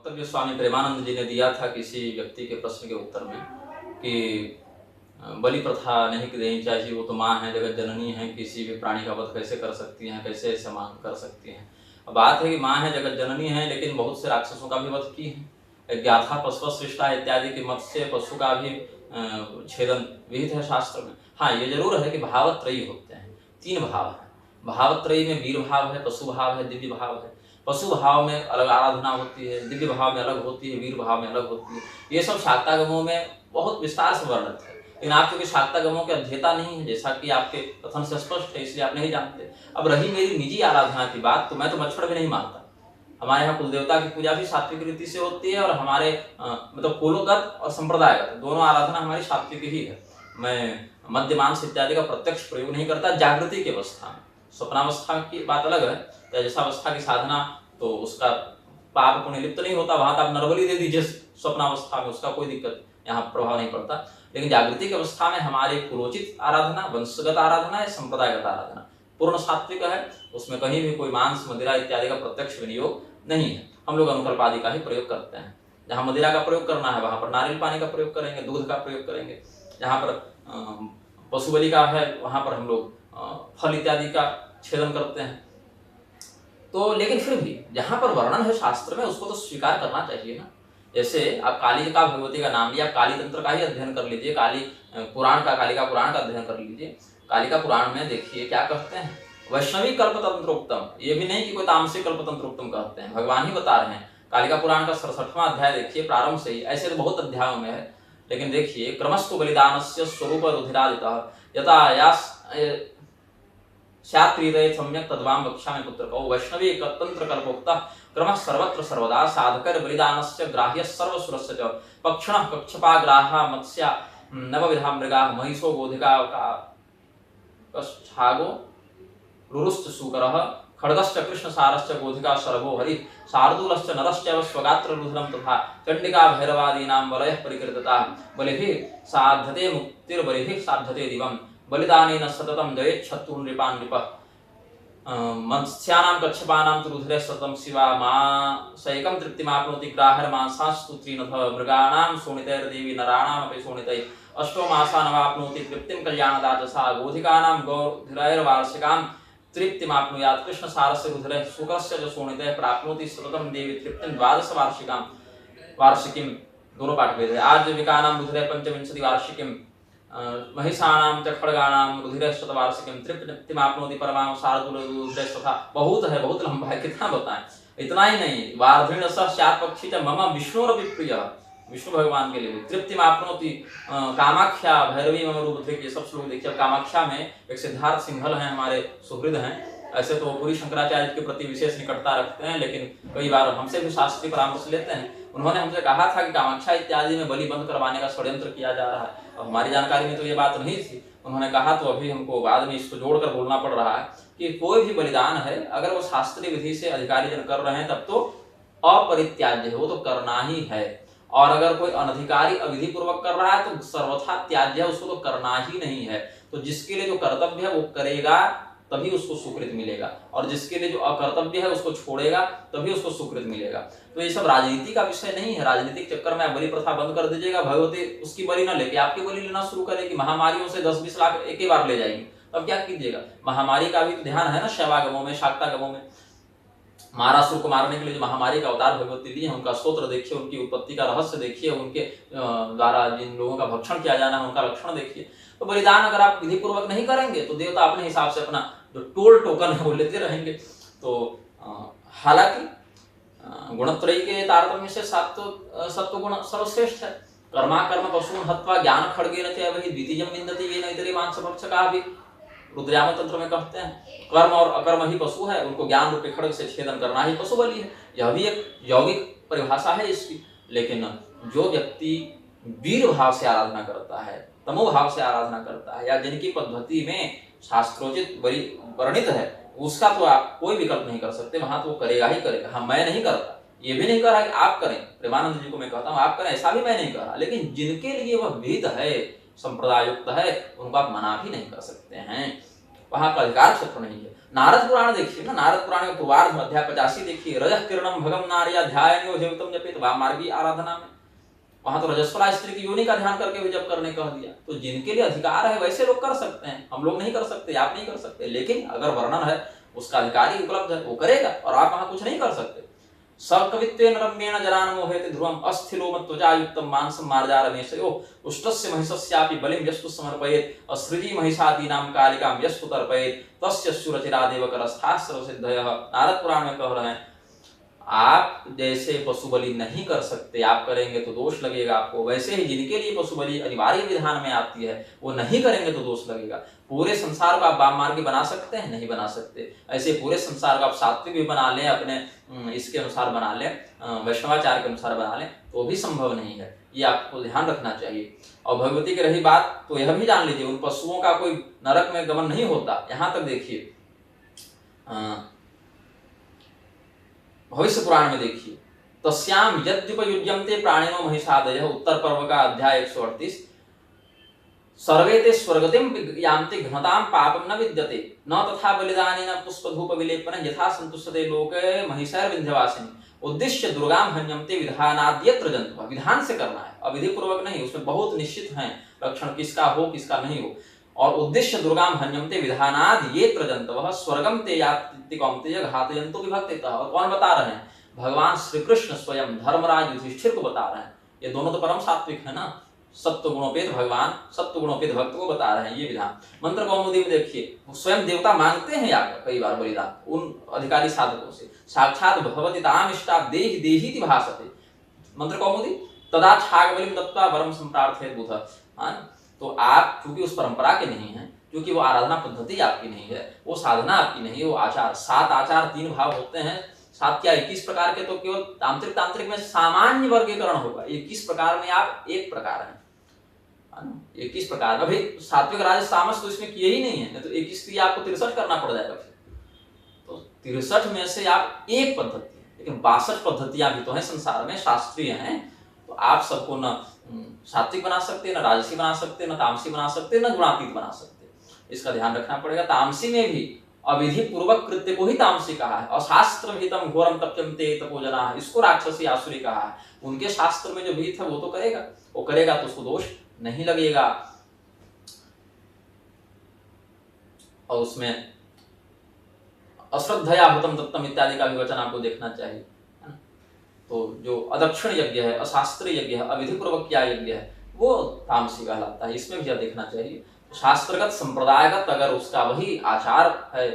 वक्तव्य स्वामी प्रेमानंद जी ने दिया था किसी व्यक्ति के प्रश्न के उत्तर में कि बलि प्रथा नहीं देनी चाहिए, वो तो माँ है, जगत जननी है, किसी भी प्राणी का वध कैसे कर सकती हैं, कैसे ऐसे मांग कर सकती हैं। अब बात है कि माँ है, जगत जननी है, लेकिन बहुत से राक्षसों का भी वध की है। ज्ञाथा पशु सृष्टा इत्यादि के मत से पशु का भी छेदन विहित है शास्त्र में। हाँ, ये जरूर है कि भावत्रयी होते हैं, 3 भाव है। भावत्रयी में वीर भाव है, पशु भाव है, दिव्य भाव है। पशु भाव में अलग आराधना होती है, दिव्य भाव में अलग होती है, वीर भाव में अलग होती है। ये सब शाक्तागमों में बहुत विस्तार से वर्णित है, लेकिन आप क्योंकि शाक्तागमों के अध्येता नहीं है, जैसा कि आपके कथन से स्पष्ट है, इसलिए आप नहीं जानते। अब रही मेरी निजी आराधना की बात, तो मैं तो मच्छर भी नहीं मारता। हमारे यहाँ कुल देवता की पूजा भी सात्विक रीति से होती है, और हमारे मतलब कुलोगत और संप्रदायगत दोनों आराधना हमारी सात्विक ही है। मैं मद्य मांस इत्यादि का प्रत्यक्ष प्रयोग नहीं करता जागृति की अवस्था में। स्वप्नावस्था की बात अलग है, तेजसावस्था की साधना तो उसका पाप पुण्य लिप्त नहीं होता, वहां तो आप नरबली दे दीजिए स्वप्नावस्था में, उसका कोई दिक्कत यहाँ प्रभाव नहीं पड़ता। लेकिन जागृति की अवस्था में हमारी कुलोचित आराधना, वंशगत आराधना है, संप्रदायगत आराधना पूर्ण सात्विक है। उसमें कहीं भी कोई मांस मदिरा इत्यादि का प्रत्यक्ष विनियोग नहीं है। हम लोग अनुकल्प आदि का ही प्रयोग करते हैं। जहाँ मदिरा का प्रयोग करना है वहां पर नारियल पानी का प्रयोग करेंगे, दूध का प्रयोग करेंगे। जहाँ पर पशु बलि का है वहां पर हम लोग फल इत्यादि का छेदन करते हैं। तो लेकिन फिर भी जहां पर वर्णन है शास्त्र में, उसको तो स्वीकार करना चाहिए ना। जैसे आप काली का भगवती का नाम लिया, काली तंत्र का ही अध्ययन कर लीजिए, काली पुराण का, कालिका पुराण का अध्ययन कर लीजिए। कालिका पुराण में देखिए क्या कहते हैं, वैष्णवी कल्प तंत्रोक्तम, ये भी नहीं कि कोई तामसिक कल्प तंत्रोक्तम कहते हैं, भगवान ही बता रहे हैं। कालिका पुराण का 67वां अध्याय देखिए, प्रारंभ से ही, ऐसे तो बहुत अध्यायों में है, लेकिन देखिए क्रमस्तु बलिदानस्य स्वरूप रुधिरादितः यथा यास शात्रीदय सम्यक तद्वाम वक्ष्यामि पुत्रको वैष्णवी तंत्र कल्पोक्तः क्रमः सर्वत्र सर्वदा साधकर बलिदानस्य ग्राह्य सर्वसुरस्य च पक्षणः कक्षपाग्राहा मत्स्या नवविधा मृगाः महिषो गोधिका कच्छागो रुरुश्च सूकरः खड्गश्च कृष्णसारश्च गोधिका शरभो हरि शार्दूलश्च नरश्चैव स्वगात्र रुधिरं तथा चण्डिका भैरवादीनां वलयः परिकीर्तिताः बलिभिः साध्यते मुक्तिर्बलिभिः साध्यते दिवम् बलिदानेन सततं जयेत् शत्रून् नृपान् नृपः मत्स्यानां कच्छपानां तु रुधिरे सततं शिवा मासैकं तृप्तिमाप्नोति ग्राहर्मासास्तु त्रीनथ मृगाणां शोणितैर्देवी नराणामपि शोणितैः अष्टो मासानवाप्नोति तृप्तिं कल्याणदाजसा गोधिकानां गौर्धिरैर्वार्षिकां तृप्तिमाप्नुयात् कृष्णसारस्य रुधिरे शुकस्य च शोणितैः प्राप्नोति सततं देवी तृप्तिं द्वादश वार्षिकीं दोनों पाठ भेद है। आर्जविकानां रुधिरे पंचविंशति वार्षिकीं महिषाणां च खड्गाणां रुधिरे शतवार्षिकीं तृप्तिमाप्नोति परमां शार्दूलरुधिरे तथा। बहुत है, बहुत लंबा है, कितना बताएं। इतना ही नहीं, वार्धिण सह स्यात् पक्षी च मम विष्णुरपि प्रियः, विष्णु भगवान के लिए तृप्तिमाप्नोति कामाख्या भैरवी मम रूप देखिए, सब श्लोक देखिए। कामाख्या में एक सिद्धार्थ सिंघल हैं, हमारे सुहृद हैं, ऐसे तो पूरी शंकराचार्य के प्रति विशेष निकटता रखते हैं, लेकिन कई बार हमसे भी शास्त्रीय परामर्श लेते हैं। उन्होंने हमसे कहा था कि कामाख्या इत्यादि में बलि बंद करवाने का षड्यंत्र किया जा रहा है। अब हमारी जानकारी में तो ये बात नहीं थी, उन्होंने कहा, तो अभी हमको बाद में इसको जोड़कर बोलना पड़ रहा है कि कोई भी बलिदान है, अगर वो शास्त्रीय विधि से अधिकारी जन कर रहे हैं तब तो अपरित्याज्य है, वो तो करना ही है। और अगर कोई अनधिकारी अविधि पूर्वक कर रहा है तो सर्वथा त्याज्य है, उसको तो करना ही नहीं है। तो जिसके लिए जो कर्तव्य है वो करेगा तभी उसको सुकृत मिलेगा, और जिसके लिए जो अकर्तव्य है उसको छोड़ेगा तभी उसको सुकृत मिलेगा। तो ये सब राजनीति का विषय नहीं है। राजनीतिक चक्कर में आप बलि प्रथा बंद कर दीजिएगा, भगवती उसकी बलि न लेके आपकी बलि लेना शुरू करेगी, महामारियों से 10-20 लाख एक ही बार ले जाएगी, तब क्या कीजिएगा। महामारी का भी तो ध्यान है ना, शैवागमों में, शाक्तागमों में। महारासुर को मारने के लिए जो महामारी का अवतार भगवती दी है, उनका स्तोत्र देखिए, उनकी उत्पत्ति का रहस्य देखिए, उनके द्वारा जिन लोगों का भक्षण किया जाना है उनका लक्षण देखिए। तो बलिदान अगर आप विधि पूर्वक नहीं करेंगे तो देवता अपने हिसाब से अपना जो टोल टोकन है वो लेते रहेंगे। तो हालांकि गुणत्रयी के तारतम्य से सत्व गुण सर्वश्रेष्ठ है। कर्मा कर्म पशून् हत्वा ज्ञान खड्गेन च वही द्वितीयं विन्दति येन इतरे मांसभक्षकाः भी रुद्रयाम तंत्र में कहते हैं। कर्म और अकर्म ही पशु है, उनको ज्ञान रूपी खड्ग से छेदन करना ही पशु बलि है। यह भी एक यौगिक परिभाषा है इसकी। लेकिन जो व्यक्ति वीर भाव से आराधना करता है, तमो भाव से आराधना करता है, या जिनकी पद्धति में शास्त्रोचित वर्णित है, उसका तो आप कोई विकल्प नहीं कर सकते, वहां तो वो करेगा ही करेगा। हाँ, मैं नहीं करता, ये भी नहीं कह रहा कि आप करें, प्रेमानंद जी को मैं कहता हूँ आप करें, ऐसा भी मैं नहीं कह रहा। लेकिन जिनके लिए वह विध है, संप्रदाय युक्त है, उनको आप मना भी नहीं कर सकते हैं। वहां का अधिकार क्षेत्र नहीं है। नारद पुराण देखिए ना, नारद पुराण में पूर्वार्ध में अध्याय 85 देखिए, रजः किरणम भगम नार्या ध्यायन्यो जीवितम जपित वामार्गी आराधना में, वहां तो रजस्वला स्त्री की योनि का ध्यान करके भी जप करने कह दिया। तो जिनके लिए अधिकार है वैसे लोग कर सकते हैं, हम लोग नहीं कर सकते, आप नहीं कर सकते, लेकिन अगर वर्णन है उसका अधिकारी उपलब्ध है वो करेगा और आप वहां कुछ नहीं कर सकते। सकवित्वेन रम्येण जनान मोहेति ध्रुवम अस्थिलो मत्वजायुक्तम मांसम मार्जारमेशयो उष्टस्य महिषस्यापि बलिं यस्तु समर्पयेत् असृजी महिषादीनां कालिकां यस्तु तर्पयेत् तस्य शूरचिरादेव करस्थाः सर्वसिद्धयः। नारद पुराण में कह रहे हैं आप जैसे पशु बलि नहीं कर सकते, आप करेंगे तो दोष लगेगा आपको, वैसे ही जिनके लिए पशु बलि अनिवार्य विधान में आती है वो नहीं करेंगे तो दोष लगेगा। पूरे संसार को आप वाममार्गी बना सकते हैं? नहीं बना सकते। ऐसे पूरे संसार को आप सात्विक भी बना लें, अपने इसके अनुसार बना लें, वैष्णवाचार्य के अनुसार बना लें, तो भी संभव नहीं है। ये आपको ध्यान रखना चाहिए। और भगवती की रही बात तो यह भी जान लीजिए, उन पशुओं का कोई नरक में गमन नहीं होता। यहाँ तक देखिए भविष्य पुराण में देखिए, तस्याम यद्युपयुज्यन्ते प्राणिनो महिषादयः, उत्तर पर्व का अध्याय 138, सर्वे ते स्वर्गतिं यान्ति घ्नतां पापं न विद्यते न तथा बलिदानेन पुष्पधूप विलेपनं यथा संतुष्यते लोके महिषैर्विन्ध्यवासिनी उद्दिश्य दुर्गां हन्यन्ते विधानाद्यत्र जन्तवः। विधान से करना है, अविधि पूर्वक नहीं, उसमें बहुत निश्चित हैं लक्षण किसका हो किसका नहीं हो। और उद्दिश्य दुर्गां हन्यन्ते विधानाद् येत्र जन्तवः स्वर्गं ते यान्ति कौन्तेय घातयन्तो विभक्तितः। और कौन बता रहे हैं? भगवान श्री कृष्ण स्वयं धर्मराज युधिष्ठिर को बता रहे हैं। ये दोनों तो परम सात्विक है ना, सत्व गुणोपेत भगवान सत्व गुणोपेत भक्त को बता रहे हैं ये विधान। मंत्र कौमुदी में देखिए, स्वयं देवता मांगते हैं यार कई बार बलिदान उन अधिकारी साधकों से, साक्षात भगवती ताम इष्टा देहि देहीति भासते। मंत्र कौमुदी, तदा छाग बलिम दत्वा वरम संप्रार्थयेत् बुध। तो आप चूंकि उस परंपरा के नहीं है, क्योंकि वो आराधना पद्धति आपकी नहीं है, वो साधना आपकी नहीं है, वो आचार 7 आचार 3 भाव होते हैं, 7 क्या 21 प्रकार के, तो केवल तांत्रिक में सामान्य वर्गीकरण होगा। 21 प्रकार में आप एक प्रकार हैं, 21 प्रकार। अभी सात्विक राजस तामस तो इसमें किए ही नहीं है, तो 21 की आपको 63 करना पड़ जाएगा फिर। तो 63 में से आप एक पद्धति है, लेकिन 62 पद्धतियां भी तो हैं संसार में, शास्त्रीय हैं। तो आप सबको न सात्विक बना सकते, न राजसी बना सकते, न तामसी बना सकते, न गुणातीत बना सकते। इसका ध्यान रखना पड़ेगा। तामसी में भी अविधि पूर्वक कृत्य को ही तामसी कहा है। और शास्त्र भीतम घोरम तप्यन्ते तपोजना, इसको राक्षसी आसुरी कहा है। उनके शास्त्र में जो भीत है वो तो करेगा, वो करेगा तो उसको दोष नहीं लगेगा। और उसमें अश्रद्धया हुतम दत्तम इत्यादि का भी वचन आपको देखना चाहिए। तो जो अदक्षिण यज्ञ है, अशास्त्रीय यज्ञ है, अविधि पूर्वक क्या यज्ञ है, वो तामसी कहलाता है। इसमें भी यह देखना चाहिए। शास्त्रगत संप्रदायगत अगर उसका वही आचार है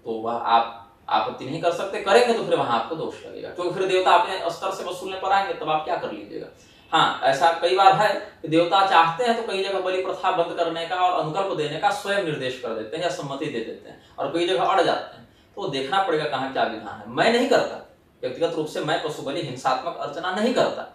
तो वह आप आपत्ति नहीं कर सकते, करेंगे तो फिर वहां आपको दोष लगेगा, क्योंकि फिर देवता अपने स्तर से वसूलने पर आएंगे, तब आप क्या कर लीजिएगा। हाँ, ऐसा कई बार है कि देवता चाहते हैं तो कई जगह बलि प्रथा बंद करने का और अनुकल्प देने का स्वयं निर्देश कर देते हैं या सम्मति दे देते हैं, और कई जगह अड़ जाते हैं। तो देखना पड़ेगा कहाँ क्या विधान है। मैं नहीं करता व्यक्तिगत रूप से, मैं पशु बलि हिंसात्मक अर्चना नहीं करता,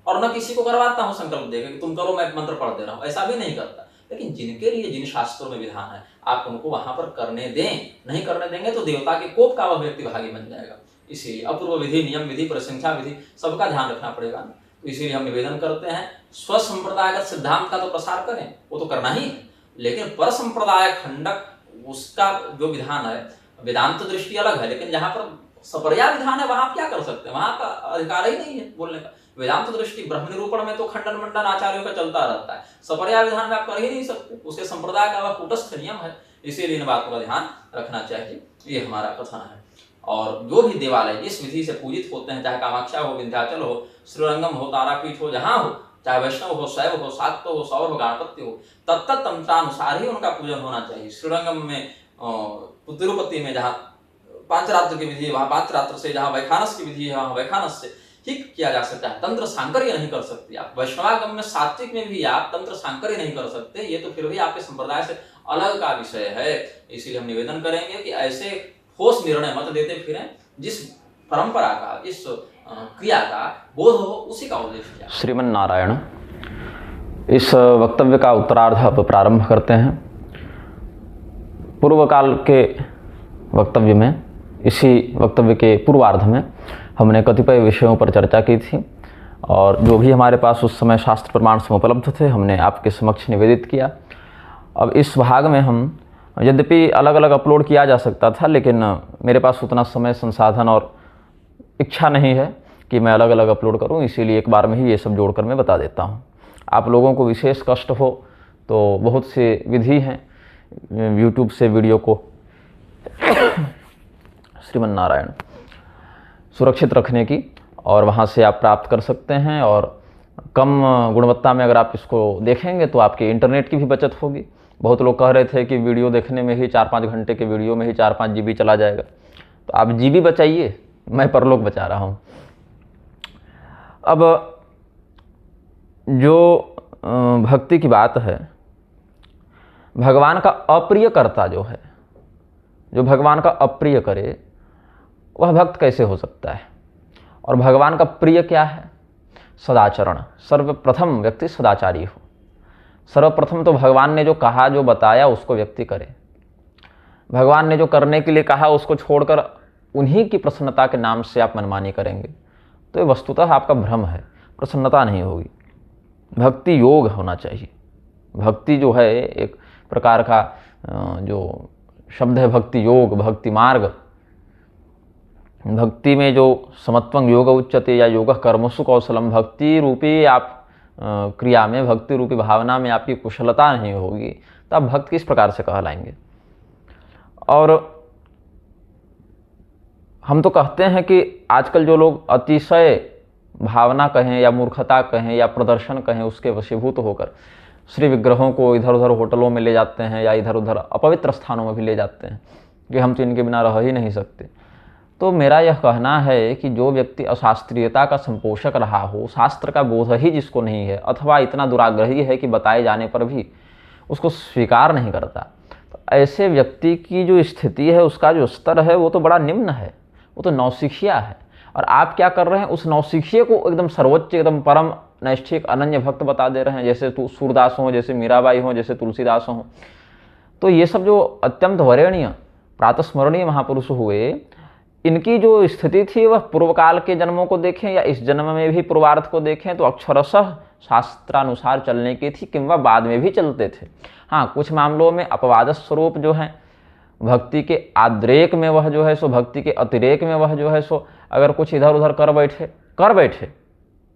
और न किसी को करवाता हूँ संकल्प देकर कि तुम करो मैं मंत्र पढ़ दे रहा हूँ, ऐसा भी नहीं करता। लेकिन जिनके लिए जिन शास्त्रों में विधान है आप उनको वहां पर करने दें। नहीं करने देंगे तो देवता के कोप का वह व्यक्ति भागी बन जाएगा। इसीलिए अपूर्व विधि, नियम विधि, प्रशंसा विधि सबका ध्यान रखना पड़ेगा। तो इसीलिए हम निवेदन करते हैं स्वसंप्रदायगत सिद्धांत का तो प्रसार करें, वो तो करना ही है, लेकिन पर संप्रदाय खंडक उसका जो विधान है, वेदांत दृष्टि अलग है, लेकिन जहां पर सपर्या विधान है वहां आप क्या कर सकते हैं, वहां का अधिकार ही नहीं है बोलने का। वेदांत दृष्टि ब्रह्म निरूपण में तो खंडन मंडन आचार्यों का चलता रहता है, सपर्या विधान में आप कर ही नहीं सकते, उसके संप्रदाय का वह कूटस्थ नियम है। इसीलिए इन बातों का ध्यान रखना चाहिए। ये हमारा कथन है। और जो भी देवालय जिस विधि से पूजित होते हैं, चाहे कामाख्या हो, विंध्याचल हो, श्रीरंगम हो, तारापीठ हो, जहां हो, चाहे वैष्णव हो, शैव हो, शाक्त हो, सौर हो, गणपति हो, तत्त तंत्रानुसार ही उनका पूजन होना चाहिए। श्रीरंगम में तिरुपति में जहाँ पांचरात्र की विधि है वहां पांचरात्र से, जहां वैखानस की विधि है वहां वैखानस से ही किया जा सकता है। तंत्र सांकर्य नहीं कर सकते आप। वैष्णवागम में सात्विक में भी आप तंत्र सांकर्य नहीं कर सकते, ये तो फिर भी आपके संप्रदाय से अलग का विषय है। इसीलिए हम निवेदन करेंगे कि ऐसे ठोस निर्णय मत देते फिरें, जिस परंपरा का, इस क्रिया का बोध हो उसी का उद्देश्य किया। श्रीमन नारायण। इस वक्तव्य का उत्तरार्ध अब प्रारंभ करते हैं। पूर्व काल के वक्तव्य में, इसी वक्तव्य के पूर्वार्ध में हमने कतिपय विषयों पर चर्चा की थी, और जो भी हमारे पास उस समय शास्त्र प्रमाण से उपलब्ध थे हमने आपके समक्ष निवेदित किया। अब इस भाग में हम यद्यपि अलग अलग अपलोड किया जा सकता था, लेकिन मेरे पास उतना समय, संसाधन और इच्छा नहीं है कि मैं अलग अलग अपलोड करूं, इसीलिए एक बार में ही ये सब जोड़कर मैं बता देता हूं। आप लोगों को विशेष कष्ट हो तो बहुत से विधि हैं यूट्यूब से वीडियो को श्रीमन नारायण सुरक्षित रखने की, और वहाँ से आप प्राप्त कर सकते हैं। और कम गुणवत्ता में अगर आप इसको देखेंगे तो आपके इंटरनेट की भी बचत होगी। बहुत लोग कह रहे थे कि वीडियो देखने में ही 4-5 घंटे के वीडियो में ही 4-5 GB चला जाएगा, तो आप GB बचाइए, मैं परलोक बचा रहा हूँ। अब जो भक्ति की बात है, भगवान का अप्रिय कर्ता जो है, जो भगवान का अप्रिय करे वह भक्त कैसे हो सकता है? और भगवान का प्रिय क्या है? सदाचरण। सर्वप्रथम व्यक्ति सदाचारी हो। सर्वप्रथम तो भगवान ने जो कहा, जो बताया उसको व्यक्ति करे। भगवान ने जो करने के लिए कहा उसको छोड़कर उन्हीं की प्रसन्नता के नाम से आप मनमानी करेंगे तो ये वस्तुतः आपका भ्रम है, प्रसन्नता नहीं होगी। भक्ति योग होना चाहिए। भक्ति जो है एक प्रकार का जो शब्द है भक्ति योग, भक्ति मार्ग। भक्ति में जो समत्वं योग उच्यते या योग कर्मसु कौशलम, भक्ति रूपी आप क्रिया में, भक्ति रूपी भावना में आपकी कुशलता नहीं होगी तो आप भक्त किस प्रकार से कहलाएंगे? और हम तो कहते हैं कि आजकल जो लोग अतिशय भावना कहें या मूर्खता कहें या प्रदर्शन कहें उसके वशीभूत होकर श्री विग्रहों को इधर उधर होटलों में ले जाते हैं या इधर उधर अपवित्र स्थानों में भी ले जाते हैं कि हम तो इनके बिना रह ही नहीं सकते। तो मेरा यह कहना है कि जो व्यक्ति अशास्त्रीयता का संपोषक रहा हो, शास्त्र का बोध ही जिसको नहीं है, अथवा इतना दुराग्रही है कि बताए जाने पर भी उसको स्वीकार नहीं करता, तो ऐसे व्यक्ति की जो स्थिति है, उसका जो स्तर है वो तो बड़ा निम्न है, वो तो नौसिखिया है। और आप क्या कर रहे हैं? उस नौसिखिए को एकदम सर्वोच्च, एकदम परम नैष्ठिक अनन्य भक्त बता दे रहे हैं, जैसे सूरदास हों, जैसे मीराबाई हों, जैसे तुलसीदास हों। तो ये सब जो अत्यंत वरेण्य प्रातस्मरणीय महापुरुष हुए, इनकी जो स्थिति थी वह पूर्व काल के जन्मों को देखें या इस जन्म में भी पूर्वार्थ को देखें तो अक्षरशः शास्त्रानुसार चलने की थी, किंवा बाद में भी चलते थे। हाँ, कुछ मामलों में अपवाद स्वरूप जो है भक्ति के आद्रेक में वह जो है सो, भक्ति के अतिरेक में वह जो है सो अगर कुछ इधर उधर कर बैठे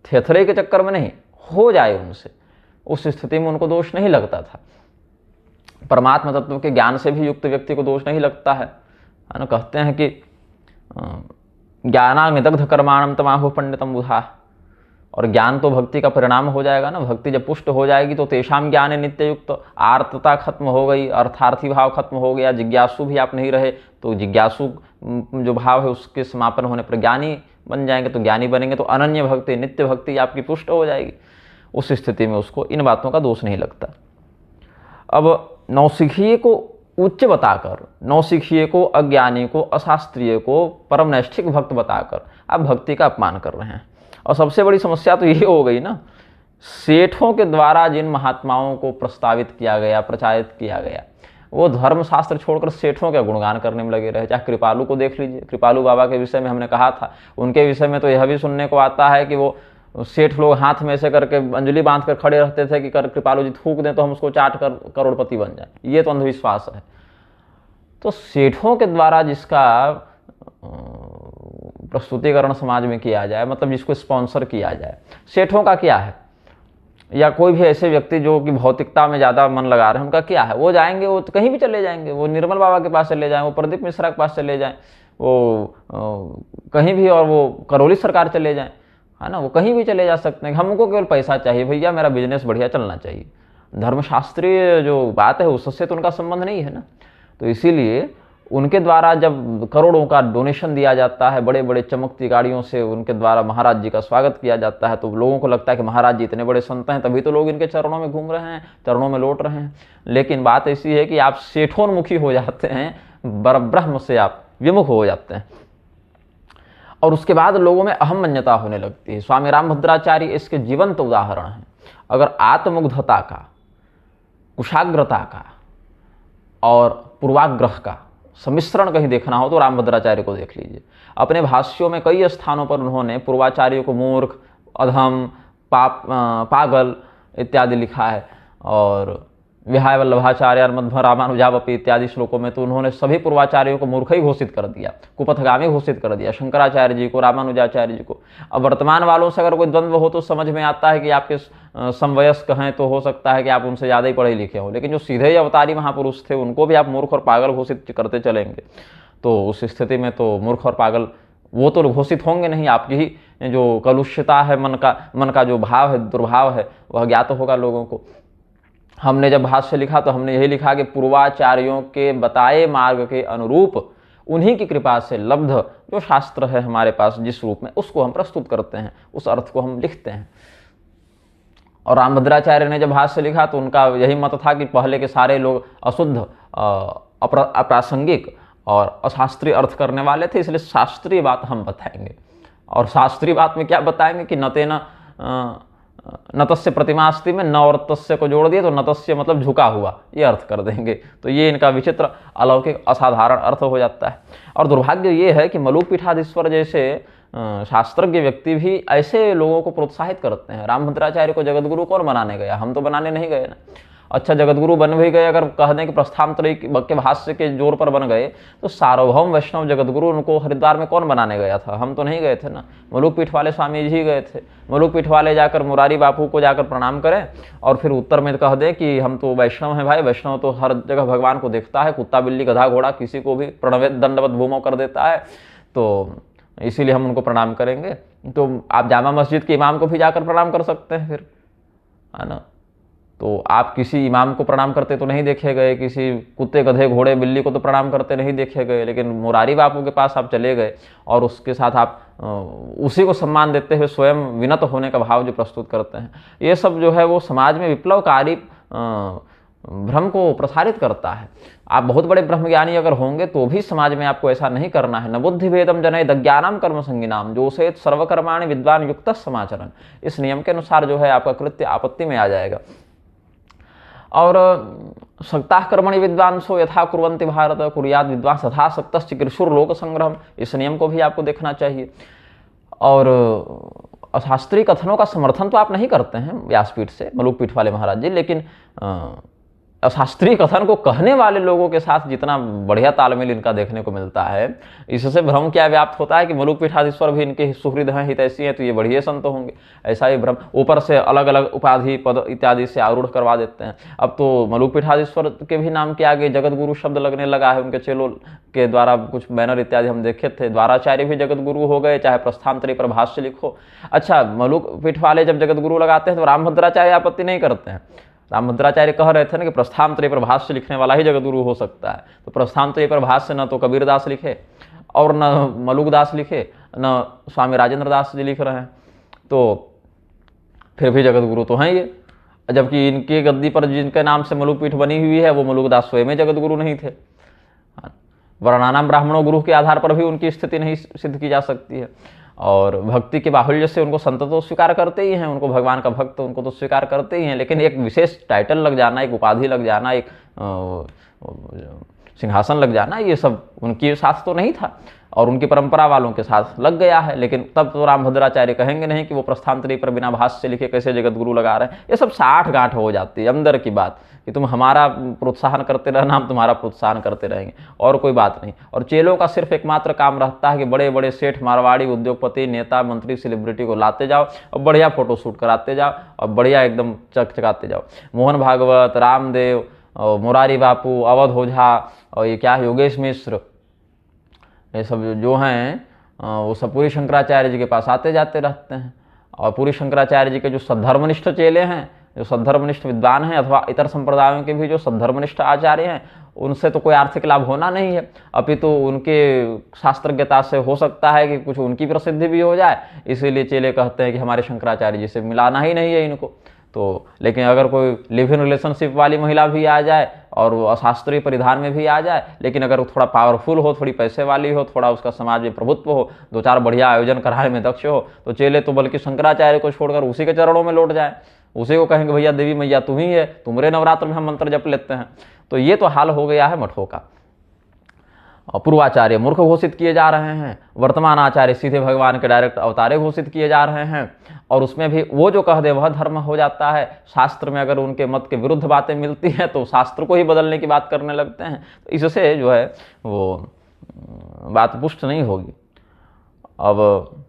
थेथरे के चक्कर में नहीं हो जाए उनसे, उस स्थिति में उनको दोष नहीं लगता था। परमात्मा तत्व के ज्ञान से भी युक्त व्यक्ति को दोष नहीं लगता है ना। कहते हैं कि ज्ञानाग्निदग्ध कर्माणम तमाहु पंडितम बुधा, और ज्ञान तो भक्ति का परिणाम हो जाएगा ना। भक्ति जब पुष्ट हो जाएगी तो तेषाम ज्ञान नित्य युक्त, आर्तता खत्म हो गई, अर्थार्थी भाव खत्म हो गया, जिज्ञासु भी आप नहीं रहे तो जिज्ञासु जो भाव है उसके समापन होने पर ज्ञानी बन जाएंगे, तो ज्ञानी बनेंगे तो अनन्य भक्ति, नित्य भक्ति आपकी पुष्ट हो जाएगी। उस स्थिति में उसको इन बातों का दोष नहीं लगता। अब नौसिखिए को उच्च बताकर, नौसिखिए को, अज्ञानी को, अशास्त्रीय को परम नैष्ठिक भक्त बताकर आप भक्ति का अपमान कर रहे हैं। और सबसे बड़ी समस्या तो ये हो गई ना, सेठों के द्वारा जिन महात्माओं को प्रस्तावित किया गया, प्रचारित किया गया, वो धर्मशास्त्र छोड़कर सेठों के गुणगान करने में लगे रहे। चाहे कृपालु को देख लीजिए, कृपालु बाबा के विषय में हमने कहा था, उनके विषय में तो यह भी सुनने को आता है कि वो सेठ लोग हाथ में से करके अंजलि बांध कर खड़े रहते थे कि कृपालु जी थूक दें तो हम उसको चाट कर करोड़पति बन जाए। ये तो अंधविश्वास है। तो सेठों के द्वारा जिसका प्रस्तुतिकरण समाज में किया जाए, मतलब जिसको स्पॉन्सर किया जाए, सेठों का क्या है? या कोई भी ऐसे व्यक्ति जो कि भौतिकता में ज़्यादा मन लगा रहे हैं, उनका क्या है? वो जाएंगे, वो कहीं भी चले जाएंगे, वो निर्मल बाबा के पास चले जाएं, वो प्रदीप मिश्रा के पास चले जाएं, वो कहीं भी, और वो करौली सरकार चले जाएं, है ना, वो कहीं भी चले जा सकते हैं। हमको केवल पैसा चाहिए भैया, मेरा बिजनेस बढ़िया चलना चाहिए। धर्मशास्त्रीय जो बात है उससे तो उनका संबंध नहीं है ना। तो इसीलिए उनके द्वारा जब करोड़ों का डोनेशन दिया जाता है, बड़े बड़े चमकती गाड़ियों से उनके द्वारा महाराज जी का स्वागत किया जाता है, तो लोगों को लगता है कि महाराज जी इतने बड़े संत हैं, तभी तो लोग इनके चरणों में घूम रहे हैं, चरणों में लौट रहे हैं। लेकिन बात ऐसी है कि आप सेठोन्मुखी हो जाते हैं, ब्रह्म से आप विमुख हो जाते हैं, और उसके बाद लोगों में अहमन्यता होने लगती है। स्वामी रामभद्राचार्य इसके जीवंत उदाहरण हैं। अगर आत्ममुग्धता का, कुशाग्रता का और पूर्वाग्रह का सम्मिश्रण कहीं देखना हो तो रामभद्राचार्य को देख लीजिए। अपने भाष्यों में कई स्थानों पर उन्होंने पूर्वाचार्यों को मूर्ख, अधम, पागल इत्यादि लिखा है, और विहाय वल्लभाचार्य मध्व रामानुजावपि इत्यादि श्लोकों में तो उन्होंने सभी पूर्वाचार्यों को मूर्ख ही घोषित कर दिया, कुपथगामी घोषित कर दिया, शंकराचार्य जी को, रामानुजाचार्य जी को। अब वर्तमान वालों से अगर कोई द्वंद्व हो तो समझ में आता है कि आपके समवयस्क हैं, तो हो सकता है कि आप उनसे ज़्यादा ही पढ़े लिखे हों, लेकिन जो सीधे ही अवतारी महापुरुष थे उनको भी आप मूर्ख और पागल घोषित करते चलेंगे, तो उस स्थिति में तो मूर्ख और पागल वो तो घोषित होंगे नहीं, आपकी ही जो कलुष्यता है, मन का जो भाव है, दुर्भाव है, वह ज्ञात होगा लोगों को। हमने जब भाष्य लिखा तो हमने यही लिखा कि पूर्वाचार्यों के बताए मार्ग के अनुरूप उन्हीं की कृपा से लब्ध जो शास्त्र है हमारे पास जिस रूप में, उसको हम प्रस्तुत करते हैं, उस अर्थ को हम लिखते हैं। और रामभद्राचार्य ने जब भाष्य लिखा तो उनका यही मत था कि पहले के सारे लोग अशुद्ध, अप्रासंगिक और अशास्त्रीय अर्थ करने वाले थे, इसलिए शास्त्रीय बात हम बताएंगे। और शास्त्रीय बात में क्या बताएंगे कि नतस्य प्रतिमास्ति में न और तस्य को जोड़ दिए तो नतस्य मतलब झुका हुआ, ये अर्थ कर देंगे। तो ये इनका विचित्र, अलौकिक, असाधारण अर्थ हो जाता है। और दुर्भाग्य ये है कि मलुक पीठाधीश्वर जैसे शास्त्रज्ञ व्यक्ति भी ऐसे लोगों को प्रोत्साहित करते हैं। रामभद्राचार्य को जगतगुरु कौन बनाने गया? हम तो बनाने नहीं गए ना। अच्छा, जगतगुरु बन भी गए, अगर कह दें कि प्रस्थानत्रयी के भाष्य के जोर पर बन गए, तो सार्वभौम वैष्णव जगतगुरु उनको हरिद्वार में कौन बनाने गया था? हम तो नहीं गए थे ना, मलुक पीठ वाले स्वामी जी गए थे। मलुक पीठ वाले जाकर मुरारी बापू को जाकर प्रणाम करें और फिर उत्तर में कह दें कि हम तो वैष्णव हैं भाई, वैष्णव तो हर जगह भगवान को देखता है, कुत्ता बिल्ली गधा घोड़ा किसी को भी प्रणवेद दंडवत भूमो कर देता है, तो इसीलिए हम उनको प्रणाम करेंगे। तो आप जामा मस्जिद के इमाम को भी जाकर प्रणाम कर सकते हैं फिर, है ना। तो आप किसी इमाम को प्रणाम करते तो नहीं देखे गए, किसी कुत्ते गधे घोड़े बिल्ली को तो प्रणाम करते नहीं देखे गए, लेकिन मुरारी बापू के पास आप चले गए और उसके साथ आप उसी को सम्मान देते हुए स्वयं विनत होने का भाव जो प्रस्तुत करते हैं, ये सब जो है वो समाज में विप्लवकारी भ्रम को प्रसारित करता है। आप बहुत बड़े ब्रह्मज्ञानी अगर होंगे तो भी समाज में आपको ऐसा नहीं करना है। न बुद्धि भेदम जनय दज्ञानाम कर्म संगिनाम जो से सर्वकर्माणि विद्वान युक्त समाचरण, इस नियम के अनुसार जो है आपका कृत्य आपत्ति में आ जाएगा। और सक्ताः कर्मणि विद्वांसो यथा कुर्वन्ति भारत कुर्यात् विद्वांस तथा सक्तश्च चिकीर्षुर् लोक संग्रहम, इस नियम को भी आपको देखना चाहिए। और अशास्त्रीय कथनों का समर्थन तो आप नहीं करते हैं व्यासपीठ से, मलुक पीठ वाले महाराज जी, लेकिन अशास्त्रीय कथन को कहने वाले लोगों के साथ जितना बढ़िया तालमेल इनका देखने को मिलता है, इससे भ्रम क्या व्याप्त होता है कि मलुक पीठाधीश्वर भी इनके सुहृद हैं, हितैषी हैं, तो ये बढ़िया संत होंगे, ऐसा ही भ्रम। ऊपर से अलग अलग उपाधि पद इत्यादि से आरूढ़ करवा देते हैं। अब तो मलुक पीठाधीश्वर के भी नाम के आगे जगतगुरु शब्द लगने लगा है, उनके चेलों के द्वारा कुछ बैनर इत्यादि हम देखे थे। द्वाराचार्य भी जगतगुरु हो गए, चाहे प्रस्थानत्रयी पर भाष्य लिखो। अच्छा, मलुक पीठ वाले जब जगतगुरु लगाते हैं तो रामभद्राचार्य आपत्ति नहीं करते हैं। रामभद्राचार्य कह रहे थे ना कि प्रस्थानत्रयी पर भाष्य लिखने वाला ही जगतगुरु हो सकता है, तो प्रस्थानत्रयी पर भाष्य न तो कबीरदास लिखे और न मलुकदास लिखे, न स्वामी राजेंद्र दास जी लिख रहे हैं, तो फिर भी जगतगुरु तो हैं ये। जबकि इनके गद्दी पर जिनके नाम से मलुक पीठ बनी हुई है वो मलुकदास स्वयं जगतगुरु नहीं थे। वर्णानाम ब्राह्मणों गुरु के आधार पर भी उनकी स्थिति नहीं सिद्ध की जा सकती है। और भक्ति के बाहुल्य से उनको संत तो स्वीकार करते ही हैं, उनको भगवान का भक्त उनको तो स्वीकार करते ही हैं, लेकिन एक विशेष टाइटल लग जाना, एक उपाधि लग जाना, एक सिंहासन लग जाना, ये सब उनके साथ तो नहीं था और उनकी परंपरा वालों के साथ लग गया है। लेकिन तब तो रामभद्राचार्य कहेंगे नहीं कि वो प्रस्थानत्रयी पर बिना भाष्य से लिखे कैसे जगतगुरु लगा रहे हैं। ये सब साठ गांठ हो जाती है अंदर की बात कि तुम हमारा प्रोत्साहन करते रहना, हम तुम्हारा प्रोत्साहन करते रहेंगे, और कोई बात नहीं। और चेलों का सिर्फ एकमात्र काम रहता है कि बड़े बड़े सेठ, मारवाड़ी, उद्योगपति, नेता, मंत्री, सेलिब्रिटी को लाते जाओ और बढ़िया फोटो शूट कराते जाओ और बढ़िया एकदम चकचकाते जाओ। मोहन भागवत, रामदेव, मुरारी बापू, अवध ओझा और ये क्या योगेश मिश्र, ये सब जो हैं वो सब पूरी शंकराचार्य जी के पास आते जाते रहते हैं। और पूरी शंकराचार्य जी के जो सद्धर्मनिष्ठ चेले हैं, जो सद्धर्मनिष्ठ विद्वान हैं, अथवा इतर संप्रदायों के भी जो सद्धर्मनिष्ठ आचार्य हैं, उनसे तो कोई आर्थिक लाभ होना नहीं है, अभी तो उनके शास्त्रज्ञता से हो सकता है कि कुछ उनकी प्रसिद्धि भी हो जाए। इसीलिए चेले कहते हैं कि हमारे शंकराचार्य जी से मिलाना ही नहीं है इनको। तो लेकिन अगर कोई लिव इन रिलेशनशिप वाली महिला भी आ जाए और वो अशास्त्रीय परिधान में भी आ जाए, लेकिन अगर थोड़ा पावरफुल हो, थोड़ी पैसे वाली हो, थोड़ा उसका समाज में प्रभुत्व हो, दो चार बढ़िया आयोजन कराने में दक्ष हो, तो चेले तो बल्कि शंकराचार्य को छोड़कर उसी के चरणों में लौट जाए, उसी को कहेंगे भैया देवी मैया तुम ही है, तुम्हारे नवरात्र में हम मंत्र जप लेते हैं। तो ये तो हाल हो गया है मठों का। पूर्वाचार्य मूर्ख घोषित किए जा रहे हैं, वर्तमान आचार्य सीधे भगवान के डायरेक्ट अवतारे घोषित किए जा रहे हैं, और उसमें भी वो जो कह दे वह धर्म हो जाता है। शास्त्र में अगर उनके मत के विरुद्ध बातें मिलती हैं तो शास्त्र को ही बदलने की बात करने लगते हैं। तो इससे जो है वो बात पुष्ट नहीं होगी। अब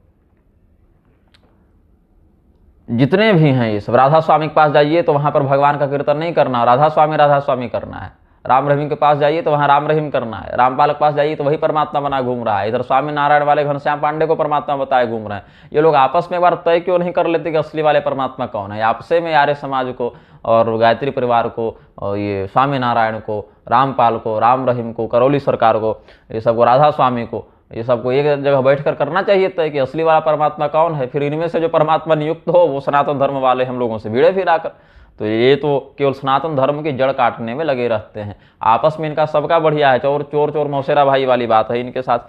जितने भी हैं ये सब, राधा स्वामी के पास जाइए तो वहाँ पर भगवान का कीर्तन नहीं करना, राधा स्वामी करना है। राम रहीम के पास जाइए तो वहाँ राम रहीम करना है। रामपाल के पास जाइए तो वही परमात्मा बना घूम रहा है। इधर स्वामी नारायण वाले घनश्याम पांडे को परमात्मा बताए घूम रहे हैं। ये लोग आपस में एक बार तय क्यों नहीं कर लेते कि असली वाले परमात्मा कौन है? आपसे में आर्य समाज को और गायत्री परिवार को और ये स्वामी नारायण को, रामपाल को, राम रहीम को, करौली सरकार को, ये सबको, राधा स्वामी को, ये सबको एक जगह बैठकर करना चाहिए तय कि असली वाला परमात्मा कौन है। फिर इनमें से जो परमात्मा नियुक्त हो वो सनातन धर्म वाले हम लोगों से भिड़े फिराकर। तो ये तो केवल सनातन धर्म की जड़ काटने में लगे रहते हैं। आपस में इनका सबका बढ़िया है, चोर मौसेरा भाई वाली बात है इनके साथ।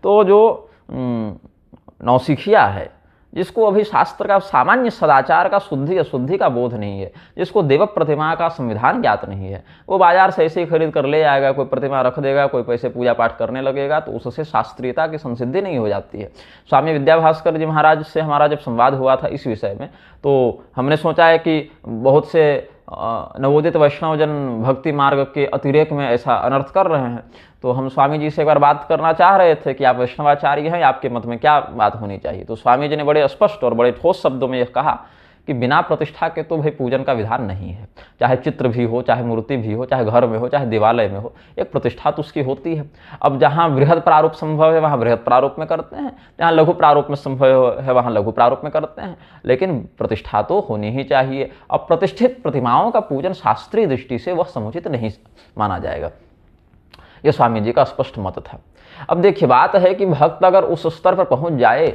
तो जो नौसिखिया है, जिसको अभी शास्त्र का सामान्य सदाचार का शुद्धि अशुद्धि का बोध नहीं है, जिसको देव प्रतिमा का संविधान ज्ञात नहीं है, वो बाजार से ऐसे ही खरीद कर ले आएगा, कोई प्रतिमा रख देगा, कोई पैसे पूजा पाठ करने लगेगा, तो उससे शास्त्रीयता की संसिद्धि नहीं हो जाती है। स्वामी विद्याभास्कर जी महाराज से हमारा जब संवाद हुआ था इस विषय में, तो हमने सोचा है कि बहुत से नवोदित वैष्णवजन भक्ति मार्ग के अतिरेक में ऐसा अनर्थ कर रहे हैं। तो हम स्वामी जी से एक बार बात करना चाह रहे थे कि आप वैष्णवाचार्य हैं, आपके मत में क्या बात होनी चाहिए। तो स्वामी जी ने बड़े स्पष्ट और बड़े ठोस शब्दों में यह कहा कि बिना प्रतिष्ठा के तो भाई पूजन का विधान नहीं है। चाहे चित्र भी हो, चाहे मूर्ति भी हो, चाहे घर में हो, चाहे देवालय में हो, एक प्रतिष्ठा तो उसकी होती है। अब जहाँ बृहद प्रारूप संभव है वहाँ बृहद प्रारूप में करते हैं, जहाँ लघु प्रारूप में संभव है वहाँ लघु प्रारूप में करते हैं, लेकिन प्रतिष्ठा तो होनी ही चाहिए। अब प्रतिष्ठित प्रतिमाओं का पूजन शास्त्रीय दृष्टि से वह समुचित नहीं माना जाएगा। यह स्वामी जी का स्पष्ट मत था। अब देखिए, बात है कि भक्त अगर उस स्तर पर पहुंच जाए,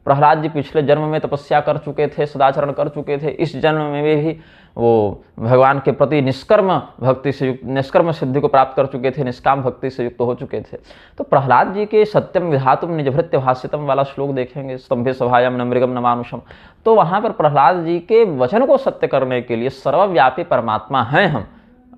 प्रहलाद जी पिछले जन्म में तपस्या कर चुके थे, सदाचरण कर चुके थे, इस जन्म में भी वो भगवान के प्रति निष्कर्म भक्ति से युक्त, निष्कर्म सिद्धि को प्राप्त कर चुके थे, निष्काम भक्ति से युक्त हो चुके थे। तो प्रहलाद जी के सत्यम विधातुम निजभृत्य भाष्यतम वाला श्लोक देखेंगे, स्तंभे सभायाम न मृगम न मानुषम, तो वहाँ पर प्रहलाद जी के वचन को सत्य करने के लिए सर्वव्यापी परमात्मा हैं हम,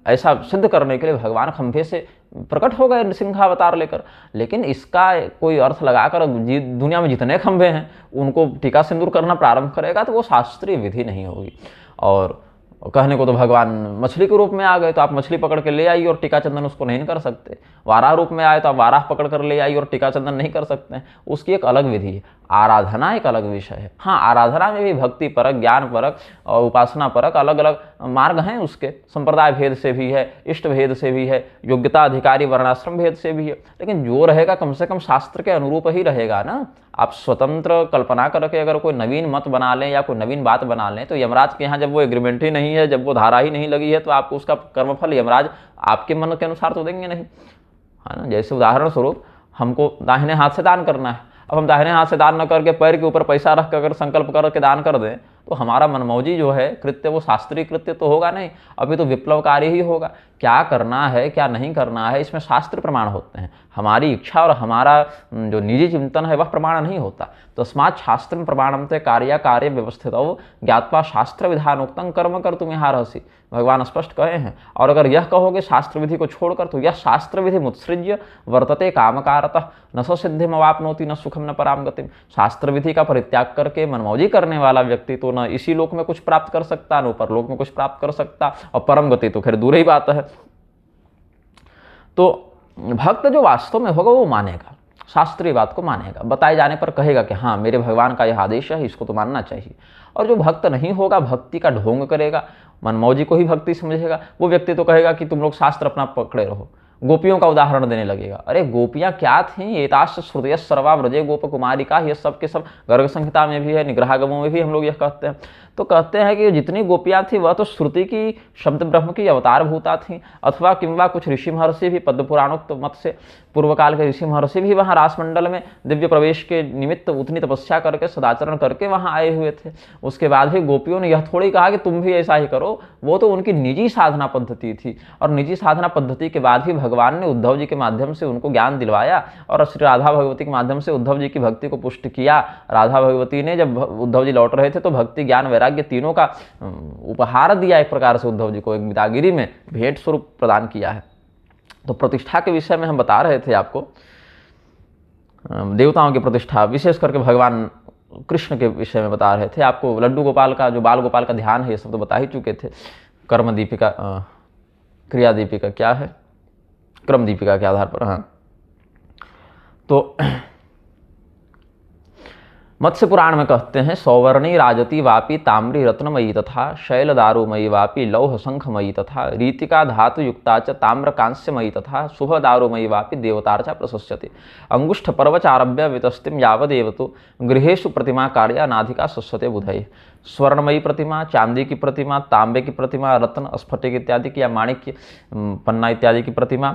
ऐसा सिद्ध करने के लिए भगवान खंभे से प्रकट हो गए नृसिंहावतार लेकर। लेकिन इसका कोई अर्थ लगाकर दुनिया में जितने खंभे हैं उनको टीका सिंदूर करना प्रारंभ करेगा तो वो शास्त्रीय विधि नहीं होगी। और कहने को तो भगवान मछली के रूप में आ गए तो आप मछली पकड़ के ले आइए और टीका चंदन उसको नहीं कर सकते। वाराह रूप में आए तो आप वाराह पकड़ कर ले आइए और टीका चंदन नहीं कर सकते हैं। उसकी एक अलग विधि है। आराधना एक अलग विषय है। हाँ, आराधना में भी भक्ति परक, ज्ञान परक और उपासना परक अलग अलग मार्ग हैं। उसके संप्रदाय भेद से भी है, इष्ट भेद से भी है, योग्यता अधिकारी वर्णाश्रम भेद से भी है, लेकिन जो रहेगा कम से कम शास्त्र के अनुरूप ही रहेगा ना। आप स्वतंत्र कल्पना करके अगर कोई नवीन मत बना लें या कोई नवीन बात बना लें तो यमराज के यहाँ जब वो एग्रीमेंट ही नहीं है, जब वो धारा ही नहीं लगी है, तो आपको उसका कर्मफल यमराज आपके मन के अनुसार तो देंगे नहीं, है ना। जैसे उदाहरण स्वरूप हमको दाहिने हाथ से दान करना है, अब हम दाहिने हाथ से दान न करके पैर के ऊपर पैसा रख कर अगर संकल्प करके दान कर दें तो हमारा मनमौजी जो है कृत्य वो शास्त्रीय कृत्य तो होगा नहीं, अभी तो विप्लवकारी ही होगा। क्या करना है क्या नहीं करना है इसमें शास्त्र प्रमाण होते हैं, हमारी इच्छा और हमारा जो निजी चिंतन है वह प्रमाण नहीं होता। तस्मात् शास्त्र प्रमाणमते कार्य कार्य व्यवस्थित ज्ञात्वा शास्त्र विधानोक्तं कर्म कर तुम यहाँ रहसी, भगवान स्पष्ट कहे हैं। और अगर यह कहोगे शास्त्र विधि को छोड़कर तो यह शास्त्र विधि मुत्सृज्य वर्तते कामकारतः न स सिद्धिम अवाप्नोति न सुखम न पराम गतिम। शास्त्र विधि का परित्याग करके मनमौजी करने वाला व्यक्ति तो न इसी लोक में कुछ प्राप्त कर सकता, न ऊपर लोक में कुछ प्राप्त कर सकता, और परम गति तो खैर दूर ही बात है। तो भक्त जो वास्तव में होगा वो मानेगा, शास्त्रीय बात को मानेगा, बताए जाने पर कहेगा कि हाँ मेरे भगवान का यह आदेश है, इसको तो मानना चाहिए। और जो भक्त नहीं होगा, भक्ति का ढोंग करेगा, मनमौजी को ही भक्ति समझेगा, वो व्यक्ति तो कहेगा कि तुम लोग शास्त्र अपना पकड़े रहो। गोपियों का उदाहरण देने लगेगा, अरे गोपियाँ क्या थीं, एताश्च श्रुतयः सर्वा व्रजे गोप कुमारिका, ये सब के सब गर्ग संहिता में भी है, निग्रहागमों में भी हम लोग यह कहते हैं। तो कहते हैं कि जितनी गोपियाँ थी वह तो श्रुति की शब्द ब्रह्म की अवतार भूता थी, अथवा किंवा कुछ ऋषि महर्षि भी पद्म पुराणोक्त मत से पूर्व काल के ऋषि महर्षि भी वहाँ रासमंडल में दिव्य प्रवेश के निमित्त उतनी तपस्या करके सदाचरण करके वहाँ आए हुए थे। उसके बाद भी गोपियों ने यह थोड़ी कहा कि तुम भी ऐसा ही करो, वो तो उनकी निजी साधना पद्धति थी। और निजी साधना पद्धति के बाद भी भगवान ने उद्धव जी के माध्यम से उनको ज्ञान दिलवाया और श्री राधा भगवती के माध्यम से उद्धव जी की भक्ति को पुष्ट किया। राधा भगवती ने जब उद्धव जी लौट रहे थे तो भक्ति ज्ञान वैराग्य तीनों का उपहार दिया, एक प्रकार से उद्धव जी को एक मितागिरी में भेंट स्वरूप प्रदान किया है। तो प्रतिष्ठा के विषय में हम बता रहे थे आपको, देवताओं की प्रतिष्ठा, विशेष करके भगवान कृष्ण के विषय में बता रहे थे। आपको लड्डू गोपाल का जो बाल गोपाल का ध्यान है ये सब तो बता ही चुके थे। कर्म दीपिका, क्रिया दीपिका क्या है, क्रम दीपिका के आधार पर। हाँ, तो मत्स्य पुराण में कहते हैं, सौवर्णी राजती वापी ताम्री रत्नमयी तथा शैल दारुमयी वापी लौह शंखमयी तथा रीतिका धातु युक्ता च ताम्र कांस्यमयी तथा शुभ दारुमयी वापी देवतार्चा प्रशस्यते अंगुष्ठ पर्वचारभ्य वितस्तिम यावदेव तो गृहेषु प्रतिमा कार्या नाधिका शस्यते बुधये। स्वर्णमयी प्रतिमा, चांदी की प्रतिमा, तांबे की प्रतिमा, रत्न, स्फटिक इत्यादि की या माणिक्य, पन्ना इत्यादि की प्रतिमा,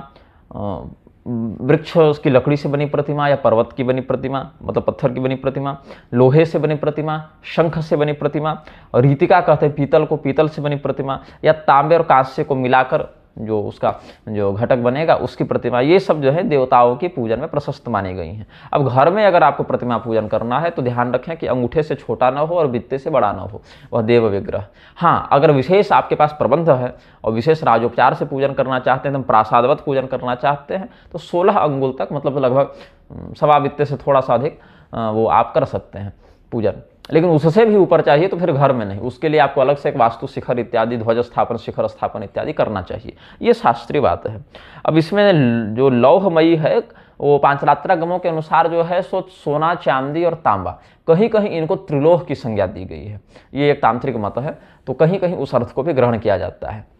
वृक्ष उसकी लकड़ी से बनी प्रतिमा या पर्वत की बनी प्रतिमा मतलब पत्थर की बनी प्रतिमा, लोहे से बनी प्रतिमा, शंख से बनी प्रतिमा, और रीतिका कहते हैं पीतल को, पीतल से बनी प्रतिमा, या तांबे और कांस्य को मिलाकर जो उसका जो घटक बनेगा उसकी प्रतिमा, ये सब जो है देवताओं की पूजन में प्रशस्त मानी गई हैं। अब घर में अगर आपको प्रतिमा पूजन करना है तो ध्यान रखें कि अंगूठे से छोटा ना हो और बित्ते से बड़ा ना हो, वह देव विग्रह। हाँ, अगर विशेष आपके पास प्रबंध है और विशेष राजोपचार से पूजन करना चाहते हैं, तो प्रासादवत पूजन करना चाहते हैं, तो 16 अंगुल तक मतलब लगभग सवा बित्ते से थोड़ा सा अधिक वो आप कर सकते हैं पूजन। लेकिन उससे भी ऊपर चाहिए तो फिर घर में नहीं, उसके लिए आपको अलग से एक वास्तु शिखर इत्यादि, ध्वज स्थापन, शिखर स्थापन इत्यादि करना चाहिए। ये शास्त्रीय बात है। अब इसमें जो लौहमयी है वो पांचरात्रा गमों के अनुसार जो है सो सोना, चांदी और तांबा, कहीं कहीं इनको त्रिलोह की संज्ञा दी गई है। ये एक तांत्रिक मत है, तो कहीं कहीं उस अर्थ को भी ग्रहण किया जाता है।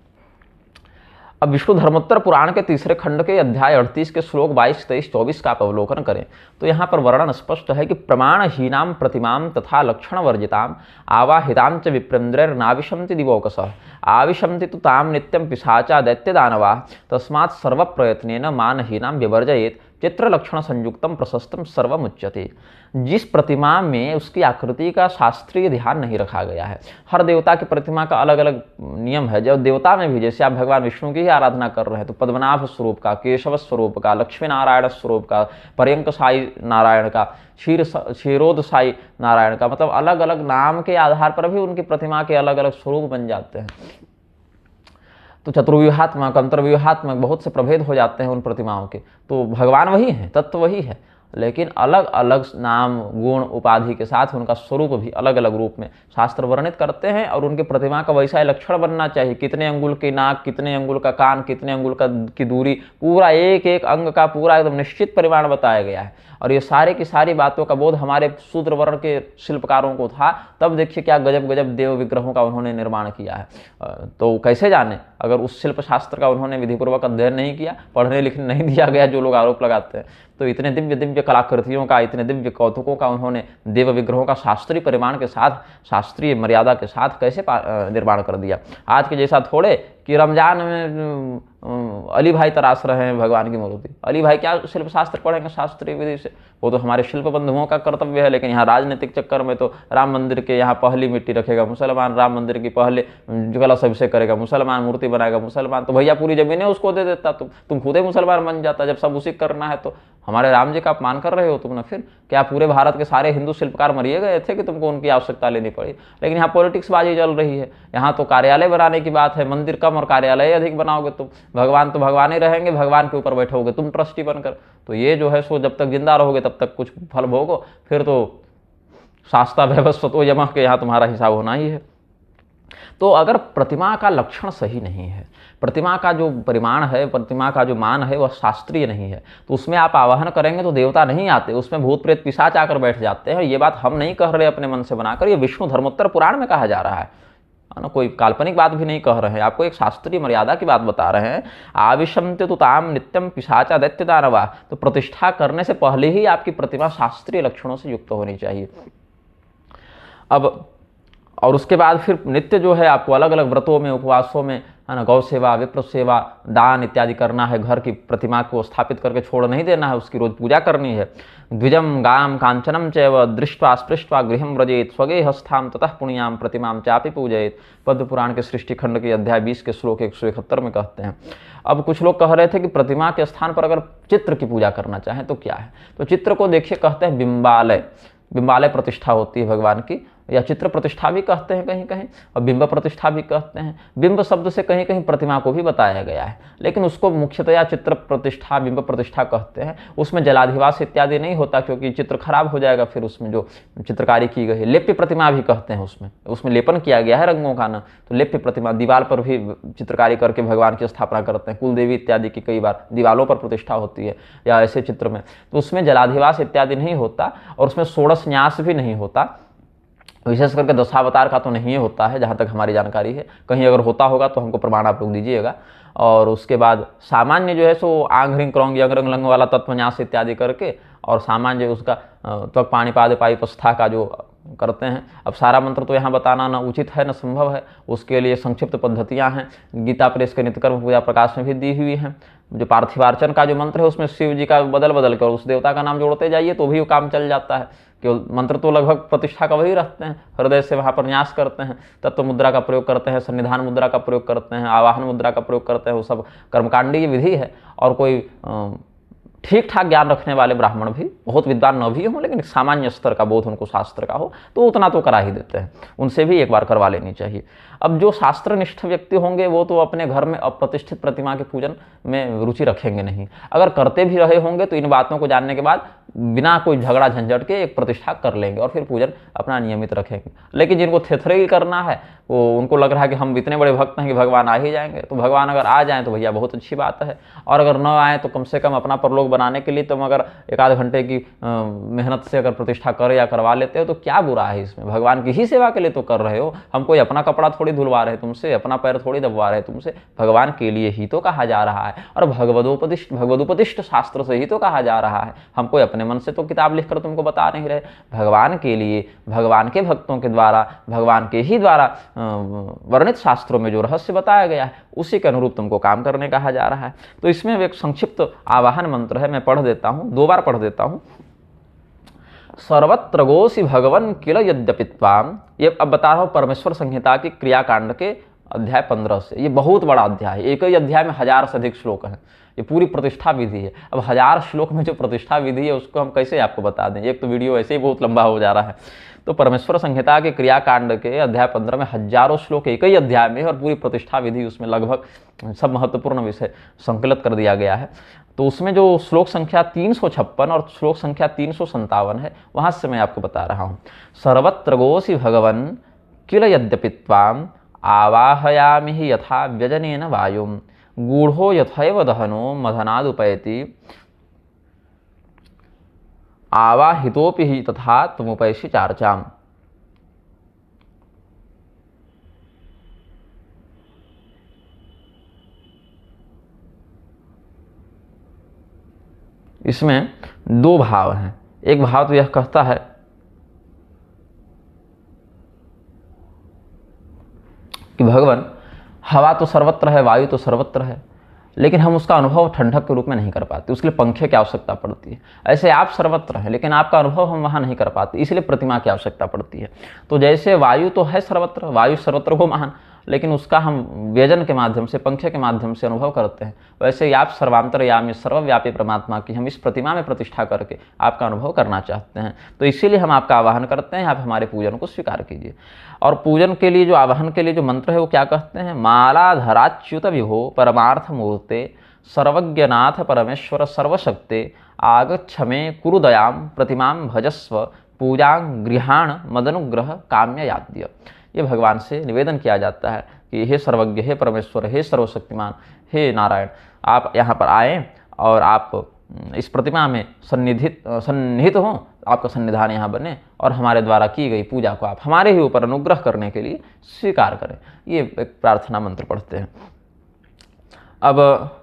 अब विष्णु धर्मोत्तर पुराण के तीसरे खंड के अध्याय 38 के श्लोक 22, 23, 24 का आप अवलोकन करें तो यहाँ पर वर्णन स्पष्ट है कि प्रमाणहीनाम प्रतिमाम तथा लक्षण वर्जिताम आवाहिताम च विप्रेन्द्रैर्नाविशन्ति दिवौकसः आविशन्ति तु ताम नित्यं पिशाचा दैत्य दानवा तस्मात् सर्व प्रयत्नेन मानहीनाम विवर्जयेत चित्र लक्षण संयुक्तम प्रशस्तम सर्वमुच्यते। जिस प्रतिमा में उसकी आकृति का शास्त्रीय ध्यान नहीं रखा गया है, हर देवता की प्रतिमा का अलग अलग नियम है। जब देवता में भी जैसे आप भगवान विष्णु की ही आराधना कर रहे हैं तो पद्मनाभ स्वरूप का, केशव स्वरूप का, लक्ष्मी नारायण स्वरूप का, पर्यंक साई नारायण का, क्षीरोद साई नारायण का, मतलब अलग अलग नाम के आधार पर भी उनकी प्रतिमा के अलग अलग स्वरूप बन जाते हैं। तो चतुर्व्यूहात्मक, अंतर्व्यूहात्मक बहुत से प्रभेद हो जाते हैं उन प्रतिमाओं के। तो भगवान वही है, तत्व वही है, लेकिन अलग अलग नाम, गुण, उपाधि के साथ उनका स्वरूप भी अलग अलग रूप में शास्त्र वर्णित करते हैं। और उनकी प्रतिमा का वैसा लक्षण बनना चाहिए, कितने अंगुल की नाक, कितने अंगुल का कान, कितने अंगुल की दूरी, पूरा एक एक अंग का पूरा एकदम निश्चित परिमाण बताया गया है। और ये सारे की सारी बातों का बोध हमारे शूद्र वर्ण के शिल्पकारों को था। तब देखिए क्या गजब गजब देव विग्रहों का उन्होंने निर्माण किया है। तो कैसे जाने अगर उस शिल्प शास्त्र का उन्होंने विधिपूर्वक अध्ययन नहीं किया, पढ़ने लिखने नहीं दिया गया, जो लोग आरोप लगाते हैं। तो इतने दिव्य दिव्य कलाकृतियों का, इतने दिव्य कौतुकों का उन्होंने देव विग्रहों का शास्त्रीय परिमाण के साथ, शास्त्रीय मर्यादा के साथ कैसे निर्माण कर दिया। आज के जैसा थोड़े कि रमजान में अली भाई तराश रहे हैं भगवान की मूर्ति। अली भाई क्या शिल्प शास्त्र पढ़ेंगे शास्त्रीय विधि से? वो तो हमारे शिल्प बंधुओं का कर्तव्य है। लेकिन यहाँ राजनीतिक चक्कर में तो राम मंदिर के यहाँ पहली मिट्टी रखेगा मुसलमान, राम मंदिर की पहले कलश अभिषेक करेगा मुसलमान, मूर्ति बनाएगा मुसलमान, तो भैया पूरी जमीनें उसको दे देता, तुम खुद ही मुसलमान बन जाता। जब सब उसी करना है तो हमारे राम जी का अपमान कर रहे हो तुम ना। फिर क्या पूरे भारत के सारे हिंदू शिल्पकार मरिए गए थे कि तुमको उनकी आवश्यकता लेनी पड़ी? लेकिन यहाँ पॉलिटिक्स बाजी चल रही है। यहाँ तो कार्यालय बनाने की बात है, मंदिर कम और कार्यालय अधिक बनाओगे तुम। भगवान तो भगवान ही रहेंगे, भगवान के ऊपर बैठोगे तुम ट्रस्टी बनकर। तो ये जो है सो जब तक जिंदा रहोगे तब तक कुछ फल भोगो, फिर तो शास्ता व्यवस्थो यमः के यहाँ तुम्हारा हिसाब होना ही है। तो अगर प्रतिमा का लक्षण सही नहीं है, प्रतिमा का जो परिमाण है, प्रतिमा का जो मान है वह शास्त्रीय नहीं है, तो उसमें आप आवाहन करेंगे तो देवता नहीं आते, उसमें भूत प्रेत पिशाच आकर बैठ जाते हैं। ये बात हम नहीं कह रहे अपने मन से बनाकर, ये विष्णु धर्मोत्तर पुराण में कहा जा रहा है ना, कोई काल्पनिक बात भी नहीं कह रहे हैं, आपको एक शास्त्रीय मर्यादा की बात बता रहे हैं। आविशंते तो ताम नित्यम पिशाचा दैत्य दानवा, तो प्रतिष्ठा करने से पहले ही आपकी प्रतिमा शास्त्रीय लक्षणों से युक्त होनी चाहिए। अब और उसके बाद फिर नित्य जो है आपको अलग अलग व्रतों में, उपवासों में, है ना, गौ सेवा, विप्र सेवा, दान इत्यादि करना है। घर की प्रतिमा को स्थापित करके छोड़ नहीं देना है, उसकी रोज पूजा करनी है। द्विजम गाम कांचनम चैव दृष्ट्वा स्पृष्ट्वा गृहम व्रजेत स्वगे हस्थाम ततः पुण्याम प्रतिमाम चापि पूजयेत। पद्म पुराण के सृष्टि खंड के अध्याय 20 के श्लोक 171 में कहते हैं। अब कुछ लोग कह रहे थे कि प्रतिमा के स्थान पर अगर चित्र की पूजा करना चाहें तो क्या है? तो चित्र को देखिए, कहते हैं बिंबालय, बिंबालय प्रतिष्ठा होती है भगवान की, या चित्र प्रतिष्ठा भी कहते हैं कहीं कहीं, और बिंब प्रतिष्ठा भी कहते हैं। बिंब शब्द से कहीं कहीं प्रतिमा को भी बताया गया है, लेकिन उसको मुख्यतया चित्र प्रतिष्ठा, बिंब प्रतिष्ठा कहते हैं। उसमें जलाधिवास इत्यादि नहीं होता, क्योंकि चित्र खराब हो जाएगा फिर उसमें जो चित्रकारी की गई है। लेप्य प्रतिमा भी कहते हैं, उसमें लेपन किया गया है रंगों का ना, तो लेप्य प्रतिमा, दीवार पर भी चित्रकारी करके भगवान की स्थापना करते हैं। कुल देवी इत्यादि की कई बार दीवारों पर प्रतिष्ठा होती है या ऐसे चित्र में, तो उसमें जलाधिवास इत्यादि नहीं होता, और उसमें षोडश न्यास भी नहीं होता। विशेष करके दशावतार का तो नहीं होता है जहाँ तक हमारी जानकारी है, कहीं अगर होता होगा तो हमको प्रमाण आप लोग दीजिएगा। और उसके बाद सामान्य जो है सो आंग ह्रीं क्रौंग यंग रंग लंग वाला तत्वन्यास इत्यादि करके, और सामान्य उसका त्वक पाणी पाद पायुपस्था का जो करते हैं। अब सारा मंत्र तो यहाँ बताना न उचित है न संभव है, उसके लिए संक्षिप्त पद्धतियाँ हैं, गीता प्रेस के नित्यकर्म पूजा प्रकाश में भी दी हुई हैं। जो पार्थिवार्चन का जो मंत्र है उसमें शिव जी का बदल बदल कर उस देवता का नाम जोड़ते जाइए तो भी वो काम चल जाता है। केवल मंत्र तो लगभग प्रतिष्ठा का वही रखते हैं, हृदय से वहाँ पर न्यास करते हैं, तत्व मुद्रा का प्रयोग करते हैं, सन्निधान मुद्रा का प्रयोग करते हैं, आवाहन मुद्रा का प्रयोग करते हैं। वो सब कर्मकांडीय विधि है, और कोई ठीक ठाक ज्ञान रखने वाले ब्राह्मण भी, बहुत विद्वान न भी हों लेकिन सामान्य स्तर का बोध उनको शास्त्र का हो, तो उतना तो करा ही देते हैं। उनसे भी एक बार करवा लेनी चाहिए। अब जो शास्त्रनिष्ठ व्यक्ति होंगे वो तो अपने घर में अप्रतिष्ठित प्रतिमा के पूजन में रुचि रखेंगे नहीं। अगर करते भी रहे होंगे तो इन बातों को जानने के बाद बिना कोई झगड़ा झंझट के एक प्रतिष्ठा कर लेंगे और फिर पूजन अपना नियमित रखेंगे। लेकिन जिनको थेथरेगी करना है, वो उनको लग रहा है कि हम इतने बड़े भक्त हैं कि भगवान आ ही जाएंगे, तो भगवान अगर आ जाएं तो भैया बहुत अच्छी बात है, और अगर न आए तो कम से कम अपना परलोक बनाने के लिए तुम अगर एक आध घंटे की मेहनत से अगर प्रतिष्ठा कर या करवा लेते हो तो क्या बुरा है इसमें। भगवान की ही सेवा के लिए तो कर रहे हो, हम कोई अपना कपड़ा थोड़ी धुलवा रहे तुमसे, अपना पैर थोड़ी दबवा रहे तुमसे, भगवान के लिए ही तो कहा जा रहा है, और भगवदोपदिष्ट शास्त्र से ही तो कहा जा रहा है। हम कोई अपने मन से तो किताब लिखकर तुमको बता नहीं रहे, भगवान के लिए, भगवान के भक्तों के द्वारा, भगवान के ही द्वारा वर्णित शास्त्रों में जो रहस्य बताया गया है उसी के अनुरूप तुमको काम करने कहा जा रहा है। तो इसमें एक संक्षिप्त आवाहन मंत्र है, मैं पढ़ देता हूँ, 2 बार पढ़ देता हूँ। सर्वत्र गोसी भगवन किल यद्यपित्वाम, ये अब बता रहा हूँ परमेश्वर संहिता की क्रियाकांड के अध्याय 15 से। ये बहुत बड़ा अध्याय है, एक ही अध्याय में 1000 से अधिक श्लोक हैं। ये पूरी प्रतिष्ठा विधि है। अब 1000 श्लोक में जो प्रतिष्ठा विधि है उसको हम कैसे आपको बता दें, एक तो वीडियो ऐसे ही बहुत लंबा हो जा रहा है। तो परमेश्वर संहिता के क्रियाकांड के अध्याय 15 में हजारों श्लोक एक ही अध्याय में, और पूरी प्रतिष्ठा विधि उसमें लगभग सब महत्वपूर्ण विषय संकलित कर दिया गया है। तो उसमें जो श्लोक संख्या 356 और श्लोक संख्या 357 है, वहाँ से मैं आपको बता रहा हूँ। सर्वत्र गोसी भगवन किल यद्यपित्वाम आवाहयामि हि यथा व्यजनेन वायुम गूढ़ो यथैव दहनो मदनादुपैति आवाहितोपि हि तथा त्वमुपैषि चार्चाम। इसमें 2 भाव हैं। एक भाव तो यह कहता है कि भगवान हवा तो सर्वत्र है, वायु तो सर्वत्र है, लेकिन हम उसका अनुभव ठंडक के रूप में नहीं कर पाते, उसके लिए पंखे की आवश्यकता पड़ती है। ऐसे आप सर्वत्र हैं लेकिन आपका अनुभव हम वहाँ नहीं कर पाते, इसलिए प्रतिमा की आवश्यकता पड़ती है। तो जैसे वायु तो है सर्वत्र, वायु सर्वत्र को महान, लेकिन उसका हम व्यजन के माध्यम से, पंखे के माध्यम से अनुभव करते हैं, वैसे ही आप सर्वांतरयामी सर्वव्यापी परमात्मा की हम इस प्रतिमा में प्रतिष्ठा करके आपका अनुभव करना चाहते हैं। तो इसीलिए हम आपका आवाहन करते हैं, आप हमारे पूजन को स्वीकार कीजिए। और पूजन के लिए जो आवाहन के लिए जो मंत्र है वो क्या कहते हैं? मालाधराच्युत विभो परमार्थ मूर्ते सर्वज्ञनाथ परमेश्वर सर्वशक्ते आगच्छमे कुरु दयाम प्रतिमां भजस्व पूजा गृहाण मदनुग्रह काम्य याद्य। ये भगवान से निवेदन किया जाता है कि हे सर्वज्ञ, हे परमेश्वर, हे सर्वशक्तिमान, हे नारायण, आप यहाँ पर आएँ और आप इस प्रतिमा में सन्निहित हों, आपका सन्निधान यहाँ बने और हमारे द्वारा की गई पूजा को आप हमारे ही ऊपर अनुग्रह करने के लिए स्वीकार करें। ये एक प्रार्थना मंत्र पढ़ते हैं। अब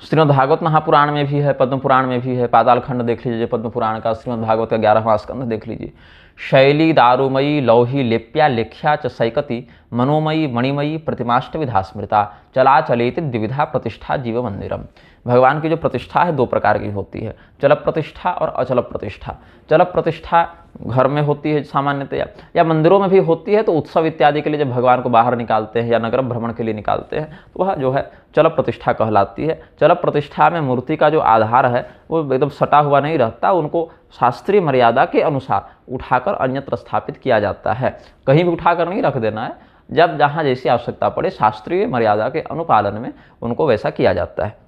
श्रीमद्भागवत महापुराण में भी है, पद्म पुराण में भी है, पाताल खंड देख लीजिए पद्म पुराण का, श्रीमद्भागवत का 11वां स्कंध देख लीजिए। शैली दारुमयी लौही लेप्या लेख्या च सैकति मनोमयी मणिमयी प्रतिमाष्टविधा स्मृता चला चलेति द्विविधा प्रतिष्ठा जीव मंदिरम। भगवान की जो प्रतिष्ठा है दो प्रकार की होती है, चल प्रतिष्ठा और अचल प्रतिष्ठा। चल प्रतिष्ठा घर में होती है सामान्यतया, या मंदिरों में भी होती है, तो उत्सव इत्यादि के लिए जब भगवान को बाहर निकालते हैं या नगर भ्रमण के लिए निकालते हैं तो वह जो है चल प्रतिष्ठा कहलाती है। चल प्रतिष्ठा में मूर्ति का जो आधार है वो एकदम सटा हुआ नहीं रहता, उनको शास्त्रीय मर्यादा के अनुसार उठाकर अन्यत्र स्थापित किया जाता है। कहीं भी उठाकर नहीं रख देना है, जब जहाँ जैसी आवश्यकता पड़े शास्त्रीय मर्यादा के अनुपालन में उनको वैसा किया जाता है।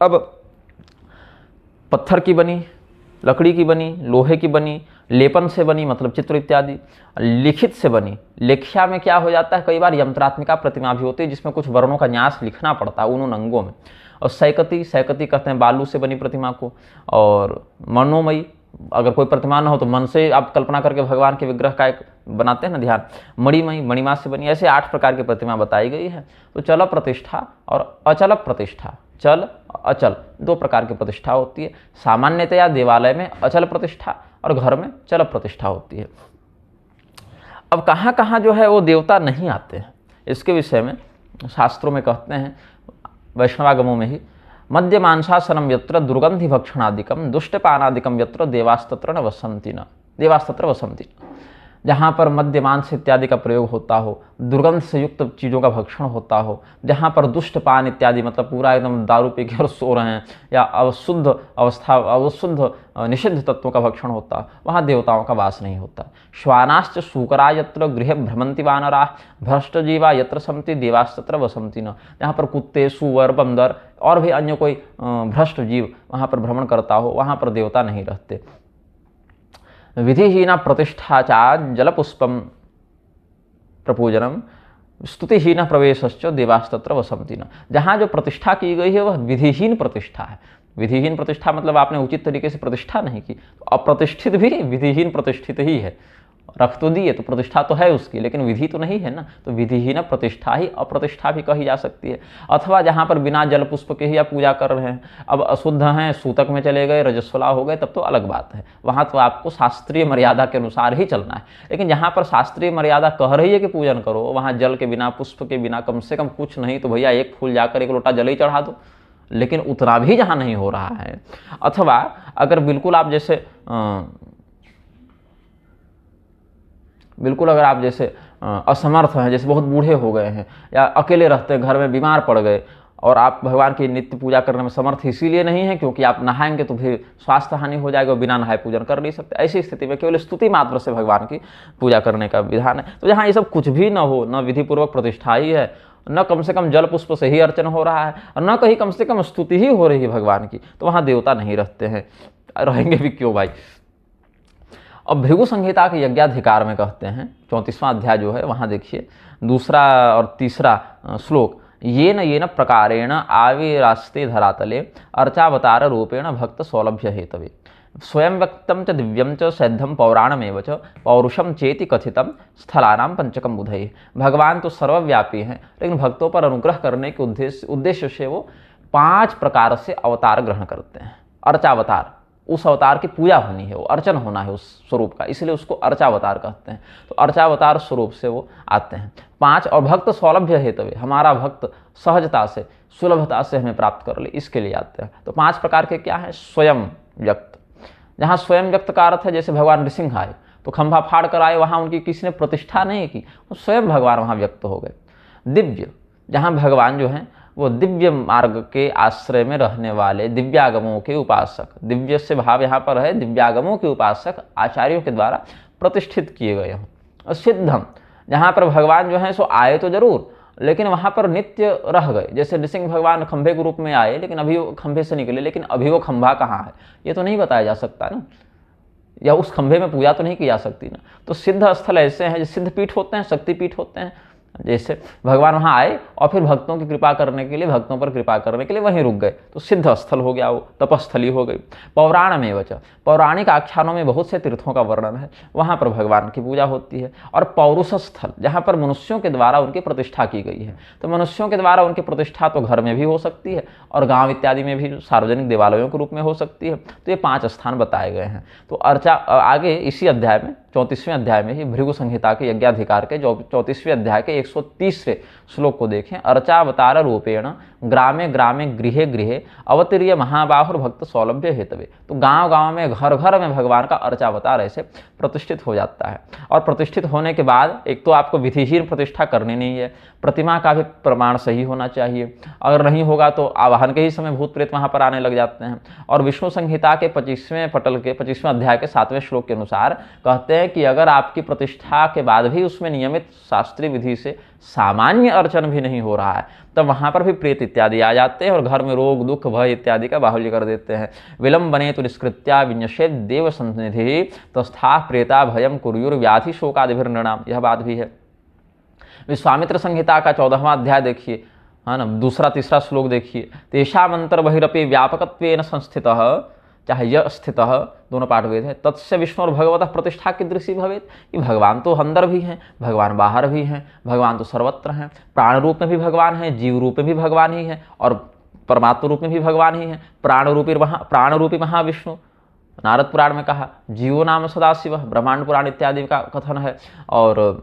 अब पत्थर की बनी, लकड़ी की बनी, लोहे की बनी, लेपन से बनी मतलब चित्र इत्यादि, लिखित से बनी, लेख्या में क्या हो जाता है, कई बार यंत्रात्मिका प्रतिमा भी होती है जिसमें कुछ वर्णों का न्यास लिखना पड़ता है उन अंगों में। और सैकती, सैकती कहते हैं बालू से बनी प्रतिमा को। और मनोमयी, अगर कोई प्रतिमा न हो तो मन से आप कल्पना करके भगवान के विग्रह का एक बनाते हैं ना ध्यान। मणिमयी, मणिमा से बनी, ऐसे 8 प्रकार की प्रतिमा बताई गई है। तो चल प्रतिष्ठा और अचल प्रतिष्ठा, चल अचल 2 प्रकार की प्रतिष्ठा होती है। सामान्यतया देवालय में अचल प्रतिष्ठा और घर में चल प्रतिष्ठा होती है। अब कहाँ कहाँ जो है वो देवता नहीं आते हैं, इसके विषय में शास्त्रों में कहते हैं, वैष्णवागमों में ही, मध्य मांसासनम यत्र दुर्गंधि भक्षणादिकम दुष्टपानादिकम यत्र देवास्तत्र न वसंति न, देवास्तत्र वसंति न। जहाँ पर मद्य मांस इत्यादि का प्रयोग होता हो, दुर्गंध से युक्त चीज़ों का भक्षण होता हो, जहाँ पर दुष्ट पान इत्यादि मतलब पूरा एकदम दारू पी के और सो रहे हैं, या अवशुद्ध अवस्था, अवशुद्ध निषिद्ध तत्वों का भक्षण होता, वहाँ देवताओं का वास नहीं होता। श्वानाश्च शूकरा यत्र गृह भ्रमंति वानरा भ्रष्ट जीवा यत्र संति देवास्तत्र वसंति न। जहाँ पर कुत्ते, सूअर, बंदर और भी अन्य कोई भ्रष्ट जीव वहाँ पर भ्रमण करता हो, वहाँ पर देवता नहीं रहते। विधिहीना प्रतिष्ठा चा जलपुष्पम प्रपूजनम स्तुतिहीन प्रवेशश्च देवास्तत्र वसंति न। जहाँ जो प्रतिष्ठा की गई है वह विधिहीन प्रतिष्ठा है। विधिहीन प्रतिष्ठा मतलब आपने उचित तरीके से प्रतिष्ठा नहीं की, तो अप्रतिष्ठित भी विधिहीन प्रतिष्ठित ही है। रख तो दिए तो प्रतिष्ठा तो है उसकी, लेकिन विधि तो नहीं है ना, तो विधिहीन प्रतिष्ठा ही अप्रतिष्ठा भी कही जा सकती है। अथवा जहाँ पर बिना जल पुष्प के ही आप पूजा कर रहे हैं, अब अशुद्ध हैं, सूतक में चले गए, रजस्वला हो गए, तब तो अलग बात है, वहाँ तो आपको शास्त्रीय मर्यादा के अनुसार ही चलना है। लेकिन जहाँ पर शास्त्रीय मर्यादा कह रही है कि पूजन करो, वहाँ जल के बिना, पुष्प के बिना, कम से कम कुछ नहीं तो भैया एक फूल जाकर 1 लोटा जल ही चढ़ा दो। लेकिन उतना भी जहाँ नहीं हो रहा है, अथवा अगर बिल्कुल आप जैसे बिल्कुल अगर आप जैसे असमर्थ हैं, जैसे बहुत बूढ़े हो गए हैं या अकेले रहते हैं, घर में बीमार पड़ गए, और आप भगवान की नित्य पूजा करने में समर्थ इसीलिए नहीं है क्योंकि आप नहाएंगे तो फिर स्वास्थ्य हानि हो जाएगा, बिना नहाए पूजन कर नहीं सकते। ऐसी स्थिति में केवल स्तुति मात्र से भगवान की पूजा करने का विधान है। तो जहाँ ये सब कुछ भी न हो, न विधिपूर्वक प्रतिष्ठा ही है, न कम से कम जल पुष्प से ही अर्चन हो रहा है, और न कहीं कम से कम स्तुति ही हो रही है भगवान की, तो वहाँ देवता नहीं रहते हैं। रहेंगे भी क्यों भाई। अब भृगु संहिता के यज्ञाधिकार में कहते हैं, 34वां अध्याय जो है वहाँ देखिए 2रा और 3रा श्लोक, येन येन प्रकारेण आविरास्ते धरातले अर्चावतार रूपेण भक्त सौलभ्य हेतवे स्वयं व्यक्तं च दिव्यं च सैद्धं पौराणमेव च पौरुषम चेति कथितं स्थलानां पंचकम बुधये। भगवान तो सर्वव्यापी हैं, लेकिन भक्तों पर अनुग्रह करने के उद्देश्य से वो 5 प्रकार से अवतार ग्रहण करते हैं। अर्चावतार, उस अवतार की पूजा होनी है, वो अर्चन होना है उस स्वरूप का, इसलिए उसको अर्चावतार कहते हैं। तो अर्चावतार स्वरूप से वो आते हैं 5। और भक्त सौलभ्य हेतवे, हमारा भक्त सहजता से, सुलभता से हमें प्राप्त कर ले, इसके लिए आते हैं। तो 5 प्रकार के क्या हैं? स्वयं व्यक्त, जहाँ स्वयं व्यक्त का अर्थ है जैसे भगवान नृसिंह आए तो खंभा फाड़ कर आए, वहाँ उनकी किसी ने प्रतिष्ठा नहीं की, वो स्वयं भगवान वहाँ व्यक्त हो गए। दिव्य, जहाँ भगवान जो हैं वो दिव्य मार्ग के आश्रय में रहने वाले दिव्यागमों के उपासक, दिव्य से भाव यहाँ पर है दिव्यागमों के उपासक आचार्यों के द्वारा प्रतिष्ठित किए गए हों। और सिद्धम, जहाँ पर भगवान जो हैं सो आए तो जरूर, लेकिन वहाँ पर नित्य रह गए। जैसे नृसिंह भगवान खंभे के रूप में आए, लेकिन अभी वो खंभे से निकले, लेकिन अभी वो खंभा कहाँ है ये तो नहीं बताया जा सकता ना, या उस खंभे में पूजा तो नहीं की जा सकती ना। तो सिद्ध स्थल ऐसे हैं, जैसे सिद्ध पीठ होते हैं, शक्तिपीठ होते हैं, जैसे भगवान वहाँ आए और फिर भक्तों की कृपा करने के लिए, भक्तों पर कृपा करने के लिए वहीं रुक गए, तो सिद्ध स्थल हो गया, वो तपस्थली हो गई। पौराण में वच, पौराणिक आख्यानों में बहुत से तीर्थों का वर्णन है, वहाँ पर भगवान की पूजा होती है। और पौरुष स्थल, जहाँ पर मनुष्यों के द्वारा उनकी प्रतिष्ठा की गई है, तो मनुष्यों के द्वारा उनकी प्रतिष्ठा तो घर में भी हो सकती है और गाँव इत्यादि में भी सार्वजनिक देवालयों के रूप में हो सकती है। तो ये 5 स्थान बताए गए हैं। तो अर्चा आगे इसी अध्याय में 34वें अध्याय में ही भृगु संहिता के यज्ञाधिकार के 34वें अध्याय के 130वें श्लोक को देखें। अर्चावतार रूपेण ग्रामे ग्रामे गृहे गृहे अवतीर्य महाबाहुर भक्त सौलभ्य हेतवे। तो गांव गांव में, घर घर में भगवान का अर्चावतार ऐसे प्रतिष्ठित हो जाता है। और प्रतिष्ठित होने के बाद एक तो आपको विधिहीन प्रतिष्ठा करनी नहीं है, प्रतिमा का भी प्रमाण सही होना चाहिए। अगर नहीं होगा तो आवाहन के ही समय भूत प्रेत वहां पर आने लग जाते हैं। और विष्णु संहिता के 25वें पटल के 25वें अध्याय के 7वें श्लोक के अनुसार कहते हैं कि अगर आपकी प्रतिष्ठा के बाद भी उसमें नियमित शास्त्रीय विधि से सामान्य अर्चन भी नहीं हो रहा है, तब वहां पर भी प्रेत इत्यादि आ जाते हैं और घर में रोग दुख भय इत्यादि का बाहुल्य कर देते हैं। विलंबने तो निष्कृत्या विन्यसेद देव संनिधि तस्था प्रेता भयम कुर्युर व्याधि शोकादिभिर्नृणाम। यह बात भी है। विश्वामित्र संहिता का 14वां अध्याय देखिए, है ना, 2-3 श्लोक देखिए। तेषामंतर बहिरपि व्यापकत्वेन संस्थितः, चाहे यह स्थितः, दोनों पाठ वेद है। तत्स्य विष्णु और भगवतः प्रतिष्ठा कीदृशी भवेत्। कि भगवान तो अंदर भी हैं, भगवान बाहर भी हैं, भगवान तो सर्वत्र हैं। प्राण रूप में भी भगवान हैं, जीव रूप में भी भगवान ही है, और परमात्मा रूप में भी भगवान ही है। प्राण रूपी महाविष्णु, नारद पुराण में कहा, जीवो नाम सदाशिव, ब्रह्मांड पुराण इत्यादि का कथन है। और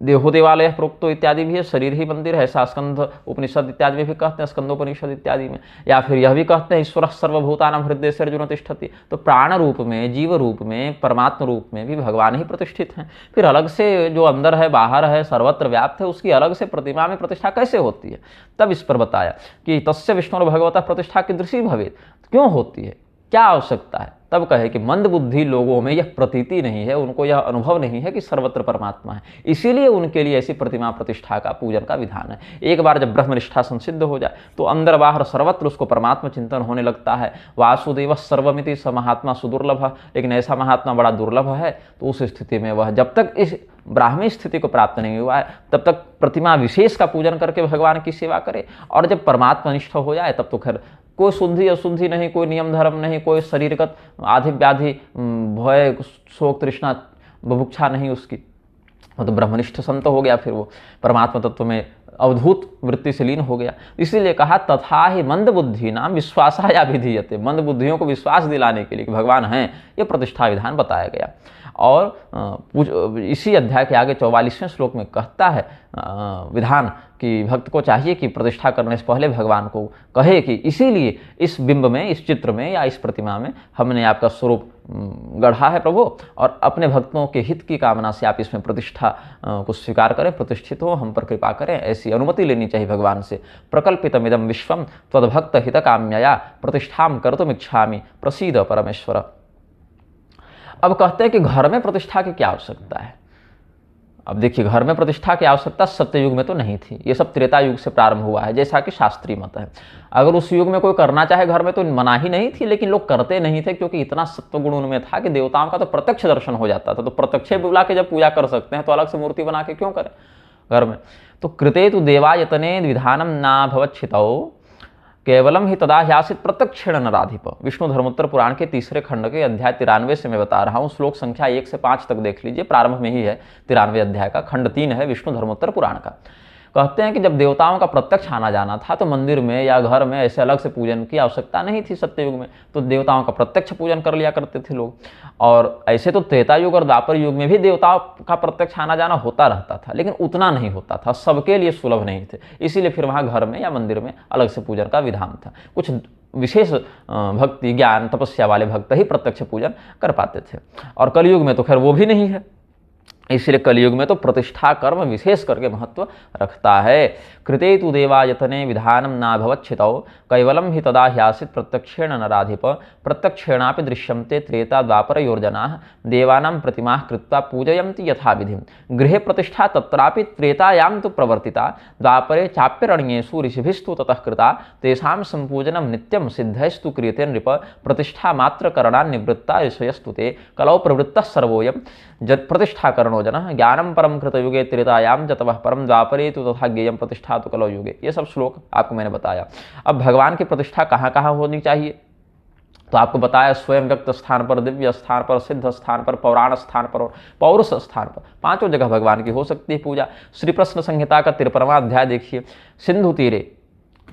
देहो देवालय प्रोक्तो इत्यादि भी है, शरीर ही मंदिर है, ऐसा स्कंध उपनिषद इत्यादि में भी कहते हैं, स्कंदोपनिषद इत्यादि में। या फिर यह भी कहते हैं ईश्वर सर्वभूतानां हृदय से अर्जुन तिष्ठति। तो प्राण रूप में, जीव रूप में, परमात्मा रूप में भी भगवान ही प्रतिष्ठित हैं। फिर अलग से जो अंदर है, बाहर है, सर्वत्र व्याप्त है, उसकी अलग से प्रतिमा में प्रतिष्ठा कैसे होती है? तब इस पर बताया कि तस्य विष्णु और भगवतः प्रतिष्ठा कीदृशी भवेत्, क्यों होती है, क्या आवश्यकता है? तब कहे कि मंद बुद्धि लोगों में यह प्रतीति नहीं है, उनको यह अनुभव नहीं है कि सर्वत्र परमात्मा है, इसीलिए उनके लिए ऐसी प्रतिमा प्रतिष्ठा का, पूजन का विधान है। एक बार जब ब्रह्मनिष्ठा संसिद्ध हो जाए तो अंदर बाहर सर्वत्र उसको परमात्मा चिंतन होने लगता है। वासुदेव सर्वमिति स महात्मा सुदुर्लभ, लेकिन ऐसा महात्मा बड़ा दुर्लभ है। तो उस स्थिति में वह जब तक इस ब्राह्मी स्थिति को प्राप्त नहीं हुआ है तब तक प्रतिमा विशेष का पूजन करके भगवान की सेवा करे। और जब परमात्मा निष्ठ हो जाए तब तो खैर कोई शुद्धि अशुद्धि नहीं, कोई नियम धर्म नहीं, कोई शरीरगत आधि व्याधि भय शोक तृष्णा बुभुक्षा नहीं उसकी, वो तो ब्रह्मनिष्ठ संत हो गया। फिर वो परमात्मा तत्व में अवधूत वृत्ति से लीन हो गया। इसीलिए कहा तथा ही मंद बुद्धि नाम विश्वासाया विधीयते, मंद बुद्धियों को विश्वास दिलाने के लिए कि भगवान हैं, ये प्रतिष्ठा विधान बताया गया। और इसी अध्याय के आगे 44वें श्लोक में कहता है विधान कि भक्त को चाहिए कि प्रतिष्ठा करने से पहले भगवान को कहे कि इसीलिए इस बिंब में, इस चित्र में या इस प्रतिमा में हमने आपका स्वरूप गढ़ा है प्रभु, और अपने भक्तों के हित की कामना से आप इसमें प्रतिष्ठा को स्वीकार करें, प्रतिष्ठित हो, हम पर कृपा करें, ऐसी अनुमति लेनी चाहिए भगवान से। प्रकल्पितमिदं विश्वम त्वद्भक्त हित काम्यया प्रतिष्ठां कर्तुमिच्छामि प्रसीद परमेश्वर। अब कहते हैं कि घर में प्रतिष्ठा की क्या आवश्यकता है। अब देखिए, घर में प्रतिष्ठा की आवश्यकता सत्ययुग में तो नहीं थी, ये सब त्रेता युग से प्रारंभ हुआ है, जैसा कि शास्त्रीय मत है। अगर उस युग में कोई करना चाहे घर में तो मना ही नहीं थी, लेकिन लोग करते नहीं थे क्योंकि इतना सत्वगुण उनमें था कि देवताओं का तो प्रत्यक्ष दर्शन हो जाता था। तो प्रत्यक्ष बुला के जब पूजा कर सकते हैं तो अलग से मूर्ति बना के क्यों करें घर में। तो कृते तु देवायतने विधानम ना भवच्छितौ केवलम ही तदा ह्यासित प्रत्यक्षेण नराधिप। विष्णु धर्मोत्तर पुराण के 3रे खंड के अध्याय 93 से मैं बता रहा हूँ, श्लोक संख्या 1 से 5 तक देख लीजिए, प्रारंभ में ही है 93वें अध्याय का, खंड 3 है विष्णु धर्मोत्तर पुराण का। कहते हैं कि जब देवताओं का प्रत्यक्ष आना जाना था तो मंदिर में या घर में ऐसे अलग से पूजन की आवश्यकता नहीं थी सत्ययुग में, तो देवताओं का प्रत्यक्ष पूजन कर लिया करते थे लोग। और ऐसे तो त्रेता युग और द्वापर युग में भी देवताओं का प्रत्यक्ष आना जाना होता रहता था, लेकिन उतना नहीं होता था, सबके लिए सुलभ नहीं थे, इसीलिए फिर वहाँ घर में या मंदिर में अलग से पूजन का विधान था। कुछ विशेष भक्ति ज्ञान तपस्या वाले भक्त ही प्रत्यक्ष पूजन कर पाते थे, और कलयुग में तो खैर वो भी नहीं है, इसलिए कलयुग में तो प्रतिष्ठा कर्म विशेष करके महत्व रखता है। कृते तु देवायतने विधानम नाभवच्छितौ कैवलम ही तदा ह्यासित प्रत्यक्षेण नराधिप प्रत्यक्षेणापि दृश्यन्ते त्रेता द्वापरयोर्जनाः देवानां प्रतिमाः कृत्वा पूजयन्ति यथाविधिं। गृहे प्रतिष्ठा तत्रापि त्रेतायां तु प्रवर्तिता द्वापरे चाप्यरण्येषु ऋषिभिस्तु ततः कृता तेषां सम्पूजनं नित्यं सिद्धैस्तु क्रियते नृप प्रतिष्ठा मात्र करणान् निवृत्ता ऋषयस्तु ते कलौ प्रवृत्तः सर्वोऽयं जत् प्रतिष्ठा करणो जनः ज्ञानं परम कृतयुगे त्रेतायां जतवः परम द्वापरे तु तथा ज्ञेयं प्रतिष्ठा तो कलौ युगे। ये सब श्लोक आपको मैंने बताया। अब भगवान की प्रतिष्ठा कहाँ कहाँ होनी चाहिए, तो आपको बताया स्वयं व्यक्त स्थान पर, दिव्य स्थान पर, सिद्ध स्थान पर, पौराण स्थान पर और पौरुष स्थान पर, 5 जगह भगवान की हो सकती है पूजा। श्री प्रश्न संहिता का 53वां अध्याय देखिए, सिंधु तीरे,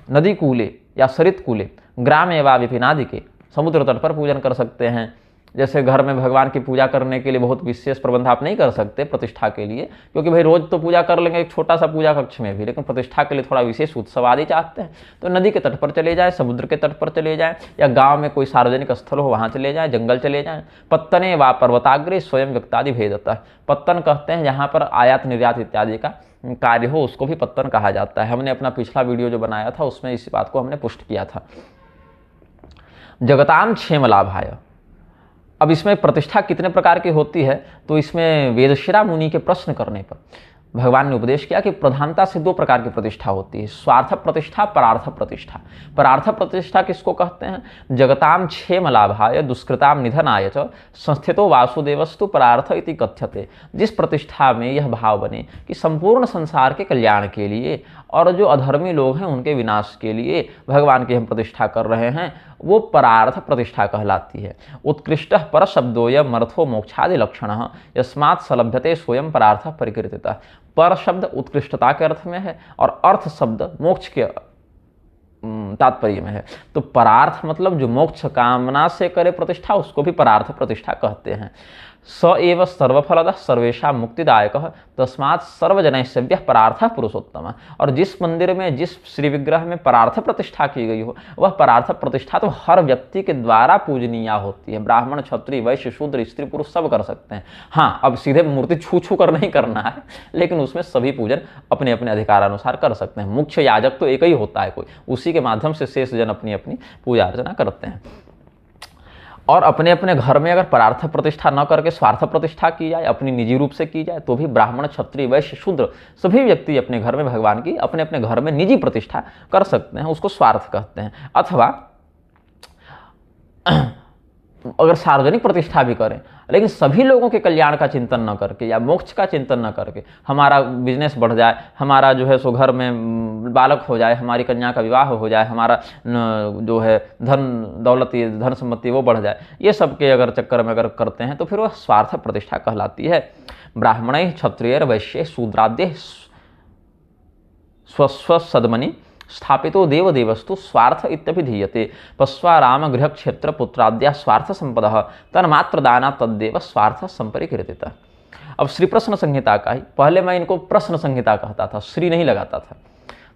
नदी कूले या सरित कूले, ग्रामे वा विपिनादि के, समुद्र तट पर पूजन कर सकते हैं, जैसे घर में भगवान की पूजा करने के लिए बहुत विशेष प्रबंध आप नहीं कर सकते प्रतिष्ठा के लिए, क्योंकि भाई रोज तो पूजा कर लेंगे एक छोटा सा पूजा कक्ष में भी, लेकिन प्रतिष्ठा के लिए थोड़ा विशेष उत्सव आदि चाहते हैं तो नदी के तट पर चले जाए, समुद्र के तट पर चले जाएं, या गांव में कोई सार्वजनिक स्थल हो वहां चले जाएं, जंगल चले जाएं। पत्तने व पर्वताग्रे स्वयं व्यक्तादि भेदता है। पत्तन कहते हैं जहाँ पर आयात निर्यात इत्यादि का कार्य हो उसको भी पत्तन कहा जाता है। हमने अपना पिछला वीडियो जो बनाया था उसमें इस बात को हमने पुष्ट किया था। जगताम क्षेम लाभाय। अब इसमें प्रतिष्ठा कितने प्रकार की होती है, तो इसमें वेदशिरा मुनि के प्रश्न करने पर भगवान ने उपदेश किया कि प्रधानता से 2 प्रकार की प्रतिष्ठा होती है, स्वार्थ प्रतिष्ठा, परार्थ प्रतिष्ठा। परार्थ प्रतिष्ठा किसको कहते हैं? जगताम क्षेम लाभाय दुष्कृताम निधनाय च संस्थितो वासुदेवस्तु परार्थ इति कथ्यते। जिस प्रतिष्ठा में यह भाव बने कि संपूर्ण संसार के कल्याण के लिए और जो अधर्मी लोग हैं उनके विनाश के लिए भगवान की हम प्रतिष्ठा कर रहे हैं, वो परार्थ प्रतिष्ठा कहलाती है। उत्कृष्ट पर शब्दोयम अर्थो मोक्षादि लक्षण यस्मात् सलभ्यते स्वयं परार्थ परिकीर्तितः। पर शब्द उत्कृष्टता के अर्थ में है और अर्थ शब्द मोक्ष के तात्पर्य में है। तो परार्थ मतलब जो मोक्ष कामना से करे प्रतिष्ठा उसको भी परार्थ प्रतिष्ठा कहते हैं। स एव सर्वफलद सर्वेशा मुक्तिदायक तस्मात् सर्वजनैः परार्थ पुरुषोत्तम। और जिस मंदिर में जिस श्री विग्रह में परार्थ प्रतिष्ठा की गई हो वह परार्थ प्रतिष्ठा तो हर व्यक्ति के द्वारा पूजनीय होती है। ब्राह्मण, क्षत्रिय, वैश्य, शूद्र, स्त्री, पुरुष सब कर सकते हैं। हाँ, अब सीधे मूर्ति छू छू कर नहीं करना है, लेकिन उसमें सभी पूजन अपने अपने अधिकारानुसार कर सकते हैं। मुख्य याजक तो एक ही होता है कोई, उसी के माध्यम से शेष जन अपनी अपनी पूजा अर्चना करते हैं। और अपने अपने घर में अगर परार्थ प्रतिष्ठा न करके स्वार्थ प्रतिष्ठा की जाए, अपनी निजी रूप से की जाए, तो भी ब्राह्मण, क्षत्रिय, वैश्य, शूद्र सभी व्यक्ति अपने घर में भगवान की अपने अपने घर में निजी प्रतिष्ठा कर सकते हैं, उसको स्वार्थ कहते हैं। अथवा अगर सार्वजनिक प्रतिष्ठा भी करें लेकिन सभी लोगों के कल्याण का चिंतन न करके या मोक्ष का चिंतन न करके, हमारा बिजनेस बढ़ जाए, हमारा जो है सो घर में बालक हो जाए, हमारी कन्या का विवाह हो जाए, हमारा जो है धन दौलत धन संपत्ति वो बढ़ जाए, ये सब के अगर चक्कर में अगर करते हैं तो फिर वह स्वार्थ प्रतिष्ठा कहलाती है। ब्राह्मण, क्षत्रिय, वैश्य, शूद्राद्य स्वस्व सदमनि स्थापितो देवदेवस्तु स्वार्थ इत्यभिधीयते। पश्वा राम गृह क्षेत्र पुत्राद्या स्वार्थ संपदः तन्मात्र दाना तद्देव स्वार्थ संपरिकीर्तितः। अब श्री प्रश्न संहिता का ही, पहले मैं इनको प्रश्न संहिता कहता था, श्री नहीं लगाता था,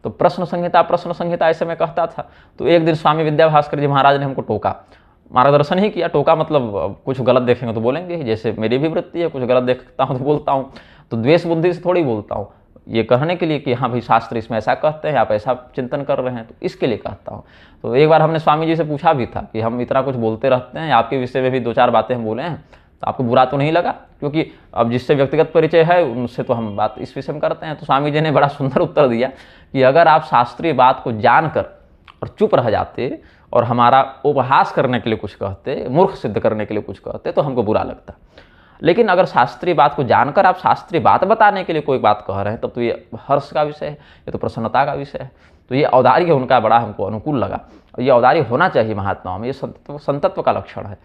तो प्रश्न संहिता ऐसे मैं कहता था। तो एक दिन स्वामी विद्याभास्कर जी महाराज ने हमको टोका, मार्गदर्शन ही किया। टोका मतलब कुछ गलत देखेंगे तो बोलेंगे, जैसे मेरी भी वृत्ति है, कुछ गलत देखता हूँ तो बोलता हूँ, तो द्वेष बुद्धि से थोड़ी बोलता हूँ, ये कहने के लिए कि हाँ भाई शास्त्र इसमें ऐसा कहते हैं, आप ऐसा चिंतन कर रहे हैं, तो इसके लिए कहता हूँ। तो एक बार हमने स्वामी जी से पूछा भी था कि हम इतना कुछ बोलते रहते हैं, आपके विषय में भी 2-4 बातें हम बोले हैं, तो आपको बुरा तो नहीं लगा? क्योंकि अब जिससे व्यक्तिगत परिचय है उनसे तो हम बात इस विषय में करते हैं। तो स्वामी जी ने बड़ा सुंदर उत्तर दिया कि अगर आप शास्त्रीय बात को जानकर और चुप रह जाते और हमारा उपहास करने के लिए कुछ कहते, मूर्ख सिद्ध करने के लिए कुछ कहते, तो हमको बुरा लगता। लेकिन अगर शास्त्रीय बात को जानकर आप शास्त्रीय बात बताने के लिए कोई बात कह रहे हैं, तब तो ये हर्ष का विषय है, ये तो प्रसन्नता का विषय है। तो ये औदार्य उनका बड़ा हमको अनुकूल लगा, और ये औदार्य होना चाहिए महात्माओं में, ये संतत्व का लक्षण है।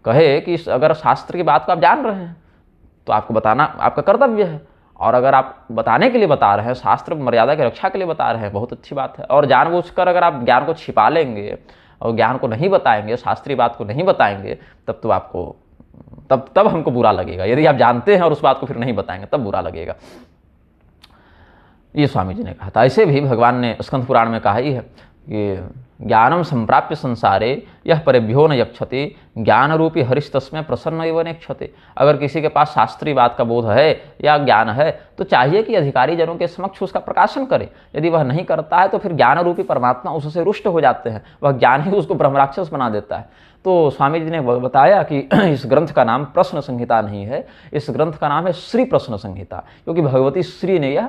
कहे कि अगर शास्त्र की बात को आप जान रहे हैं तो आपको बताना आपका कर्तव्य है, और अगर आप बताने के लिए बता रहे हैं, शास्त्र मर्यादा की रक्षा के लिए बता रहे हैं, बहुत अच्छी बात है। और जानबूझकर अगर आप ज्ञान को छिपा लेंगे और ज्ञान को नहीं बताएंगे, शास्त्रीय बात को नहीं बताएंगे, तब तो आपको तब हमको बुरा लगेगा। यदि आप जानते हैं और उस बात को फिर नहीं बताएंगे तब बुरा लगेगा। ये स्वामी जी ने कहा था। ऐसे भी भगवान ने स्कंद पुराण में कहा ही है कि ज्ञानम संप्राप्य संसारे यह परेभ्यो न यक्षते ज्ञान रूपी हरिस्तस्मै प्रसन्न एव नेक्षते। अगर किसी के पास शास्त्रीय बात का बोध है या ज्ञान है तो चाहिए कि अधिकारी जनों के समक्ष उसका प्रकाशन करे। यदि वह नहीं करता है तो फिर ज्ञान रूपी परमात्मा उससे रुष्ट हो जाते हैं, वह ज्ञान ही उसको ब्रह्मराक्षस बना देता है। तो स्वामी जी ने बताया कि इस ग्रंथ का नाम प्रश्न संहिता नहीं है, इस ग्रंथ का नाम है श्री प्रश्न संहिता, क्योंकि भगवती श्री ने यह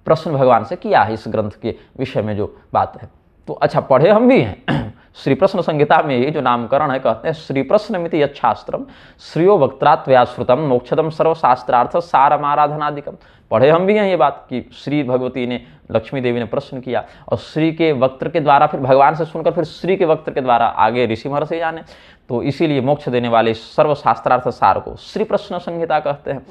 प्रश्न भगवान से किया है इस ग्रंथ के विषय में जो बात है। तो अच्छा, पढ़े हम भी हैं श्री प्रश्न संहिता में ये जो नामकरण है, कहते हैं श्री प्रश्नमिति यच्छास्त्रम श्रियो वक्त्रात्वया श्रुतम मोक्षदम सर्वशास्त्रार्थ सारमाराधनादिकम। पढ़े हम भी हैं ये बात कि श्री भगवती ने, लक्ष्मी देवी ने प्रश्न किया और श्री के वक्त्र के द्वारा फिर भगवान से सुनकर फिर श्री के वक्त्र के द्वारा आगे ऋषि महर्षि जाने। तो इसीलिए मोक्ष देने वाले सर्वशास्त्रार्थ सार को श्री प्रश्न संहिता कहते हैं।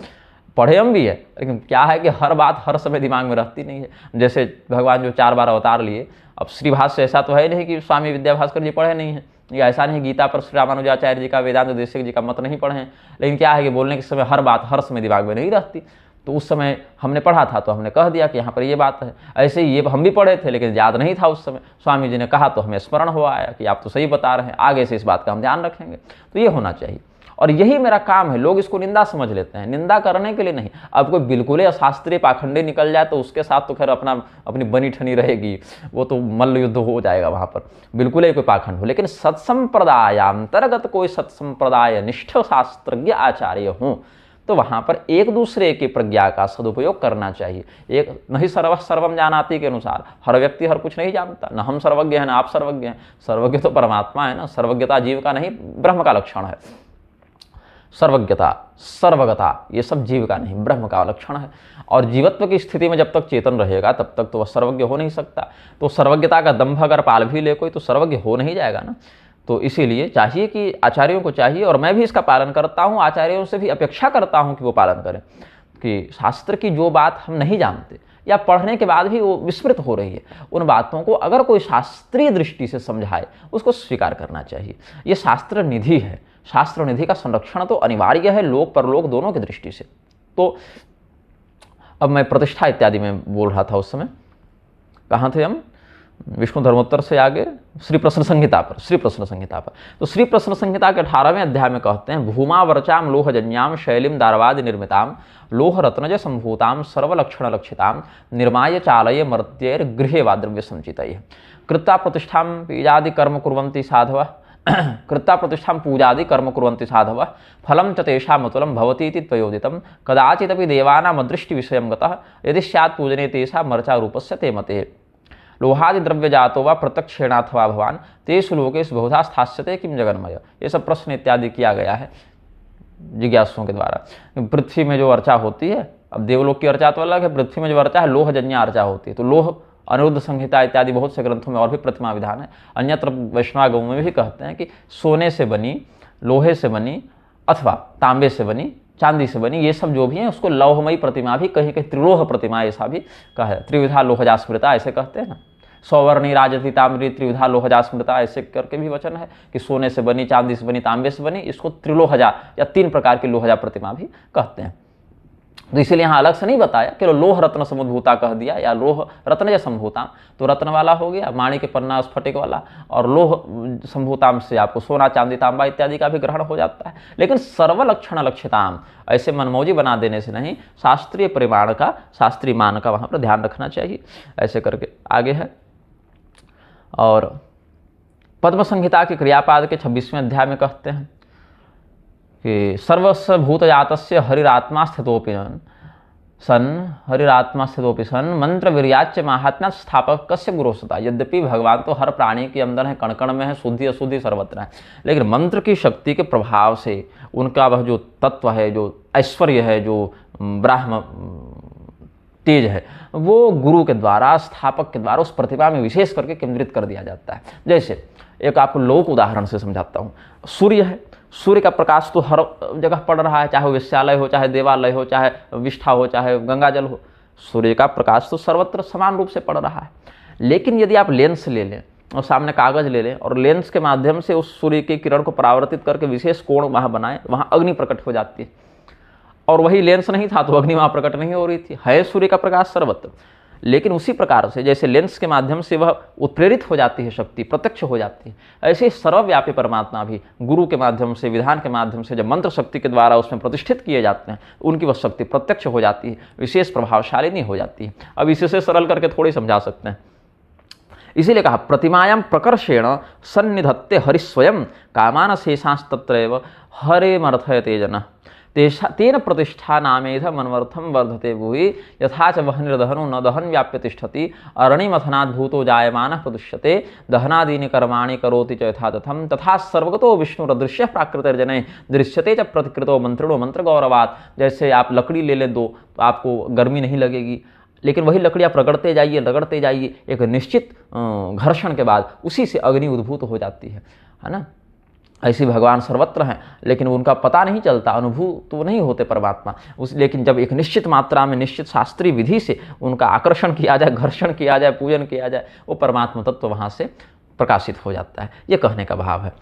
पढ़े हम भी है, लेकिन क्या है कि हर बात हर समय दिमाग में रहती नहीं है। जैसे भगवान जो 4 बार अवतार लिए, अब श्री भाष्य ऐसा तो है नहीं कि स्वामी विद्याभास्कर जी पढ़े नहीं है, ये ऐसा नहीं गीता पर श्री रामानुजाचार्य जी का, वेदांत देशिक जी का मत नहीं पढ़े हैं, लेकिन क्या है कि बोलने के समय हर बात हर समय दिमाग में नहीं रहती। तो उस समय हमने पढ़ा था तो हमने कह दिया कि यहाँ पर ये बात है। ऐसे ही ये हम भी पढ़े थे लेकिन याद नहीं था उस समय, स्वामी जी ने कहा तो हमें स्मरण हुआ आया कि आप तो सही बता रहे हैं, आगे से इस बात का हम ध्यान रखेंगे। तो ये होना चाहिए और यही मेरा काम है। लोग इसको निंदा समझ लेते हैं, निंदा करने के लिए नहीं। अब कोई बिल्कुल ही अशास्त्रीय पाखंडी निकल जाए तो उसके साथ तो खैर अपनी बनी ठनी रहेगी, वो तो मल्ल युद्ध हो जाएगा वहाँ पर, बिल्कुल ही कोई पाखंड हो। लेकिन सत्संप्रदाय अंतर्गत कोई सत्संप्रदाय निष्ठ शास्त्रज्ञ आचार्य हों तो वहाँ पर एक दूसरे की प्रज्ञा का सदुपयोग करना चाहिए। एक नहीं सर्व सर्वम जानाति के अनुसार हर व्यक्ति हर कुछ नहीं जानता, न हम सर्वज्ञ हैं न आप सर्वज्ञ हैं। सर्वज्ञ तो परमात्मा है ना, सर्वज्ञता जीव का नहीं ब्रह्म का लक्षण है। सर्वज्ञता सर्वगता ये सब जीव का नहीं ब्रह्म का लक्षण है। और जीवत्व की स्थिति में जब तक चेतन रहेगा तब तक तो वह सर्वज्ञ हो नहीं सकता। तो सर्वज्ञता का दंभ अगर पाल भी ले कोई तो सर्वज्ञ हो नहीं जाएगा ना। तो इसीलिए चाहिए कि आचार्यों को चाहिए, और मैं भी इसका पालन करता हूँ, आचार्यों से भी अपेक्षा करता हूँ कि वो पालन करें, कि शास्त्र की जो बात हम नहीं जानते या पढ़ने के बाद भी वो विस्मृत हो रही है, उन बातों को अगर कोई शास्त्रीय दृष्टि से समझाए उसको स्वीकार करना चाहिए। ये शास्त्र निधि है, शास्त्र निधि का संरक्षण तो अनिवार्य है लोक परलोक दोनों की दृष्टि से। तो अब मैं प्रतिष्ठा इत्यादि में बोल रहा था उस समय, कहाँ थे हम? विष्णु धर्मोत्तर से आगे श्री प्रश्न संहिता पर, श्री प्रश्न संहिता पर। तो श्री प्रश्न संहिता के 18वें अध्याय में कहते हैं, भूमा वर्चाम लोहजन्याम शैलीम दारवादि निर्मिताम लोह रत्नज संभूताम सर्वलक्षण लक्षिताम निर्माय चालय मर्त्यैर गृहे वा द्रव्य संचितैः कृत्वा प्रतिष्ठां पूजादि कर्म कुर्वन्ति साधवः कृत्वा प्रतिष्ठां पूजादि कर्म कुर्वन्ति साधवः फलं च तेषामतुलं भवति इति त्वयोदितं कदाचिदपि देवानाम् अदृष्टिविषयं गतः यदि स्यात् पूजने तेषां मर्चारूपस्य ते मते लोहादि द्रव्य जातो वा प्रत्यक्षेणाथवा भवान तेषु लोकेषु बहुधा स्थास्यते किम जगन्मय। ये सब प्रश्न इत्यादि किया गया है जिज्ञासुओं के द्वारा। पृथ्वी में जो अर्चा होती है, अब देवलोक की अर्चा तो अलग है, पृथ्वी में जो अर्चा है लोहजन्य अर्चा होती है। तो लोह अनिरुद्ध संहिता इत्यादि बहुत से ग्रंथों में और भी प्रतिमा विधान है। अन्यत्र वैष्णवागम में भी कहते हैं कि सोने से बनी, लोहे से बनी अथवा तांबे से बनी, चांदी से बनी, ये सब जो भी है उसको लौहमयी प्रतिमा भी, कहीं कहीं त्रिलोह प्रतिमा ऐसा भी कहा है। त्रिविधा लोहजा स्मृता ऐसे कहते हैं ना, सौवर्णी राजती ताम्री त्रिविधा लोहजा स्मृता ऐसे करके भी वचन है कि सोने से बनी, चांदी से बनी, तांबे से बनी, इसको त्रिलोहजा या 3 प्रकार की लोहजा प्रतिमा भी कहते हैं। तो इसीलिए यहाँ अलग से नहीं बताया कि लोह रत्न समुद्भूता कह दिया या लोह रत्नज संभूताम, तो रत्न वाला हो गया, माणी के पन्ना स्फटिक वाला, और लोह संभूताम से आपको सोना चांदी तांबा इत्यादि का भी ग्रहण हो जाता है। लेकिन सर्वलक्षण लक्षिताम ऐसे मनमौजी बना देने से नहीं, शास्त्रीय परिमाण का, शास्त्रीय मान का वहाँ पर ध्यान रखना चाहिए। ऐसे करके आगे है। और पद्म संहिता के क्रियापाद के 26वें अध्याय में कहते हैं कि सर्वस्व भूतजातस्य हरिरात्मा स्थितोपि सन मंत्र वीर्याच्च महात्म्य स्थापक कस्य गुरोसता। यद्यपि भगवान तो हर प्राणी के अंदर है, कण कण में है, शुद्धि अशुद्धि सर्वत्र है, लेकिन मंत्र की शक्ति के प्रभाव से उनका वह जो तत्व है, जो ऐश्वर्य है, जो ब्राह्म तेज है, वो गुरु के द्वारा, स्थापक के द्वारा उस प्रतिभा में विशेष करके केंद्रित कर दिया जाता है। जैसे एक आपको लोक उदाहरण से समझाता हूँ। सूर्य है, सूर्य का प्रकाश तो हर जगह पड़ रहा है, चाहे विश्यालय हो, चाहे देवालय हो, चाहे विष्ठा हो, चाहे गंगाजल हो, सूर्य का प्रकाश तो सर्वत्र समान रूप से पड़ रहा है। लेकिन यदि आप लेंस ले लें और सामने कागज ले लें और लेंस के माध्यम से उस सूर्य की किरण को परावर्तित करके विशेष कोण वहाँ बनाएं, वहाँ अग्नि प्रकट हो जाती है। और वही लेंस नहीं था तो अग्नि वहाँ प्रकट नहीं हो रही थी, है सूर्य का प्रकाश सर्वत्र। लेकिन उसी प्रकार से जैसे लेंस के माध्यम से वह उत्प्रेरित हो जाती है, शक्ति प्रत्यक्ष हो जाती है, ऐसे सर्वव्यापी परमात्मा भी गुरु के माध्यम से, विधान के माध्यम से जब मंत्र शक्ति के द्वारा उसमें प्रतिष्ठित किए जाते हैं, उनकी वह शक्ति प्रत्यक्ष हो जाती है, विशेष प्रभावशालिनी हो जाती है। अब इससे सरल करके थोड़ी समझा सकते हैं। इसीलिए कहा प्रतिमायां प्रकर्षेण सन्निधत्ते हरि स्वयं कामान शेषांस्तत्रैव हरेमर्थयते जनः तेन प्रतिष्ठा नामेध मनवर्थम वर्धते भूहि यथा च वह निर्दहनो न दहन व्याप्य तिष्ठति अरणिमथनात् भूतो जायमानः प्रदुष्यते दहनादीनि कर्माणि करोति च यथा तथम तथा सर्वगतो विष्णुरदृश्यः प्राकृतिर्जनैः दृश्यते च प्रतिकृतो मंत्रिणो मंत्र गौरवात्। जैसे आप लकड़ी ले लें दो तो आपको गर्मी नहीं लगेगी, लेकिन वही लकड़ी आप रगड़ते जाइए, एक निश्चित घर्षण के बाद उसी से अग्नि उद्भूत हो जाती है ना। ऐसे भगवान सर्वत्र हैं, लेकिन उनका पता नहीं चलता, अनुभव तो नहीं होते परमात्मा लेकिन जब एक निश्चित मात्रा में, निश्चित शास्त्रीय विधि से उनका आकर्षण किया जाए, घर्षण किया जाए, पूजन किया जाए, वो परमात्मा तत्व वहाँ से प्रकाशित हो जाता है। ये कहने का भाव है।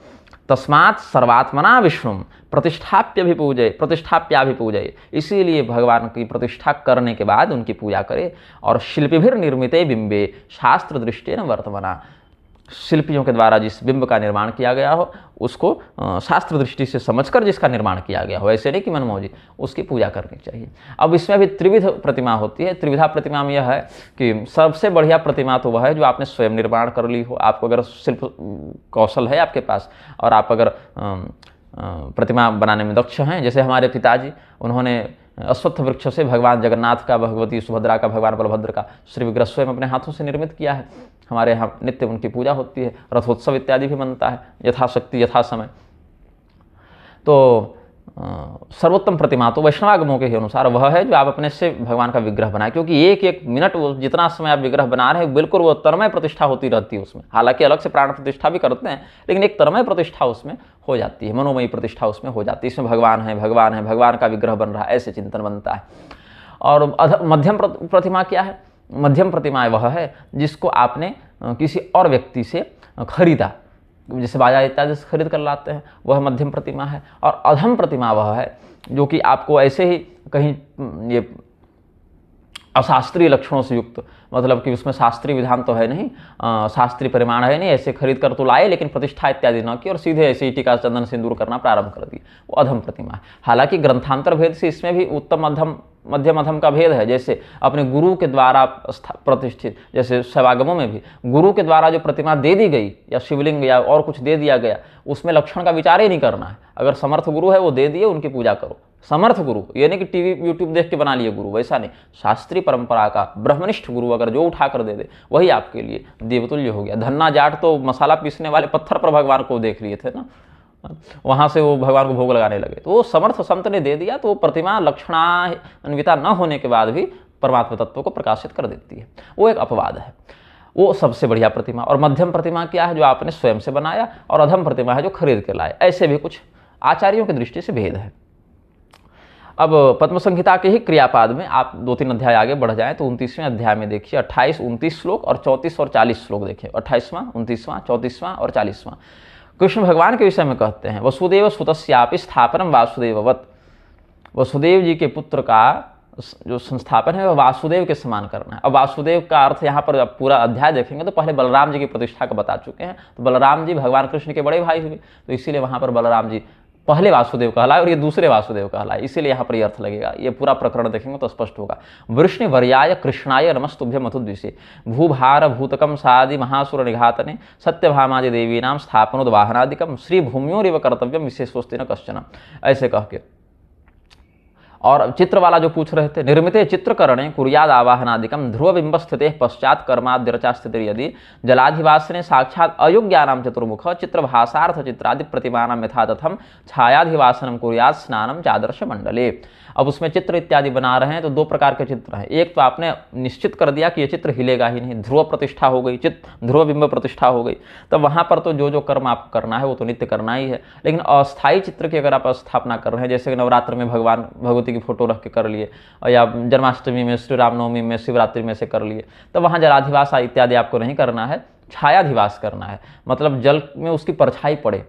तस्मात् सर्वात्मना विष्णु प्रतिष्ठाप्याभिपूजय, इसीलिए भगवान की प्रतिष्ठा करने के बाद उनकी पूजा करे। और शिल्पिभिर निर्मिते बिंबे शास्त्र दृष्टि न वर्तमाना, शिल्पियों के द्वारा जिस बिंब का निर्माण किया गया हो उसको शास्त्र दृष्टि से समझकर जिसका निर्माण किया गया हो, ऐसे नहीं कि मनमौजी, उसकी पूजा करनी चाहिए। अब इसमें भी त्रिविध प्रतिमा होती है। त्रिविधा प्रतिमा में यह है कि सबसे बढ़िया प्रतिमा तो वह है जो आपने स्वयं निर्माण कर ली हो। आपको अगर शिल्प कौशल है आपके पास और आप अगर प्रतिमा बनाने में दक्ष हैं, जैसे हमारे पिताजी, उन्होंने अश्वत्थ वृक्ष से भगवान जगन्नाथ का, भगवती सुभद्रा का, भगवान बलभद्र का श्री विग्रह स्वयं अपने हाथों से निर्मित किया है। हमारे यहाँ नित्य उनकी पूजा होती है, रथोत्सव इत्यादि भी बनता है यथाशक्ति यथा समय। तो सर्वोत्तम प्रतिमा तो वैष्णवागमों के ही अनुसार वह है जो आप अपने से भगवान का विग्रह बनाए, क्योंकि एक एक मिनट वो जितना समय आप विग्रह बना रहे हैं बिल्कुल वो तन्मय प्रतिष्ठा होती रहती है उसमें। हालांकि अलग से प्राण प्रतिष्ठा भी करते हैं, लेकिन एक तन्मय प्रतिष्ठा उसमें हो जाती है, मनोमयी प्रतिष्ठा उसमें हो जाती है। इसमें भगवान है, भगवान है, भगवान का विग्रह बन रहा है, ऐसे चिंतन बनता है। और मध्यम प्रतिमा क्या है? मध्यम प्रतिमा वह है जिसको आपने किसी और व्यक्ति से खरीदा, जैसे बाजार इत्यादि से खरीद कर लाते हैं, वह मध्यम प्रतिमा है। और अधम प्रतिमा वह है जो कि आपको ऐसे ही कहीं ये अशास्त्रीय लक्षणों से युक्त, मतलब कि उसमें शास्त्रीय विधान तो है नहीं, शास्त्रीय परिमाण है नहीं, ऐसे खरीद कर तो लाए लेकिन प्रतिष्ठा इत्यादि न की और सीधे ऐसे ही टीका चंदन सिंदूर करना प्रारंभ कर दिए, वो अधम प्रतिमा है। हालांकि ग्रंथांतर भेद से इसमें भी उत्तम अधम मध्यम अधम का भेद है। जैसे अपने गुरु के द्वारा प्रतिष्ठित, जैसे शैवागमों में भी गुरु के द्वारा जो प्रतिमा दे दी गई या शिवलिंग या और कुछ दे दिया गया, उसमें लक्षण का विचार ही नहीं करना है। अगर समर्थ गुरु है वो दे दिए, उनकी पूजा करो। समर्थ गुरु, ये नहीं कि टीवी यूट्यूब देख के बना लिए गुरु, वैसा नहीं। शास्त्रीय परंपरा का ब्रह्मनिष्ठ गुरु अगर जो उठा कर दे दे वही आपके लिए देवतुल्य हो गया। धन्ना जाट तो मसाला पीसने वाले पत्थर पर भगवान को देख लिए थे ना, वहां से वो भगवान को भोग लगाने लगे, तो वो समर्थ संत ने दे दिया, तो वो प्रतिमा लक्षणान्विता न होने के बाद भी परमात्मा तत्व को प्रकाशित कर देती है। वो एक अपवाद है, वो सबसे बढ़िया प्रतिमा। और मध्यम प्रतिमा क्या है? जो आपने स्वयं से बनाया। और अधम प्रतिमा है जो खरीद के लाए। ऐसे भी कुछ आचार्यों की दृष्टि से भेद है। अब पद्म संहिता के ही क्रियापाद में आप 2-3 अध्याय आगे बढ़ जाएं तो 29वें अध्याय में देखिए 28, 29 श्लोक और 34 और 40 श्लोक देखिए। 28वां, 29वां, 34वां और 40वां कृष्ण भगवान के विषय में कहते हैं, वसुदेव सुतस्यापि स्थापनम वासुदेववत्। वसुदेव जी के पुत्र का जो संस्थापन है वह वासुदेव के समान करना है। अब वासुदेव का अर्थ यहाँ पर पूरा अध्याय देखेंगे तो पहले बलराम जी की प्रतिष्ठा का बता चुके हैं। तो बलराम जी भगवान कृष्ण के बड़े भाई हुए, तो इसीलिए वहाँ पर बलराम जी पहले वासुदेव कहलाए और ये दूसरे वासुदेव कहलाए, इसीलिए यहाँ पर ये अर्थ लगेगा। ये पूरा प्रकरण देखेंगे तो स्पष्ट होगा। वृष्णि वर्याय कृष्णाय नमस्तुभ्य मथुद्विषे भूभार भूतकम सादि महासुर निघातने सत्यभामादि देवी नाम स्थापनोद्वाहनादिकम श्री भूमियोरिव कर्तव्यम विशेषोस्ति न कश्चन, ऐसे कह के। और चित्र वाला जो पूछ रहे थे, निर्मिते चित्रकरणे कुर्याद आवाहनादिकम ध्रुवबिंब स्थिते पश्चात कर्माद्यरचा स्थिति यदि जलाधिवासने साक्षात अयोग्यानाम चतुर्मुख चित्रभासार्थ चित्रादि प्रतिमानाम यथा तथम छायाधिवासनम कुर्याद स्नानम चादर्श मंडले। अब उसमें चित्र इत्यादि बना रहे हैं तो 2 प्रकार के चित्र हैं। एक तो आपने निश्चित कर दिया कि ये चित्र हिलेगा ही नहीं, ध्रुव प्रतिष्ठा हो गई, ध्रुव बिंब प्रतिष्ठा हो गई, तब वहाँ पर तो जो जो कर्म आपको करना है वो तो नित्य करना ही है। लेकिन अस्थायी चित्र की अगर आप स्थापना कर रहे हैं, जैसे नवरात्र में भगवान भगवती की फोटो रख के कर लिए, या जन्माष्टमी में, श्री रामनवमी में, शिवरात्रि में से कर लिए, तो वहाँ जलाधिवास इत्यादि आपको नहीं करना है, छायाधिवास करना है। मतलब जल में उसकी परछाई पड़े,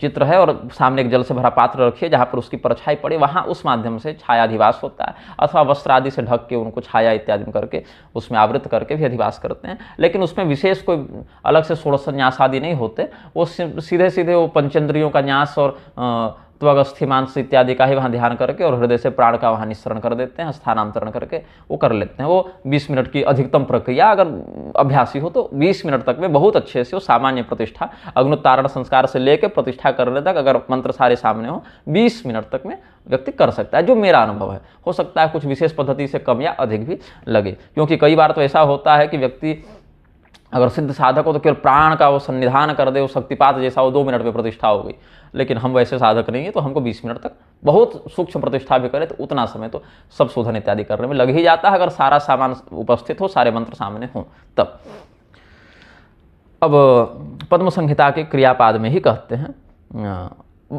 चित्र है और सामने एक जल से भरा पात्र रखिए जहाँ पर उसकी परछाई पड़े, वहाँ उस माध्यम से छायाधिवास होता है। अथवा वस्त्र आदि से ढक के उनको छाया इत्यादि करके उसमें आवृत करके भी अधिवास करते हैं। लेकिन उसमें विशेष कोई अलग से षोडश न्यास आदि नहीं होते, वो सीधे सीधे वो पंचेंद्रियों का न्यास और त्वगस्थि मांस इत्यादि का ही वहाँ ध्यान करके और हृदय से प्राण का वहाँ निस्सरण कर देते हैं, स्थानांतरण करके वो कर लेते हैं। वो 20 मिनट की अधिकतम प्रक्रिया, अगर अभ्यासी हो तो 20 मिनट तक में बहुत अच्छे से वो सामान्य प्रतिष्ठा अग्नुत्तारण संस्कार से लेकर प्रतिष्ठा करने तक, अगर मंत्र सारे सामने हो, 20 मिनट तक में व्यक्ति कर सकता है, जो मेरा अनुभव है। हो सकता है कुछ विशेष पद्धति से कम या अधिक भी लगे, क्योंकि कई बार तो ऐसा होता है कि व्यक्ति अगर सिद्ध साधक हो तो केवल प्राण का वो सन्निधान कर दे, वो शक्तिपात जैसा, वो 2 मिनट में प्रतिष्ठा हो गई। लेकिन हम वैसे साधक नहीं है, तो हमको 20 मिनट तक बहुत सूक्ष्म प्रतिष्ठा भी करे तो उतना समय तो सब शोधन इत्यादि करने में लग ही जाता है, अगर सारा सामान उपस्थित हो, सारे मंत्र सामने हों तब। अब पद्म संहिता के क्रियापाद में ही कहते हैं,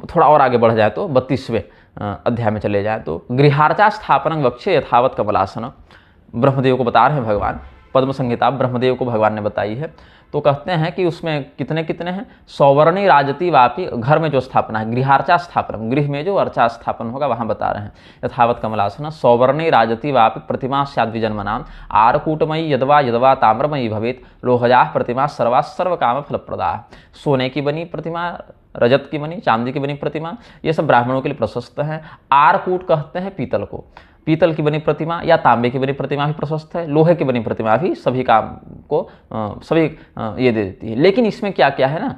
थोड़ा और आगे बढ़ जाए तो 32वें अध्याय में चले जाए तो गृहार्चा स्थापनं वक्षे यथावत कमलासन। ब्रह्मदेव को बता रहे हैं भगवान पद्म संहिता ब्रह्मदेव को भगवान ने बताई है। तो कहते हैं कि उसमें कितने कितने हैं, सौवर्णी राजति वापी, घर में जो स्थापना है, गृहार्चा स्थापन, गृह में जो अर्चा स्थापन होगा वहाँ बता रहे हैं। यथावत कमलासन सौवर्णी राजति वापि प्रतिमा स्याद्विजन्मनाम आरकूटमयी यदवा यदवा ताम्रमयी भवेत लोहजा प्रतिमा सर्वा सर्व काम फलप्रदा। सोने की बनी प्रतिमा, रजत की बनी, चांदी की बनी प्रतिमा, ये सब ब्राह्मणों के लिए प्रशस्त हैं। आरकूट कहते हैं पीतल को, पीतल की बनी प्रतिमा या तांबे की बनी प्रतिमा भी प्रशस्त है। लोहे की बनी प्रतिमा भी सभी काम को सभी ये दे देती है। लेकिन इसमें क्या क्या है ना,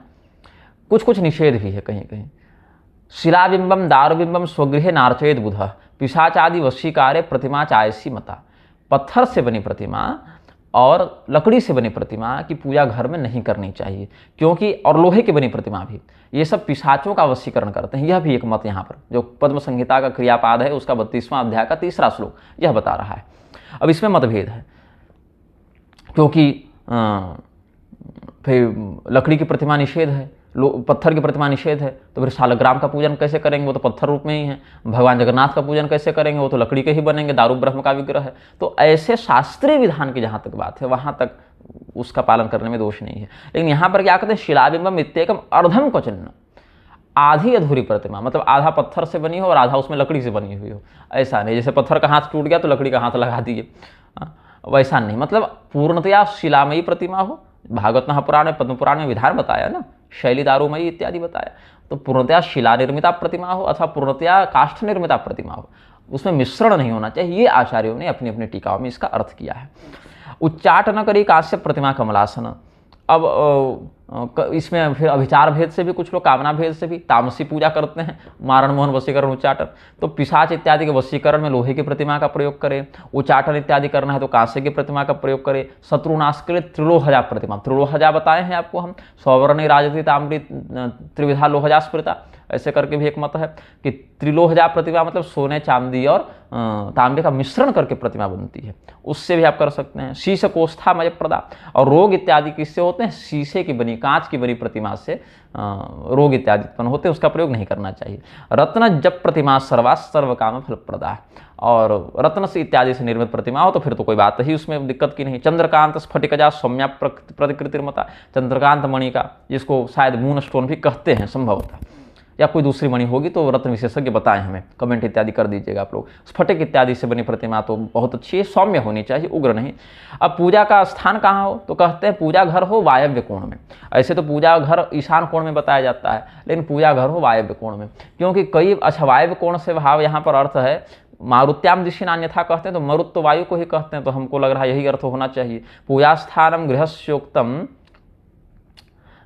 कुछ कुछ निषेध भी है कहीं कहीं। शिलाबिंबम दारुबिंबम स्वगृहे नार्चयेद बुध पिशाचादि वशीकारे प्रतिमा चायसी मता। पत्थर से बनी प्रतिमा और लकड़ी से बनी प्रतिमा की पूजा घर में नहीं करनी चाहिए, क्योंकि और लोहे की बनी प्रतिमा भी, ये सब पिशाचों का वशीकरण करते हैं। यह भी एक मत यहाँ पर जो पद्म संहिता का क्रियापाद है उसका 32वां अध्याय का 3रा श्लोक यह बता रहा है। अब इसमें मतभेद है, क्योंकि फिर लकड़ी की प्रतिमा निषेध है, पत्थर की प्रतिमा निषेध है, तो फिर शालग्राम का पूजन कैसे करेंगे, वो तो पत्थर रूप में ही है। भगवान जगन्नाथ का पूजन कैसे करेंगे, वो तो लकड़ी के ही बनेंगे, दारू ब्रह्म का विग्रह है। तो ऐसे शास्त्रीय विधान की जहाँ तक बात है वहाँ तक उसका पालन करने में दोष नहीं है। लेकिन यहाँ पर क्या कहते हैं, शिलाबिंबम इत्येकम अर्धम क्वचिन्न, आधी अधूरी प्रतिमा, मतलब आधा पत्थर से बनी हो और आधा उसमें लकड़ी से बनी हुई हो। ऐसा नहीं जैसे पत्थर का हाथ टूट गया तो लकड़ी का हाथ लगा दिए, वैसा नहीं। मतलब पूर्णतया शिलामयी प्रतिमा हो। भागवत महापुराण में, पद्म पुराण में विधान बताया ना, शैली दारूमयी इत्यादि बताया। तो पूर्णतया शिला निर्मिता प्रतिमा हो अथवा पूर्णतया काष्ठ निर्मिता प्रतिमा हो, उसमें मिश्रण नहीं होना चाहिए। ये आचार्यों ने अपनी अपनी टीकाओं में इसका अर्थ किया है। उच्चाट न करी काश्यप प्रतिमा कमलासन। अब इसमें फिर अभिचार भेद से भी कुछ लोग, कामना भेद से भी तामसी पूजा करते हैं, मारण मोहन वशीकरण उच्चाटन। तो पिशाच इत्यादि के वशीकरण में लोहे की प्रतिमा का प्रयोग करें, उच्चाटन इत्यादि करना है तो कांसे की प्रतिमा का प्रयोग करें। शत्रुनाश के लिए त्रिलोहजा प्रतिमा, त्रिलोहजा बताए हैं आपको हम, सौवर्णी राजती ताम्री त्रिविधा लोहजा स्मृता, ऐसे करके भी एक मत है कि त्रिलोहजा प्रतिमा मतलब सोने चांदी और तांबे का मिश्रण करके प्रतिमा बनती है, उससे भी आप कर सकते हैं। शीश कोष्ठामय प्रदा, और रोग इत्यादि किससे होते हैं, शीशे की बनी, कांच की बनी प्रतिमा से रोग इत्यादि उत्पन्न होते हैं, उसका प्रयोग नहीं करना चाहिए। रत्न जप प्रतिमा सर्वा सर्व काम फलप्रदा, और रत्न से इत्यादि से निर्मित प्रतिमा हो तो फिर तो कोई बात ही उसमें दिक्कत की नहीं। चंद्रकांत स्फटिकजा सौम्या प्रतिकृतिर्मता, चंद्रकांत मणि का, जिसको शायद मून स्टोन भी कहते हैं संभवतः, या कोई दूसरी मणि होगी तो रत्न विशेषज्ञ बताएं हमें, कमेंट इत्यादि कर दीजिएगा आप लोग। स्फटिक इत्यादि से बनी प्रतिमा तो बहुत अच्छी है, सौम्य होनी चाहिए, उग्र नहीं। अब पूजा का स्थान कहाँ हो, तो कहते हैं पूजा घर हो वायव्य कोण में। ऐसे तो पूजा घर ईशान कोण में बताया जाता है, लेकिन पूजा घर हो वायव्य कोण में, क्योंकि कई अच्छा वायव्य कोण से भाव यहाँ पर अर्थ है मारुत्याम दिशि नान्यथा कहते हैं, तो मरुत तो वायु को ही कहते हैं, तो हमको लग रहा है यही अर्थ होना चाहिए। पूजा स्थानम गृहस्योक्तम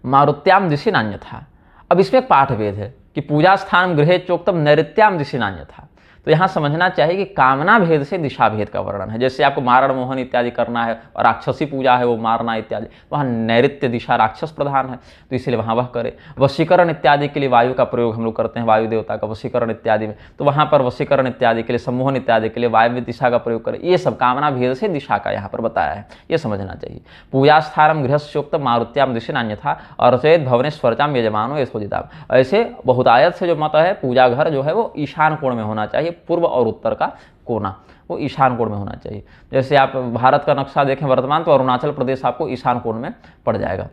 मारुत्याम दिशि नान्यथा। अब इसमें एक पाठ भेद है कि पूजा स्थान गृहे चोक्तम नैऋत्याम दिशि नान्यथा। तो यहाँ समझना चाहिए कि कामना भेद से दिशा भेद का वर्णन है। जैसे आपको मारण मोहन इत्यादि करना है और राक्षसी पूजा है वो मारना इत्यादि, वहाँ नैऋत्य दिशा राक्षस प्रधान है, तो इसलिए वहाँ वह करे। वशीकरण इत्यादि के लिए वायु का प्रयोग हम लोग करते हैं, वायु देवता का वशीकरण इत्यादि में, तो वहाँ पर वशीकरण इत्यादि के लिए, सम्मोहन इत्यादि के लिए वायव्य दिशा का प्रयोग करें। ये सब कामना भेद से दिशा का यहाँ पर बताया है, ये समझना चाहिए। पूजा स्थानम गृहस्योक्तम मारुत्याम दिशि नान्यथा अर्चयेत भवनेश्वरचाम यजमानो यथोदिताम। ऐसे बहुतायत से जो मत है, पूजा घर जो है वो ईशान कोण में होना चाहिए, पूर्व और उत्तर का कोना वो ईशान कोण में होना चाहिए। जैसे आप भारत का नक्शा देखें वर्तमान, तो अरुणाचल प्रदेश आपको ईशान कोण में पड़ जाएगा।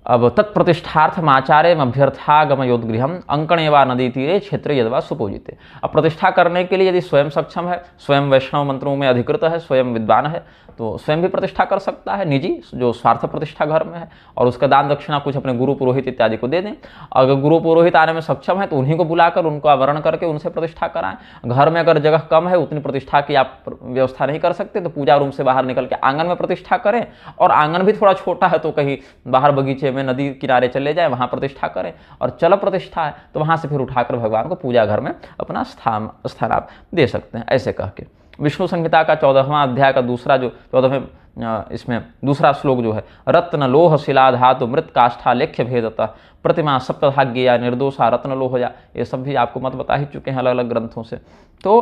अब तत्प्रतिष्ठार्थमाचार्य अभ्यर्थागमयोद्गृहम अंकणेवा नदी तीरे क्षेत्र यदवा सुपूजिते। अब प्रतिष्ठा करने के लिए यदि स्वयं सक्षम है, स्वयं वैष्णव मंत्रों में अधिकृत है, स्वयं विद्वान है, तो स्वयं भी प्रतिष्ठा कर सकता है, निजी जो स्वार्थ प्रतिष्ठा घर में है, और उसका दान दक्षिणा कुछ अपने गुरु पुरोहित इत्यादि को दे दें। अगर गुरु पुरोहित आने में सक्षम है तो उन्हीं को बुलाकर उनको आवरण करके उनसे प्रतिष्ठा कराएं। घर में अगर जगह कम है, उतनी प्रतिष्ठा की आप व्यवस्था नहीं कर सकते, तो पूजा रूम से बाहर निकल के आंगन में प्रतिष्ठा करें, और आंगन भी थोड़ा छोटा है तो कहीं बाहर बगीचे में नदी किनारे चले जाए, वहां प्रतिष्ठा करें। और चल प्रतिष्ठा है तो वहां से फिर उठाकर भगवान को पूजा घर में अपना स्थान आप दे सकते हैं, ऐसे कह के। विष्णु संहिता का 14वां अध्याय का दूसरा जो 14वें इसमें दूसरा श्लोक जो है, रत्न लोह शिला धातु मृत काष्ठा लेख्य भेदतः प्रतिमा सप्तभाग्य या निर्दोषा रत्न लोहया, ये सब भी आपको मत बता ही चुके हैं अलग अलग ग्रंथों से। तो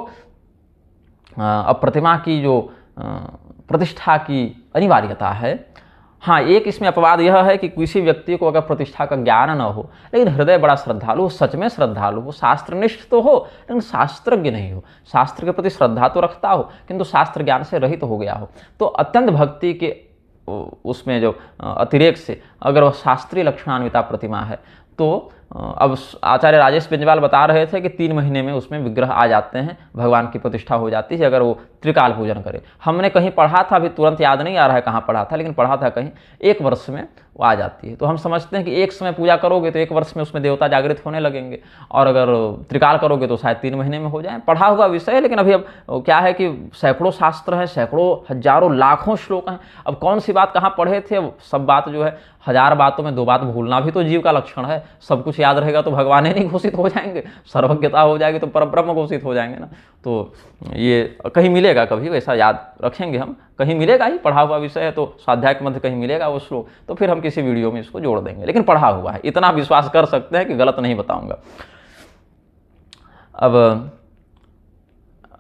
अब प्रतिमा की जो प्रतिष्ठा की अनिवार्यता है, हाँ, एक इसमें अपवाद यह है कि किसी व्यक्ति को अगर प्रतिष्ठा का ज्ञान न हो, लेकिन हृदय बड़ा श्रद्धालु हो, सच में श्रद्धालु हो, शास्त्रनिष्ठ तो हो लेकिन शास्त्रज्ञ नहीं हो, शास्त्र के प्रति श्रद्धा तो रखता हो किंतु शास्त्र ज्ञान से रहित हो गया हो, तो अत्यंत भक्ति के उसमें जो अतिरेक से अगर वह शास्त्रीय लक्षणान्विता प्रतिमा है तो अब आचार्य राजेश बेंजवाल बता रहे थे कि 3 महीने में उसमें विग्रह आ जाते हैं, भगवान की प्रतिष्ठा हो जाती है अगर वो त्रिकाल पूजन करे। हमने कहीं पढ़ा था, अभी तुरंत याद नहीं आ रहा है कहाँ पढ़ा था, लेकिन पढ़ा था कहीं 1 वर्ष में वो आ जाती है। तो हम समझते हैं कि एक समय पूजा करोगे तो 1 वर्ष में उसमें देवता जागृत होने लगेंगे, और अगर त्रिकाल करोगे तो शायद 3 महीने में हो जाए। पढ़ा हुआ विषय है, लेकिन अभी अब क्या है कि सैकड़ों शास्त्र हैं, सैकड़ों हजारों लाखों श्लोक हैं, अब कौन सी बात कहाँ पढ़े थे, सब बात जो है 1000 बातों में 2 बात भूलना भी तो जीव का लक्षण है। सब कुछ याद रहेगा तो भगवान ही नहीं घोषित हो जाएंगे, सर्वज्ञता हो जाएगी तो परब्रह्म घोषित हो जाएंगे ना। तो ये कहीं मिलेगा, कभी वैसा याद रखेंगे हम, कहीं मिलेगा ही, पढ़ा हुआ विषय है तो स्वाध्याय के मध्य कहीं मिलेगा वो श्लोक, तो फिर हम किसी वीडियो में इसको जोड़ देंगे, लेकिन पढ़ा हुआ है, इतना विश्वास कर सकते हैं कि गलत नहीं बताऊंगा। अब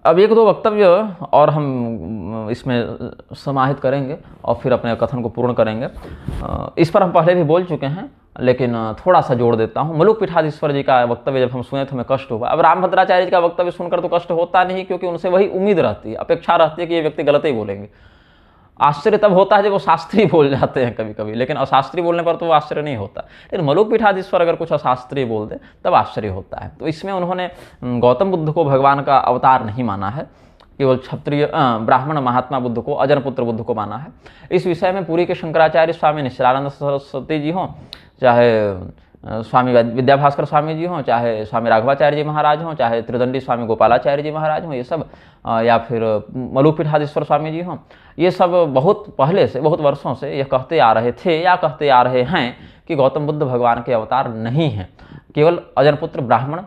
1-2 वक्तव्य और हम इसमें समाहित करेंगे और फिर अपने कथन को पूर्ण करेंगे। इस पर हम पहले भी बोल चुके हैं, लेकिन थोड़ा सा जोड़ देता हूँ। मलुक पीठाधीश्वर जी का वक्तव्य जब हम सुने तो हमें कष्ट हुआ। अब रामभद्राचार्य जी का वक्तव्य सुनकर तो कष्ट होता नहीं, क्योंकि उनसे वही उम्मीद रहती है, अपेक्षा रहती है कि ये व्यक्ति गलत ही बोलेंगे। आश्चर्य तब होता है जब वो शास्त्री बोल जाते हैं कभी कभी, लेकिन अशास्त्री बोलने पर तो वो आश्चर्य नहीं होता। लेकिन मलुक पीठाधीश्वर अगर कुछ अशास्त्री बोल दे तब आश्चर्य होता है। तो इसमें उन्होंने गौतम बुद्ध को भगवान का अवतार नहीं माना है, केवल क्षत्रिय ब्राह्मण महात्मा बुद्ध को, अजन पुत्र बुद्ध को माना है। इस विषय में पुरी के शंकराचार्य स्वामी निश्चलानंद सरस्वती जी हों, चाहे स्वामी विद्याभास्कर स्वामी जी हों, चाहे स्वामी राघवाचार्य जी महाराज हों, चाहे त्रिदंडी स्वामी गोपालाचार्य जी महाराज हों, ये सब या फिर मलुक पीठाधीश्वर स्वामी जी हों, ये सब बहुत पहले से, बहुत वर्षों से यह कहते आ रहे थे या कहते आ रहे हैं कि गौतम बुद्ध भगवान के अवतार नहीं हैं, केवल अजन पुत्र ब्राह्मण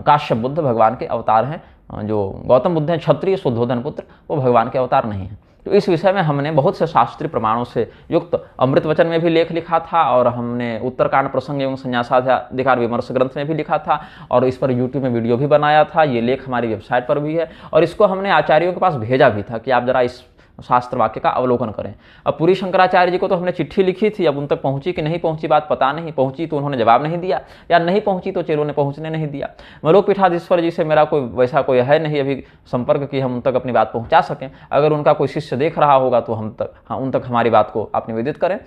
काश्यप बुद्ध भगवान के अवतार हैं। जो गौतम बुद्ध हैं क्षत्रिय शुद्धोधन पुत्र, वो भगवान के अवतार नहीं हैं। तो इस विषय में हमने बहुत से शास्त्रीय प्रमाणों से युक्त अमृत वचन में भी लेख लिखा था, और हमने उत्तरकांड प्रसंग एवं संन्यासाधिकार विमर्श ग्रंथ में भी लिखा था, और इस पर यूट्यूब में वीडियो भी बनाया था। ये लेख हमारी वेबसाइट पर भी है, और इसको हमने आचार्यों के पास भेजा भी था कि आप जरा इस शास्त्र वाक्य का अवलोकन करें। अब पुरी शंकराचार्य जी को तो हमने चिट्ठी लिखी थी, अब उन तक पहुंची कि नहीं पहुंची बात पता नहीं, पहुंची तो उन्होंने जवाब नहीं दिया, या नहीं पहुंची तो चेलों ने पहुंचने नहीं दिया। मलुक पीठाधीश्वर जी से मेरा कोई वैसा कोई है नहीं अभी संपर्क कि हम उन तक अपनी बात पहुंचा सकें। अगर उनका कोई शिष्य देख रहा होगा तो उन तक हमारी बात को आप निवेदित करें।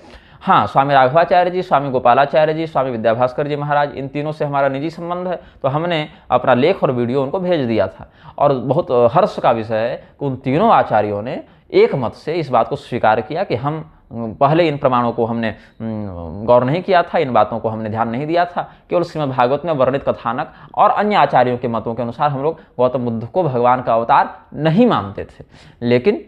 हाँ, स्वामी राघवाचार्य जी, स्वामी गोपालाचार्य जी, स्वामी विद्याभास्कर जी महाराज, इन तीनों से हमारा निजी संबंध है, तो हमने अपना लेख और वीडियो उनको भेज दिया था। और बहुत हर्ष का विषय है कि उन तीनों आचार्यों ने एक मत से इस बात को स्वीकार किया कि हम पहले इन प्रमाणों को हमने गौर नहीं किया था, इन बातों को हमने ध्यान नहीं दिया था, केवल श्रीमद् भागवत में वर्णित कथानक और अन्य आचार्यों के मतों के अनुसार हम लोग गौतम बुद्ध को भगवान का अवतार नहीं मानते थे। लेकिन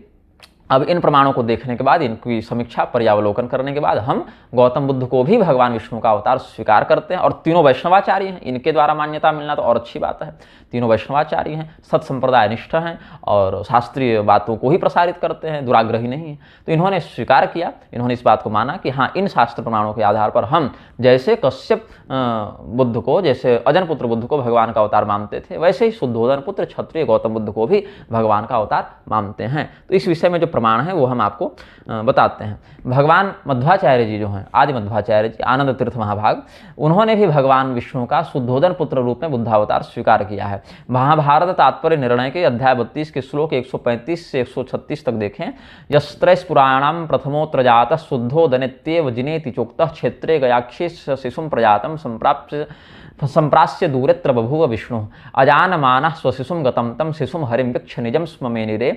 अब इन प्रमाणों को देखने के बाद, इनकी समीक्षा पर्यावलोकन करने के बाद हम गौतम बुद्ध को भी भगवान विष्णु का अवतार स्वीकार करते हैं। और तीनों वैष्णवाचार्य हैं, इनके द्वारा मान्यता मिलना तो और अच्छी बात है। तीनों वैष्णवाचार्य हैं, सत संप्रदाय निष्ठ हैं और शास्त्रीय बातों को ही प्रसारित करते हैं, दुराग्रही नहीं है। तो इन्होंने स्वीकार किया, इन्होंने इस बात को माना कि हाँ, इन शास्त्र प्रमाणों के आधार पर हम जैसे कश्यप बुद्ध को, जैसे अजन पुत्र बुद्ध को भगवान का अवतार मानते थे, वैसे ही शुद्धोधन पुत्र क्षत्रिय गौतम बुद्ध को भी भगवान का अवतार मानते हैं। तो इस विषय में जो प्रमाण है वो हम आपको बताते हैं। भगवान मध्वाचार्य जी जो हैं, आदि मध्वाचार्य जी, आनंद तीर्थ महाभाग, उन्होंने भी भगवान विष्णु का शुद्धोधन पुत्र रूप में बुद्धावतार स्वीकार किया है। महाभारत तात्पर्य निर्णय के अध्याय 32 के श्लोक 135 से 136 तक देखें। यस्त्रैस पुराणाम प्रथमोत्र जातः शुद्धोदनेत्येव जिनेति चोक्तः क्षेत्रे गयाक्षी शिशुं प्रजातं संप्रास्य दूरेत्र बभूव विष्णु अजानमानः स्वशिशुं गतं तं शिशुं हरिं वीक्ष्य निजं स्म मे निरे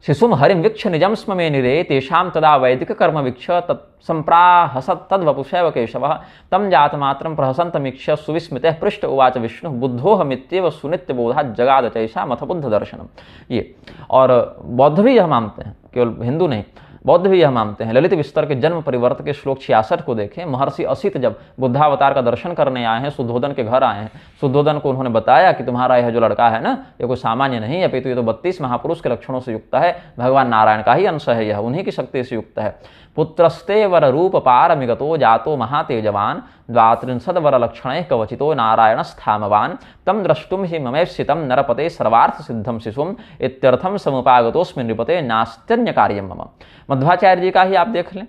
शिशुं हरिं वीक्ष्य निजं स्म मे निरे तेषां तदा वैदिक कर्म वीक्ष्य तत्संप्राहसत् तद्वपुषैव केशवः तं जातमात्रं प्रहसन्तमीक्ष्य सुविस्मितः पृष्ठ उवाच विष्णु बुद्धोहमित्येव सुनित्यबोधात् जगाद चैषामथ बुद्ध दर्शनम। ये और बौद्ध भी यह मानते हैं, केवल हिंदू नहीं, बौद्ध भी यह मानते हैं। ललित विस्तर के जन्म परिवर्त के श्लोक 66 को देखें। महर्षि असित जब बुद्धावतार का दर्शन करने आए हैं, शुद्धोधन के घर आए हैं, शुद्धोधन को उन्होंने बताया कि तुम्हारा यह जो लड़का है ना, ये कोई सामान्य नहीं है, अपितु ये तो 32 महापुरुष के लक्षणों से युक्त है, भगवान नारायण का ही अंश है, यह उन्हीं की शक्ति से युक्त है। पुत्रस्ते वर रूप पारमिगतो जातो महातेजवान द्वात्रिंशद वर लक्षण कवचितो नारायण स्थामवान तम द्रष्टुम हि ममेप्सितम नरपते सर्वार्थ सिद्धम शिशुम इत्यर्थम समुपागतोस्मि नृपते नास्त्यन्य कार्यम मम। मध्वाचार्य जी का ही आप देख लें,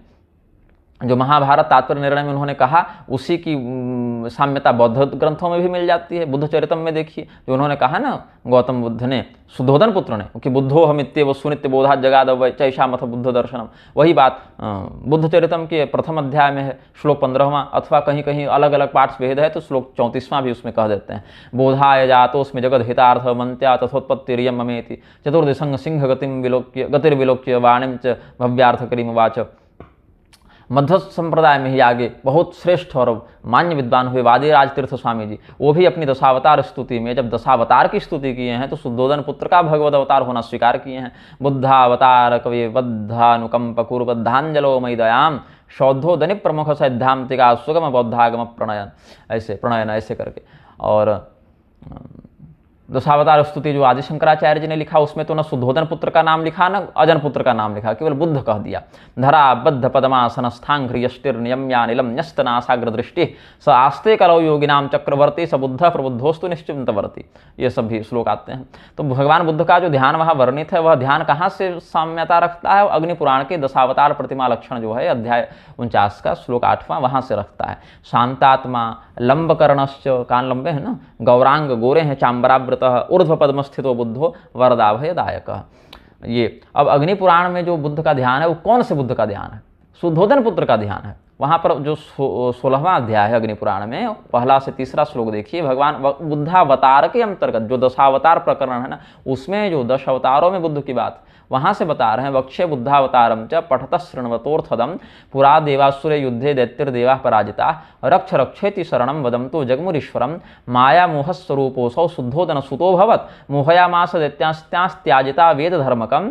जो महाभारत तात्पर्य निर्णय में उन्होंने कहा उसी की साम्यता बौद्ध ग्रंथों में भी मिल जाती है। बुद्ध चरितम में देखिए जो उन्होंने कहा ना गौतम बुद्ध ने शुद्धोधन पुत्र ने कि बुद्धो हमित्य व सुनित्य बोधा जगाद चैषा मथ बुद्ध दर्शनम, वही बात बुद्ध चरितम के प्रथम अध्याय में है, श्लोक 15वां, अथवा कहीं कहीं अलग अलग पाठ भेद है तो श्लोक 34वां भी उसमें कह देते हैं। बोधाय जातोस्मि जगद हितार्थ मंत्या तथोत्पत्तिरियम ममेति चतुर्दिशंग सिंह गतिर्विलोक्य वाणिम च भव्यार्थ करीम वाच। मध्व संप्रदाय में ही आगे बहुत श्रेष्ठ और मान्य विद्वान हुए वादिराज तीर्थ स्वामी जी, वो भी अपनी दशावतार स्तुति में जब दशावतार की स्तुति किए हैं तो शुद्धोधन पुत्र का भगवद अवतार होना स्वीकार किए हैं। बुद्धावतार कवि बद्धानुकंप कुर्बद्धांजलो मयि दयाम शौद्धोधनि प्रमुख सैद्धांतिका सुगम बौद्धागम प्रणयन ऐसे करके। और दशावतार स्तुति जो आदि शंकराचार्य जी ने लिखा उसमें तो न शुद्धोधन पुत्र का नाम लिखा न अजन पुत्र का नाम लिखा, केवल बुद्ध कह दिया। धरा बद्ध पदमासन स्थाघ्रियष्टिर्नियम्यानिलम न्यस्तनासाग्र दृष्टि स आस्ते कलौ योगिनाम चक्रवर्ती स बुद्ध प्रबुद्धोस्तु निश्चिंतवर्ती, ये सब भी श्लोक आते हैं। तो भगवान बुद्ध का जो ध्यान वहाँ वर्णित है वह ध्यान कहाँ से साम्यता रखता है? अग्नि पुराण के दशावतार प्रतिमा लक्षण जो है अध्याय 49 का श्लोक 8वां वहाँ से रखता है। शांतात्मा लंबकर्णश्च, कान लंबे हैं ना, गौरांग गोरे हैं, चांबरावृत ऊर्ध्व पद्म स्थितो बुद्धो वरदाभयदायक। ये अब अग्नि पुराण में जो बुद्ध का ध्यान है वो कौन से बुद्ध का ध्यान है? शुद्धोधन पुत्र का ध्यान है। वहाँ पर जो 16वां अध्याय है अग्नि पुराण में 1 से 3 श्लोक देखिए, भगवान बुद्धावतार के अंतर्गत जो दशावतार प्रकरण है ना उसमें जो 10 अवतारों में बुद्ध की बात वहाँ से बता रहे हैं। वक्षे बुद्धावतारम च पठत शृण्वतोर्थदम पुरा देवासुर युद्धे दैत्तिर्देवा पराजिता रक्ष रक्षेति शरणम वदंतो जगमुरीश्वरम माया मोहस्वरूपोऽसौ शुद्धोदन सुतो भवत् मोहयामास दैत्यांस्त्याजिता वेद धर्मकम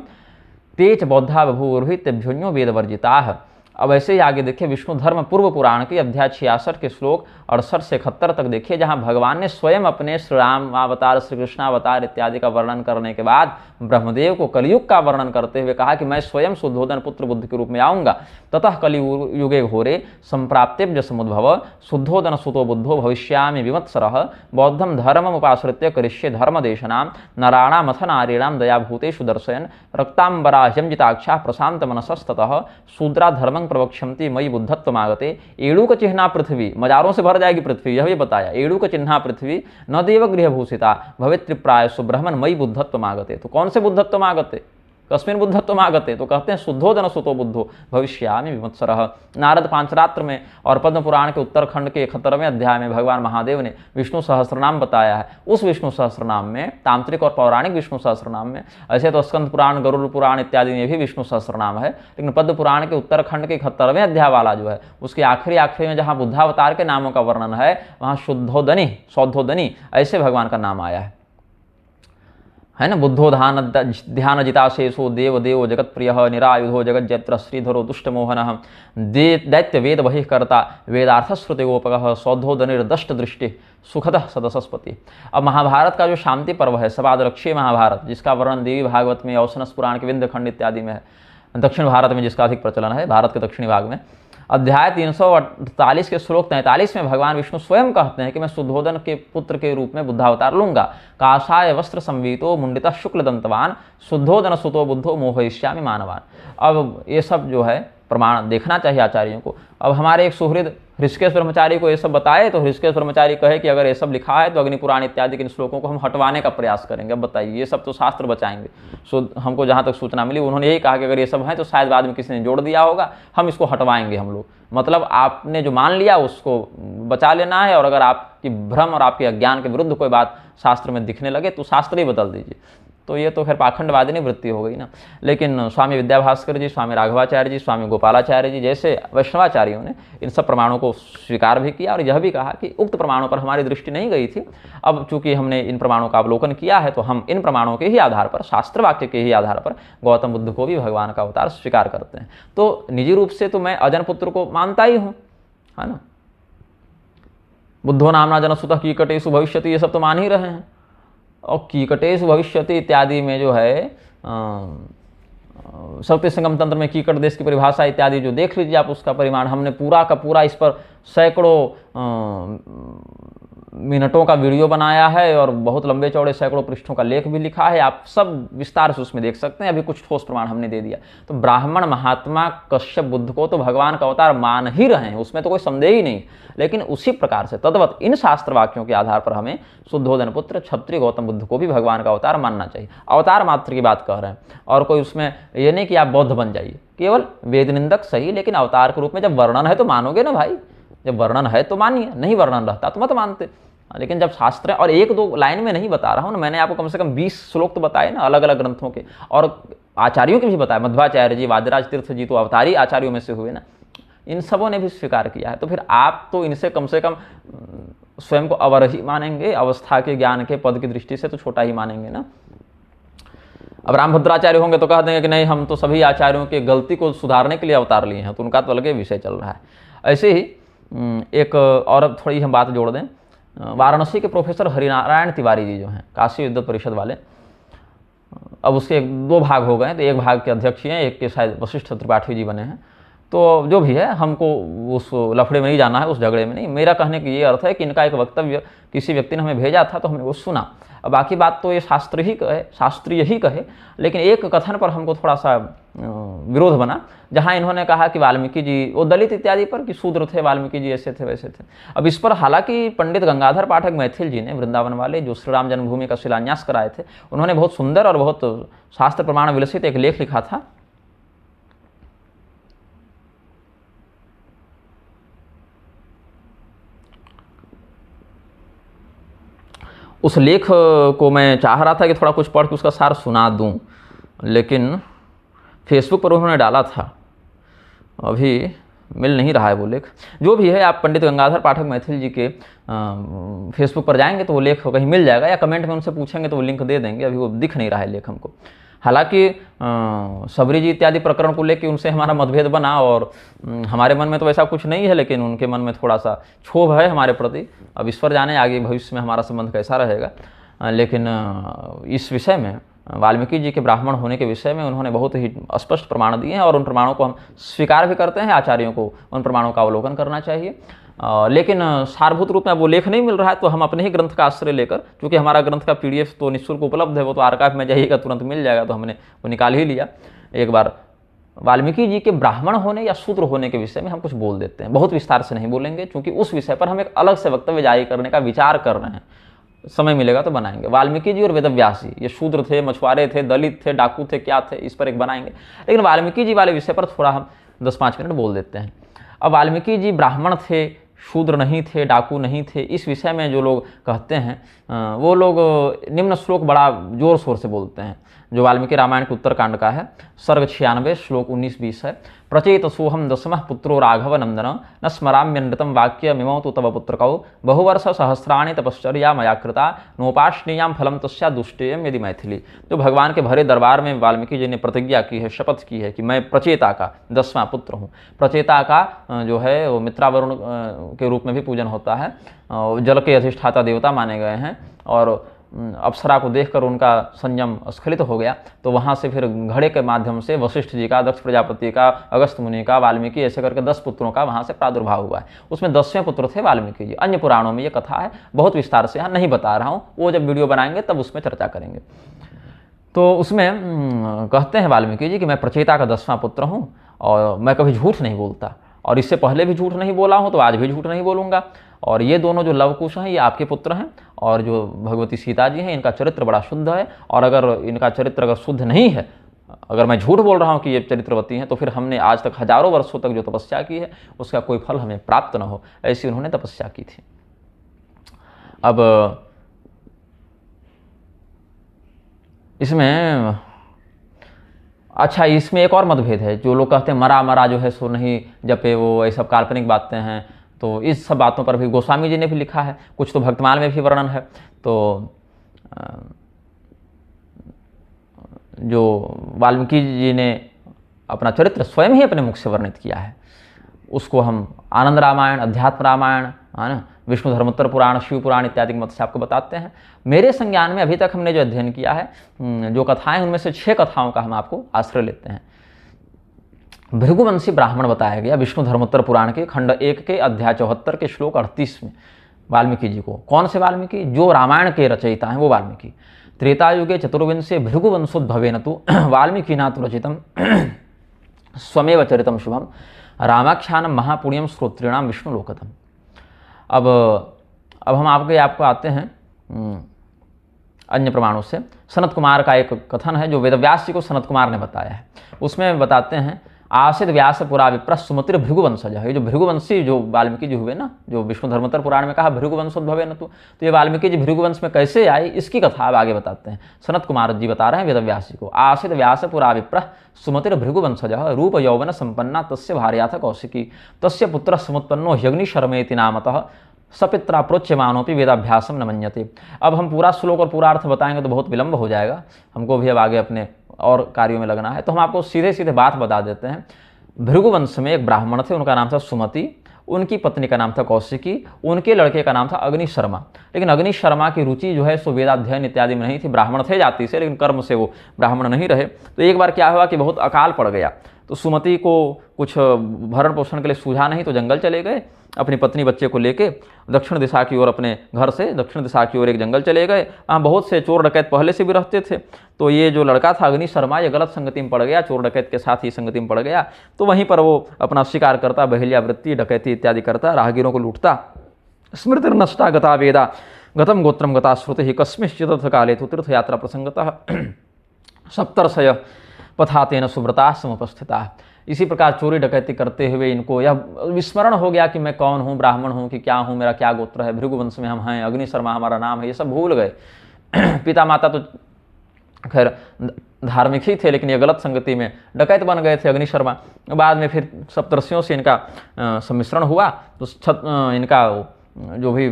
तेज बौद्धा बभूवुर्हि तेभ्योऽन्यो वेद वर्जिताः। अब ऐसे ही आगे देखिए विष्णु धर्म पूर्व पुराण के अध्याय 66 के श्लोक 68 से 71 तक देखिए, जहाँ भगवान ने स्वयं अपने श्री राम अवतार श्री कृष्ण अवतार इत्यादि का वर्णन करने के बाद ब्रह्मदेव को कलयुग का वर्णन करते हुए कहा कि मैं स्वयं शुद्धोधन पुत्र बुद्ध के रूप में आऊँगा। ततः कलियुगे घोरे संप्राप्तेभ्य समुद्भव शुद्धोधन सुतो बुद्धो भविष्यामि विमत्सरः बौद्धम धर्ममुपाश्रित्य करिष्ये धर्मदेशनां नराणामथ नारीणां दयाभूतेषु दर्शयन् रक्तांबराह्यं जिताक्षा प्रशांत मनसस्ततः शूद्रा धर्मं प्रवक्ष्यन्ति मयि बुद्धत्वमागते। एड़ूक चिह्ना पृथ्वी, मजारों से भर जाएगी पृथ्वी, यह भी बताया। एड़ूक चिन्हा पृथ्वी न देव गृह भूषिता भवित्रिप्राय सुब्रह्मण मयि बुद्धत्वमागते। तो कौन से बुद्धत्वमागते? कस्मिन् बुद्धत्वमागते? तो कहते हैं शुद्धोधन सुतो बुद्धो भविष्यामि विमत्सरः। नारद पांचरात्र में और पद्म पुराण के उत्तरखंड के 71वें अध्याय में भगवान महादेव ने विष्णु सहस्रनाम बताया है। उस विष्णु सहस्रनाम में तांत्रिक और पौराणिक विष्णु सहस्रनाम में, ऐसे तो स्कंद पुराण गरुड़ पुराण इत्यादि में भी विष्णु सहस्रनाम है, लेकिन पद्म पुराण के उत्तरखंड के 71वें अध्याय वाला जो है उसके आखिरी में जहाँ बुद्धावतार के नामों का वर्णन है वहाँ शुद्धोदनी सौद्धोदनी ऐसे भगवान का नाम आया है ना। बुद्धो ध्यान जिताशेषो देव देव जगत प्रिय निरायुधो जगत जैत्र श्रीधरो दुष्टमोहन दैत्य वेद बहि कर्ता वेदार्थ श्रुति गोपक सौद्धोदनिर्दष्ट दृष्टि सुखतः सदसस्पति। अब महाभारत का जो शांति पर्व है सवादरक्षीय महाभारत, जिसका वर्णन देवी भागवत में औसनस पुराण के विंध्यखंड इत्यादि में है, दक्षिण भारत में जिसका अधिक प्रचलन है, भारत के दक्षिणी भाग में, अध्याय 348 के श्लोक 43 में भगवान विष्णु स्वयं कहते हैं कि मैं शुद्धोधन के पुत्र के रूप में बुद्धावतार लूंगा। काषाय वस्त्र संवीतो मुंडितः शुक्ल दंतवान शुद्धोधन सुतो बुद्धो मोहयिष्यामि मानवान। अब ये सब जो है प्रमाण देखना चाहिए आचार्यों को। अब हमारे एक सुहृद ऋषिकेश ब्रह्मचारी को ये सब बताए तो ऋषिकेश ब्रह्मचारी कहे कि अगर ये सब लिखा है तो अग्नि पुराण इत्यादि के इन श्लोकों को हम हटवाने का प्रयास करेंगे। अब बताइए, ये सब तो शास्त्र बचाएंगे। हमको जहाँ तक सूचना मिली उन्होंने यही कहा कि अगर ये सब है तो शायद बाद में किसी ने जोड़ दिया होगा, हम इसको हटवाएंगे हम लोग। मतलब आपने जो मान लिया उसको बचा लेना है, और अगर आपकी भ्रम और आपके अज्ञान के विरुद्ध कोई बात शास्त्र में दिखने लगे तो शास्त्र ही बदल दीजिए। तो ये तो खैर पाखंडवादिनी वृत्ति हो गई ना। लेकिन स्वामी विद्याभास्कर जी, स्वामी राघवाचार्य जी, स्वामी गोपालाचार्य जी जैसे वैष्णवाचार्यों ने इन सब प्रमाणों को स्वीकार भी किया और यह भी कहा कि उक्त प्रमाणों पर हमारी दृष्टि नहीं गई थी। अब चूंकि हमने इन प्रमाणों का अवलोकन किया है तो हम इन प्रमाणों के ही आधार पर, शास्त्र वाक्य के ही आधार पर गौतम बुद्ध को भी भगवान का अवतार स्वीकार करते हैं। तो निजी रूप से तो मैं अजन पुत्र को मानता ही हूँ, है ना। बुद्धो नामना जनसुतः कीकटेषु भविष्यति, ये सब तो मान ही रहे हैं। और कीकटेषु भविष्यति इत्यादि में जो है शक्ति संगम तंत्र में कीकट देश की परिभाषा इत्यादि जो देख लीजिए आप, उसका परिमाण हमने पूरा का पूरा इस पर सैकड़ों मिनटों का वीडियो बनाया है और बहुत लंबे चौड़े सैकड़ों पृष्ठों का लेख भी लिखा है। आप सब विस्तार से उसमें देख सकते हैं। अभी कुछ ठोस प्रमाण हमने दे दिया। तो ब्राह्मण महात्मा कश्यप बुद्ध को तो भगवान का अवतार मान ही रहे हैं, उसमें तो कोई संदेह ही नहीं। लेकिन उसी प्रकार से तद्वत इन शास्त्र वाक्यों के आधार पर हमें शुद्धोधन पुत्र क्षत्रिय गौतम बुद्ध को भी भगवान का अवतार मानना चाहिए। अवतार मात्र की बात कह रहे हैं, और कोई उसमें ये नहीं कि आप बौद्ध बन जाइए। केवल वेद निंदक सही, लेकिन अवतार के रूप में जब वर्णन है तो मानोगे ना भाई। जब वर्णन है तो मानिए, नहीं वर्णन रहता तो मत मानते। लेकिन जब शास्त्र है, और एक दो लाइन में नहीं बता रहा हूँ ना, मैंने आपको कम से कम 20 श्लोक तो बताए ना अलग अलग ग्रंथों के, और आचार्यों के भी बताया। मध्वाचार्य जी, वादिराज तीर्थ जी तो अवतारी आचार्यों में से हुए ना, इन सबों ने भी स्वीकार किया है। तो फिर आप तो इनसे कम से कम स्वयं को अवर ही मानेंगे, अवस्था के ज्ञान के पद की दृष्टि से तो छोटा ही मानेंगे ना। अब रामभद्राचार्य होंगे तो कह देंगे कि नहीं, हम तो सभी आचार्यों की गलती को सुधारने के लिए अवतार लिए हैं, तो उनका तो अलग विषय चल रहा है। ऐसे ही एक और थोड़ी हम बात जोड़ दें, वाराणसी के प्रोफेसर हरिनारायण तिवारी जी जो हैं, काशी विद्वत परिषद वाले, अब उसके 2 भाग हो गए, तो एक भाग के अध्यक्ष ही हैं, एक के शायद वशिष्ठ त्रिपाठी जी बने हैं। तो जो भी है, हमको उस लफड़े में नहीं जाना है, उस झगड़े में नहीं। मेरा कहने का ये अर्थ है कि इनका एक वक्तव्य किसी व्यक्ति ने हमें भेजा था तो हमने वो सुना। अब बाकी बात तो ये शास्त्रीय ही कहे, लेकिन एक कथन पर हमको थोड़ा सा विरोध बना, जहाँ इन्होंने कहा कि वाल्मीकि जी वो दलित इत्यादि पर कि शूद्र थे, वाल्मीकि जी ऐसे थे वैसे थे। अब इस पर हालांकि पंडित गंगाधर पाठक मैथिल जी ने, वृंदावन वाले, जो श्री राम जन्मभूमि का शिलान्यास कराए थे, उन्होंने बहुत सुंदर और बहुत शास्त्र प्रमाण विलसित एक लेख लिखा था। उस लेख को मैं चाह रहा था कि थोड़ा कुछ पढ़ के उसका सार सुना दूं, लेकिन फेसबुक पर उन्होंने डाला था, अभी मिल नहीं रहा है वो लेख। जो भी है, आप पंडित गंगाधर पाठक मैथिल जी के फेसबुक पर जाएंगे तो वो लेख कहीं मिल जाएगा, या कमेंट में उनसे पूछेंगे तो वो लिंक दे देंगे। अभी वो दिख नहीं रहा है लेख हमको। हालांकि सबरी जी इत्यादि प्रकरण को लेकर उनसे हमारा मतभेद बना, और हमारे मन में तो ऐसा कुछ नहीं है, लेकिन उनके मन में थोड़ा सा क्षोभ है हमारे प्रति। अब ईश्वर जाने आगे भविष्य में हमारा संबंध कैसा रहेगा। लेकिन इस विषय में, वाल्मीकि जी के ब्राह्मण होने के विषय में उन्होंने बहुत ही स्पष्ट प्रमाण दिए हैं, और उन प्रमाणों को हम स्वीकार भी करते हैं। आचार्यों को उन प्रमाणों का अवलोकन करना चाहिए। लेकिन सारभूत रूप में वो लेख नहीं मिल रहा है, तो हम अपने ही ग्रंथ का आश्रय लेकर, क्योंकि हमारा ग्रंथ का PDF तो निःशुल्क उपलब्ध है, वो तो आर्काइव में जाइएगा तुरंत मिल जाएगा, तो हमने वो निकाल ही लिया। एक बार वाल्मीकि जी के ब्राह्मण होने या शूद्र होने के विषय में हम कुछ बोल देते हैं, बहुत विस्तार से नहीं बोलेंगे, क्योंकि उस विषय पर हम एक अलग से वक्तव्य जारी करने का विचार कर रहे हैं। समय मिलेगा तो बनाएंगे। वाल्मीकि जी और वेदव्यास जी, ये शूद्र थे, मछुआरे थे, दलित थे, डाकू थे, क्या थे, इस पर एक बनाएंगे। लेकिन वाल्मीकि जी वाले विषय पर थोड़ा हम 10-5 मिनट बोल देते हैं। अब वाल्मीकि जी ब्राह्मण थे, शूद्र नहीं थे, डाकू नहीं थे, इस विषय में जो लोग कहते हैं वो लोग निम्न श्लोक बड़ा जोर शोर से बोलते हैं, जो वाल्मीकि रामायण के उत्तरकांड का है। सर्ग 96 श्लोक 19-20 है। प्रचेत सोहम दशमः पुत्रो राघव नंदन न स्मराम्यनृतम वाक्य मिमौ तु तव पुत्रकौ बहुवर्ष सहस्राणि तपश्चर्या मया कृता नोपाश्नीयाम फलम तस्या दुष्टेयम यदि मैथिली। जो भगवान के भरे दरबार में वाल्मीकि जी ने प्रतिज्ञा की है, शपथ की है कि मैं प्रचेता का 10वां पुत्र हूँ। प्रचेता का जो है वो मित्रावरुण के रूप में भी पूजन होता है, जल के अधिष्ठाता देवता माने गए हैं। और अप्सरा को देखकर उनका संयम स्खलित हो गया, तो वहाँ से फिर घड़े के माध्यम से वशिष्ठ जी का, दक्ष प्रजापति का, अगस्त मुनि का, वाल्मीकि, ऐसे करके 10 पुत्रों का वहाँ से प्रादुर्भाव हुआ है। उसमें 10वें पुत्र थे वाल्मीकि जी। अन्य पुराणों में ये कथा है, बहुत विस्तार से यहाँ नहीं बता रहा हूँ, वो जब वीडियो बनाएंगे तब उसमें चर्चा करेंगे। तो उसमें कहते हैं वाल्मीकि जी कि मैं प्रचेता का 10वां पुत्र हूँ, और मैं कभी झूठ नहीं बोलता, और इससे पहले भी झूठ नहीं बोला हूँ, तो आज भी झूठ नहीं बोलूँगा। और ये दोनों जो लवकुश हैं, ये आपके पुत्र हैं, और जो भगवती सीता जी हैं, इनका चरित्र बड़ा शुद्ध है। और अगर इनका चरित्र अगर शुद्ध नहीं है, अगर मैं झूठ बोल रहा हूँ कि ये चरित्रवती हैं, तो फिर हमने आज तक हजारों वर्षों तक जो तपस्या की है उसका कोई फल हमें प्राप्त न हो, ऐसी उन्होंने तपस्या की थी। अब इसमें अच्छा, इसमें एक और मतभेद है। जो लोग कहते हैं मरा मरा जो है सो नहीं जपे, वो ये सब काल्पनिक बातें हैं, तो इस सब बातों पर भी गोस्वामी जी ने भी लिखा है, कुछ तो भक्तमाल में भी वर्णन है। तो जो वाल्मीकि जी ने अपना चरित्र स्वयं ही अपने मुख से वर्णित किया है, उसको हम आनंद रामायण, अध्यात्म रामायण, है ना। विष्णु धर्मोत्तर पुराण, शिव पुराण इत्यादि मत से आपको बताते हैं। मेरे संज्ञान में अभी तक हमने जो अध्ययन किया है, जो कथाएं, उनमें से 6 कथाओं का हम आपको आश्रय लेते हैं। भृगुवंशी ब्राह्मण बताया गया विष्णु धर्मोत्तर पुराण के खंड 1 के अध्याय 74 के श्लोक 38 में वाल्मीकि जी को। कौन से वाल्मीकि? जो रामायण के रचयिता हैं वो वाल्मीकि। त्रेतायुगे चतुर्विंशे भृगुवंशोद्भवेन तु वाल्मीकिना तु रचितम स्वमेव चरितम शुभम रामाख्यानम महापुण्यम श्रोत्रिणाम विष्णु लोकतम। अब हम आपको आते हैं अन्य प्रमाणों से। सनत कुमार का एक कथन है जो वेदव्यास जी को सनत कुमार ने बताया है। उसमें बताते हैं आसित व्यास पुरा विप्र सुमतिर भृगुवंशज। ये जो भृगुवंशी जो वाल्मीकि जी हुए ना, जो विष्णु धर्मोत्तर पुराण में कहा भृगुवंशोद्भवे न तो ये वाल्मीकि जी भृगुवंश में कैसे आए, इसकी कथा अब आगे बताते हैं। सनत कुमार जी बता रहे हैं वेदव्यास जी को। आसित व्यास पुरा विप्र सुमतिर भृगुवंशज रूप यौवन संपन्ना तस्य भार्याथ कौशिकी तस्य पुत्र समुत्पन्नो ह्यग्नि शर्मेति नामतः सपित्रा प्रोच्यमानोपि वेदाभ्यासम न मन्यते। अब हम पूरा श्लोक और पूरा अर्थ बताएंगे तो बहुत विलंब हो जाएगा, हमको भी अब आगे अपने और कार्यों में लगना है, तो हम आपको सीधे सीधे बात बता देते हैं। भृगुवंश में एक ब्राह्मण थे, उनका नाम था सुमति, उनकी पत्नी का नाम था कौशिकी, उनके लड़के का नाम था अग्नि शर्मा। लेकिन अग्नि शर्मा की रुचि जो है सो वेदाध्ययन इत्यादि में नहीं थी। ब्राह्मण थे जाति से, लेकिन कर्म से वो ब्राह्मण नहीं रहे। तो एक बार क्या हुआ कि बहुत अकाल पड़ गया, तो सुमति को कुछ भरण पोषण के लिए सूझा नहीं, तो जंगल चले गए अपनी पत्नी बच्चे को लेके दक्षिण दिशा की ओर, अपने घर से दक्षिण दिशा की ओर एक जंगल चले गए। वहाँ बहुत से चोर डकैत पहले से भी रहते थे। तो ये जो लड़का था अग्नि शर्मा, ये गलत संगति में पड़ गया, चोर डकैत के साथ ही संगति में पड़ गया। तो वहीं पर वो अपना शिकार करता, बहेलिया वृत्ति, डकैती इत्यादि करता, राहगीरों को लूटता। स्मृतिर्नष्टा गता वेदा गतम गोत्रम गता श्रुति ही कस्मिश्चित् काले तु तीर्थयात्रा प्रसंगतः सप्तर्षय पथातेन सुव्रता समुपस्थिता। इसी प्रकार चोरी डकैती करते हुए इनको यह विस्मरण हो गया कि मैं कौन हूँ, ब्राह्मण हूँ कि क्या हूँ, मेरा क्या गोत्र है, भृगुवंश में हम हैं, अग्नि शर्मा हमारा नाम है, ये सब भूल गए। पिता माता तो खैर धार्मिक ही थे, लेकिन ये गलत संगति में डकैत बन गए थे अग्नि शर्मा। बाद में फिर सप्तर्षियों से इनका सम्मिश्रण हुआ, तो इनका जो भी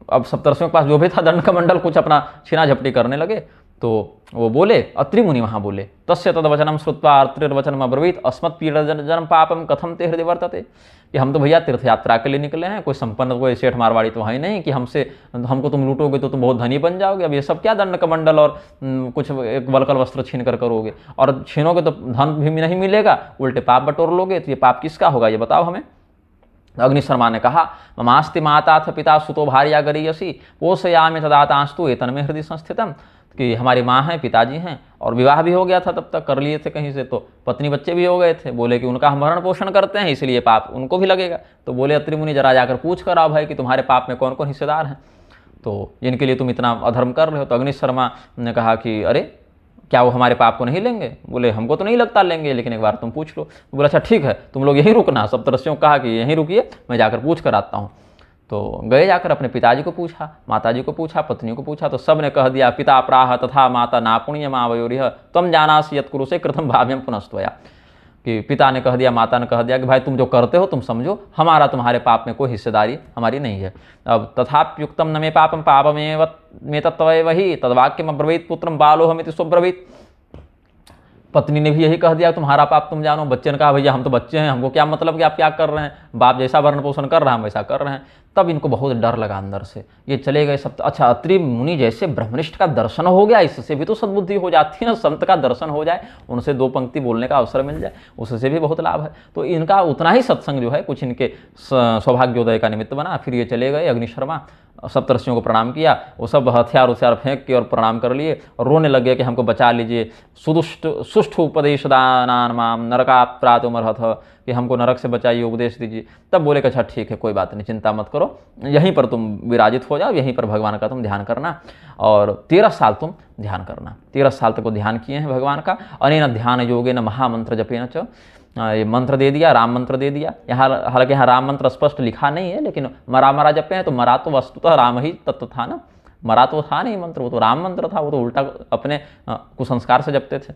अब सप्तर्षियों के पास जो भी था दंड कमंडल, कुछ अपना छीना झपटी करने लगे। तो वो बोले, अत्रि मुनि वहाँ बोले, तस्य तद्वचनम श्रुत्वा अत्रिर्वचनम अब्रवीत अस्मत् पीड़जनम पापम कथम ते हृदय वर्तते। कि हम तो भैया तीर्थ यात्रा के लिए निकले हैं, कोई संपन्न कोई सेठ मारवाड़ी तो है नहीं कि हमको तुम लूटोगे तो तुम बहुत धनी बन जाओगे। अब ये सब क्या दंड कमंडल और कुछ एक वलकल वस्त्र छीन कर करोगे, और छीनोगे तो धन भी नहीं मिलेगा, उल्टे पाप बटोर लोगे। तो ये पाप किसका होगा, ये बताओ हमें। अग्नि शर्मा ने कहा, ममास्ति माताथ पिता सुतो भार्या गरीयसी पोषयामि तदातांस्तु एतन्मे हृदय संस्थितम। कि हमारी माँ हैं, पिताजी हैं, और विवाह भी हो गया था, तब तक कर लिए थे कहीं से, तो पत्नी बच्चे भी हो गए थे। बोले कि उनका हम भरण पोषण करते हैं, इसलिए पाप उनको भी लगेगा। तो बोले अत्रि मुनि जरा जाकर पूछ कर आओ भाई कि तुम्हारे पाप में कौन कौन हिस्सेदार हैं, तो जिनके लिए तुम इतना अधर्म कर रहे हो। तो अग्नि शर्मा ने कहा कि अरे क्या वो हमारे पाप को नहीं लेंगे? बोले हमको तो नहीं लगता लेंगे, लेकिन एक बार तुम पूछ लो। तो बोला अच्छा ठीक है, तुम लोग यहीं रुकना। सप्तर्षियों को कहा कि यहीं रुकिए, मैं जाकर पूछ कर आता हूँ। तो गए, जाकर अपने पिताजी को पूछा, माताजी को पूछा, पत्नी को पूछा, तो सब ने कह दिया पिता प्राह तथा माता नापुण्य मावयोरिह तम जानासि यत् कुरुषे कृतं भाव्यम पुनस्त्वया। कि पिता ने कह दिया, माता ने कह दिया कि भाई तुम जो करते हो तुम समझो, हमारा तुम्हारे पाप में कोई हिस्सेदारी हमारी नहीं है। अब तथाप्युक्तम न मे पापम पापमेव मे तत्त्वैव हि तद्वाक्यम अब्रवीत पुत्रम बालोहमिति स्वब्रवीत। पत्नी ने भी यही कह दिया तुम्हारा पाप तुम जानो। बच्चे ने कहा भैया हम तो बच्चे हैं, हमको क्या मतलब कि आप क्या कर रहे हैं, बाप जैसा भरण पोषण कर रहा है हम वैसा कर रहे हैं। तब इनको बहुत डर लगा अंदर से, ये चले गए सब। अच्छा अत्रि मुनि जैसे ब्रह्मनिष्ठ का दर्शन हो गया, इससे भी तो सद्बुद्धि हो जाती है ना, संत का दर्शन हो जाए, उनसे 2 पंक्ति बोलने का अवसर मिल जाए, उससे भी बहुत लाभ है। तो इनका उतना ही सत्संग जो है कुछ इनके सौभाग्योदय का निमित्त बना। फिर ये चले गए अग्नि शर्मा, सप्तर्षियों को प्रणाम किया, वो सब हथियार उथियार फेंक के और प्रणाम कर लिए और रोने लगे कि हमको बचा लीजिए। सुष्ठु उपदेश दानान माम नरकात् त्रातुमर्हथ, कि हमको नरक से बचाइए, उपदेश दीजिए। तब बोले कि अच्छा ठीक है, कोई बात नहीं, चिंता मत करो, यहीं पर तुम विराजित हो जाओ, यहीं पर भगवान का तुम ध्यान करना, और 13 साल तुम ध्यान करना। 13 साल तक वो ध्यान किए हैं भगवान का। अनेन ध्यान योगेन महामंत्र जपेन च, ये मंत्र दे दिया, राम मंत्र दे दिया। यहाँ हालांकि यहाँ राम मंत्र स्पष्ट लिखा नहीं है, लेकिन मरा जपे हैं, तो मरा तो वस्तुतः राम ही तत्व था ना, मरा तो था नहीं मंत्र, वो तो राम मंत्र था, वो तो उल्टा अपने कुसंस्कार से जपते थे।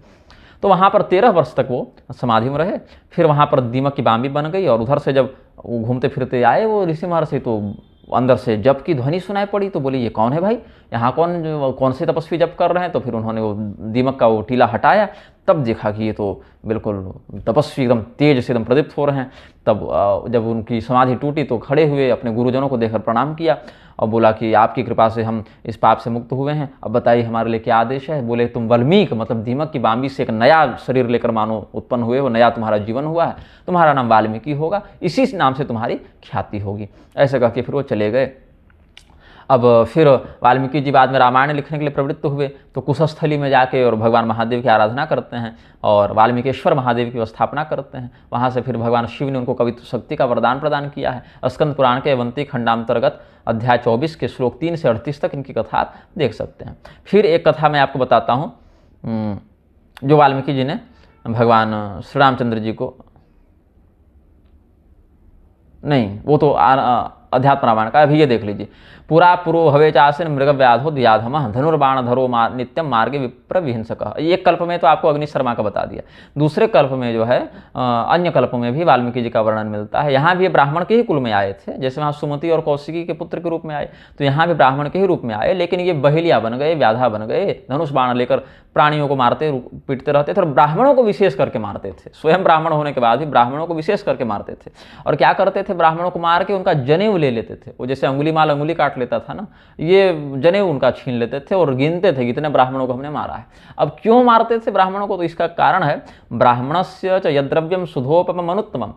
तो वहाँ पर 13 वर्ष तक वो समाधि में रहे। फिर वहाँ पर दीमक की बामी बन गई, और उधर से जब वो घूमते फिरते आए वो ऋषि महर्षि, तो अंदर से जप की ध्वनि सुनाई पड़ी। तो बोले ये कौन है भाई, यहाँ कौन से तपस्वी जप कर रहे हैं। तो फिर उन्होंने वो दीमक का वो टीला हटाया, तब देखा कि ये तो बिल्कुल तपस्वी एकदम तेज से एकदम प्रदीप्त हो रहे हैं। तब जब उनकी समाधि टूटी तो खड़े हुए, अपने गुरुजनों को देखकर प्रणाम किया और बोला कि आपकी कृपा से हम इस पाप से मुक्त हुए हैं, अब बताइए हमारे लिए क्या आदेश है। बोले तुम वाल्मीकि मतलब दीमक की बाम्बी से एक नया शरीर लेकर मानो उत्पन्न हुए हो, नया तुम्हारा जीवन हुआ है, तुम्हारा नाम वाल्मीकि होगा, इसी नाम से तुम्हारी ख्याति होगी। ऐसे कह के फिर वो चले गए। अब फिर वाल्मीकि जी बाद में रामायण लिखने के लिए प्रवृत्त हुए, तो कुशस्थली में जाके और भगवान महादेव की आराधना करते हैं और वाल्मीकेश्वर महादेव की स्थापना करते हैं। वहाँ से फिर भगवान शिव ने उनको कवित्व शक्ति का वरदान प्रदान किया है। स्कंद पुराण के अवंती खंडांतर्गत अध्याय 24 के श्लोक 3 से 38 तक इनकी कथा आप देख सकते हैं। फिर एक कथा मैं आपको बताता हूँ, जो वाल्मीकि जी ने भगवान श्री रामचंद्र जी को, नहीं वो तो अध्यात्म रामायण का, अभी ये देख लीजिए। पुरा पुरो हवे चासन मृग व्याधो दियाधम धनुर्बाण धरो नित्यम मार्गे विप्र विहिंसक। एक कल्प में तो आपको अग्नि शर्मा का बता दिया, दूसरे कल्प में जो है अन्य कल्प में भी वाल्मीकि जी का वर्णन मिलता है। यहाँ भी ब्राह्मण के ही कुल में आए थे, जैसे वहाँ सुमति और कौशिकी के पुत्र के रूप में आए, तो यहाँ भी ब्राह्मण के ही रूप में आए, लेकिन ये बहेलिया बन गए, व्याधा बन गए, धनुष बाण लेकर प्राणियों को मारते पीटते रहते थे और ब्राह्मणों को विशेष करके मारते थे। स्वयं ब्राह्मण होने के बाद भी ब्राह्मणों को विशेष करके मारते थे। और क्या करते थे, ब्राह्मणों को मार के उनका जनेऊ ले लेते थे। वो जैसे अंगुलीमाल अंगुली काट लेता था ना, ये जनेऊ उनका छीन लेते थे और गिनते थे कितने ब्राह्मणों को हमने मारा है। अब क्यों मारते थे ब्राह्मणों को, तो इसका कारण है ब्राह्मणस्य च यद्रव्यम सुधोपम अनुत्तमम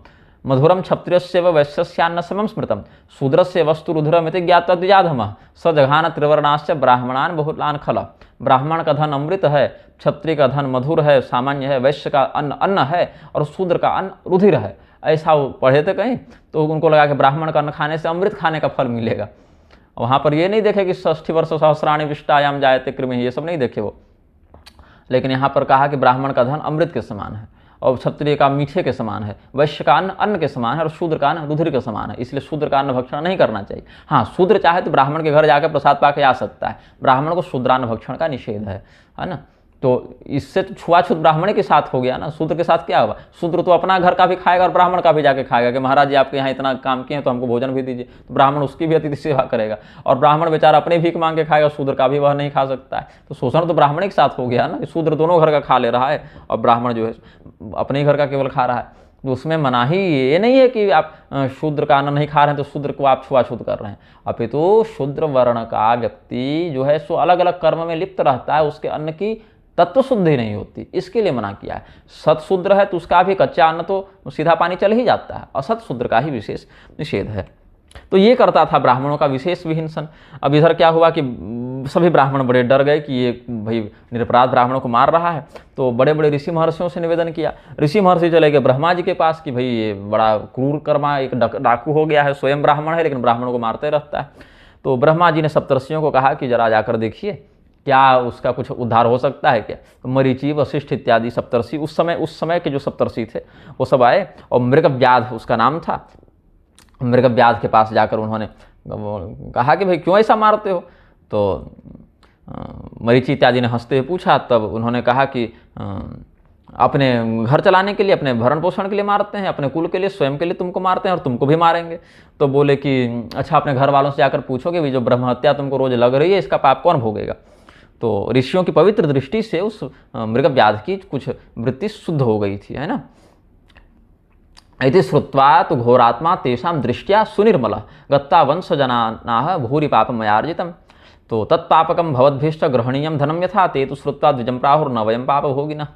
मधुरम क्षत्रियस्य व वैश्यस्यान्न समम स्मृतम शूद्रस्य वस्तु रुधिरमिति ज्ञात्वा द्विजाधमः स जघान त्रिवर्णाश्च ब्राह्मणान बहुलान खल। ब्राह्मण का धन अमृत है, क्षत्रिय का धन मधुर है, सामान्य है, वैश्य का अन्न अन्न है और शूद्र का अन्न रुधिर है। ऐसा वो पढ़े थे कहीं, तो उनको लगा कि ब्राह्मण का अन्न खाने से अमृत खाने का फल मिलेगा। वहाँ पर ये नहीं देखे कि 60 वर्ष सहस्राणि विष्टायाम जायते कृमि, ये सब नहीं देखे वो। लेकिन यहाँ पर कहा कि ब्राह्मण का धन अमृत के समान है और क्षत्रिय का मीठे के समान है, वैश्य का अन्न अन्न के समान है और शूद्र का अन्न रुधिर के समान है, इसलिए शूद्र का अन्न भक्षण नहीं करना चाहिए। हाँ, शूद्र चाहे तो ब्राह्मण के घर जाकर प्रसाद पाके आ सकता है, ब्राह्मण को शूद्रान्न भक्षण का निषेध है ना। तो इससे तो छुआछूत ब्राह्मण के साथ हो गया ना, शूद्र के साथ क्या होगा, शूद्र तो अपना घर का भी खाएगा और ब्राह्मण का भी जाके खाएगा कि महाराज जी आपके यहाँ इतना काम किए हैं तो हमको भोजन भी दीजिए, तो ब्राह्मण उसकी भी अतिथि सेवा करेगा और ब्राह्मण बेचारा अपने भीख मांग के खाएगा, शूद्र का भी वह नहीं खा सकता है। तो शोषण तो ब्राह्मण के साथ हो गया ना, शूद्र दोनों घर का खा ले रहा है और ब्राह्मण जो है अपने ही घर का केवल खा रहा है। तो उसमें मनाही ये नहीं है कि आप शूद्र का अन्न नहीं खा रहे हैं तो शूद्र को आप छुआछूत कर रहे हैं, अपितु शूद्र वर्ण का व्यक्ति जो है सो अलग अलग कर्म में लिप्त रहता है, उसके अन्न की तत्व शुद्धि नहीं होती, इसके लिए मना किया है। सत शूद्र है तो उसका भी कच्चा अन्न तो सीधा पानी चल ही जाता है, असत शूद्र का ही विशेष निषेध है। तो ये करता था ब्राह्मणों का विशेष विहिंसन। अब इधर क्या हुआ कि सभी ब्राह्मण बड़े डर गए कि ये भाई निरपराध ब्राह्मणों को मार रहा है, तो बड़े बड़े ऋषि महर्षियों से निवेदन किया। ऋषि महर्षि चले गए ब्रह्मा जी के पास कि भाई ये बड़ा क्रूर कर्मा, एक डाकू हो गया है, स्वयं ब्राह्मण है लेकिन ब्राह्मणों को मारते रहता है। तो ब्रह्मा जी ने सप्तर्षियों को कहा कि जरा जाकर देखिए क्या उसका कुछ उद्धार हो सकता है क्या। तो मरीचि वशिष्ठ इत्यादि सप्तर्षि उस समय के जो सप्तर्षि थे वो सब आए और मृगव्याध उसका नाम था, मृगव्याध के पास जाकर उन्होंने कहा कि भाई क्यों ऐसा मारते हो। तो मरीचि इत्यादि ने हंसते हुए पूछा, तब उन्होंने कहा कि अपने घर चलाने के लिए, अपने भरण पोषण के लिए मारते हैं, अपने कुल के लिए, स्वयं के लिए तुमको मारते हैं और तुमको भी मारेंगे। तो बोले कि अच्छा अपने घर वालों से जाकर पूछोगे भी जो ब्रह्म हत्या तुमको रोज लग रही है इसका पाप कौन भोगेगा। तो ऋषियों की पवित्र दृष्टि से उस मृगव्याध की कुछ वृत्ति शुद्ध हो गई थी, है ना। इति श्रुत्वा तो घोरात्मा तेषां दृष्टिया सुनिर्मल गत्ता वंशजनानाः भूरि पापमयार्जितम् तो तत्पापकं भवद्भिश्च ग्रहणीयं धनं यथा ते तु श्रुत्वा द्विजं प्राहुर्न वयं पापभोगिनः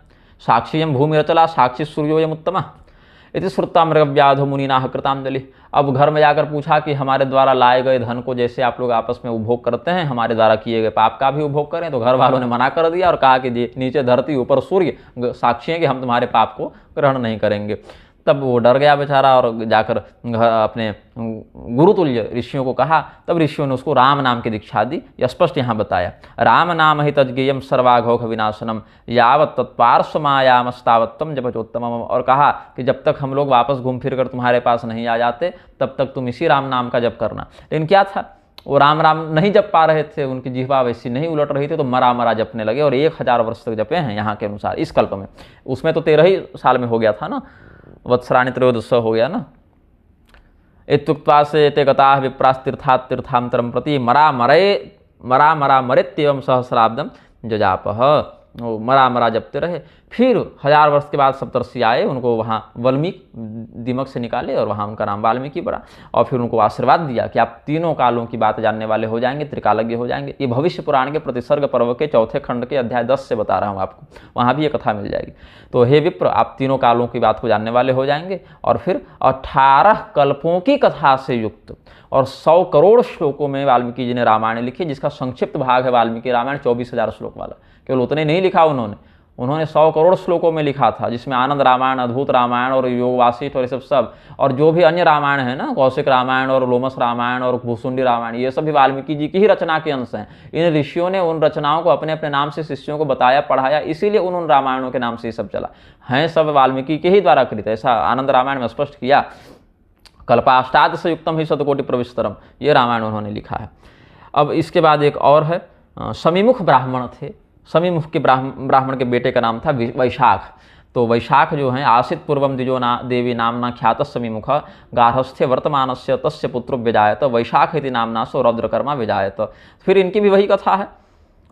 साक्षियं भूमिरचला साक्षी सूर्योऽयम् उत्तमः इति श्रुत्वा मृगव्याधो मुनिनाः कृतांजलि। अब घर में जाकर पूछा कि हमारे द्वारा लाए गए धन को जैसे आप लोग आपस में उपभोग करते हैं, हमारे द्वारा किए गए पाप का भी उपभोग करें। तो घर वालों ने मना कर दिया और कहा कि नीचे धरती ऊपर सूर्य साक्षी हैं कि हम तुम्हारे पाप को ग्रहण नहीं करेंगे। तब वो डर गया बेचारा और जाकर अपने गुरुतुल्य ऋषियों को कहा। तब ऋषियों ने उसको राम नाम की दीक्षा दी। यह स्पष्ट यहाँ बताया, राम नाम हि तज्ञेयम सर्वाघोघ विनाशनम यावत तत्पार्श्वमायामस्तावत्तम जपचोत्तमम। और कहा कि जब तक हम लोग वापस घूम फिर कर तुम्हारे पास नहीं आ जाते तब तक तुम इसी राम नाम का जप करना। लेकिन क्या था, वो राम राम नहीं जप पा रहे थे, उनकी जिह्वा वैसी नहीं उलट रही थी, तो मरा मरा जपने लगे और 1000 वर्ष तक जपे हैं यहाँ के अनुसार इस कल्प में। उसमें तो 13 ही साल में हो गया था ना, वत्सराणि त्रयोदश हो गया ना। इत्युक्त्वा से ते गताः विप्रास् तीर्थात् तीर्थांतरं प्रति मरा मरे मरा मरा मरेत्येवं सहस्राब्दम जजापह, वो मरा मरा जपते रहे। फिर 1000 वर्ष के बाद सप्तर्षि आए, उनको वहाँ वाल्मीकि दीमक से निकाले और वहाँ उनका नाम वाल्मीकि पड़ा। और फिर उनको आशीर्वाद दिया कि आप तीनों कालों की बात जानने वाले हो जाएंगे, त्रिकालज्ञ हो जाएंगे। ये भविष्य पुराण के प्रतिसर्ग पर्व के 4थे खंड के अध्याय 10 से बता रहा हूँ आपको, वहाँ भी ये कथा मिल जाएगी। तो हे विप्र, आप तीनों कालों की बात को जानने वाले हो जाएंगे। और फिर 18 कल्पों की कथा से युक्त और 100 करोड़ श्लोकों में वाल्मीकि जी ने रामायण लिखी, जिसका संक्षिप्त भाग है वाल्मीकि रामायण 24,000 श्लोक वाला। केवल उतने नहीं लिखा उन्होंने 100 करोड़ श्लोकों में लिखा था, जिसमें आनंद रामायण, अद्भुत रामायण और योग वासिष्ठ और ये सब और जो भी अन्य रामायण है ना, कौशिक रामायण और लोमस रामायण और भूसुंडी रामायण, ये सब भी वाल्मीकि जी की ही रचना के अंश हैं। इन ऋषियों ने उन रचनाओं को अपने अपने नाम से शिष्यों को बताया, पढ़ाया, इसीलिए उन रामायणों के नाम से ये सब चला है, सब वाल्मीकि के ही द्वारा कृत। ऐसा आनंद रामायण में स्पष्ट किया। कल्पाष्टाद से युक्तम ही शतकोटि प्रविस्तरम, ये रामायण उन्होंने लिखा है। अब इसके बाद एक और है, समीमुख ब्राह्मण थे। समीमुख के ब्राह्मण के बेटे का नाम था वैशाख। तो वैशाख जो हैं, आसित पूर्वम द्विजो देवी नामना ख्यात समीमुख गार्हस्थ्य वर्तमानस्य तस्य पुत्रो व्यजायत वैशाख इति नामना सो रौद्रकर्मा व्यजायत। फिर इनकी भी वही कथा है,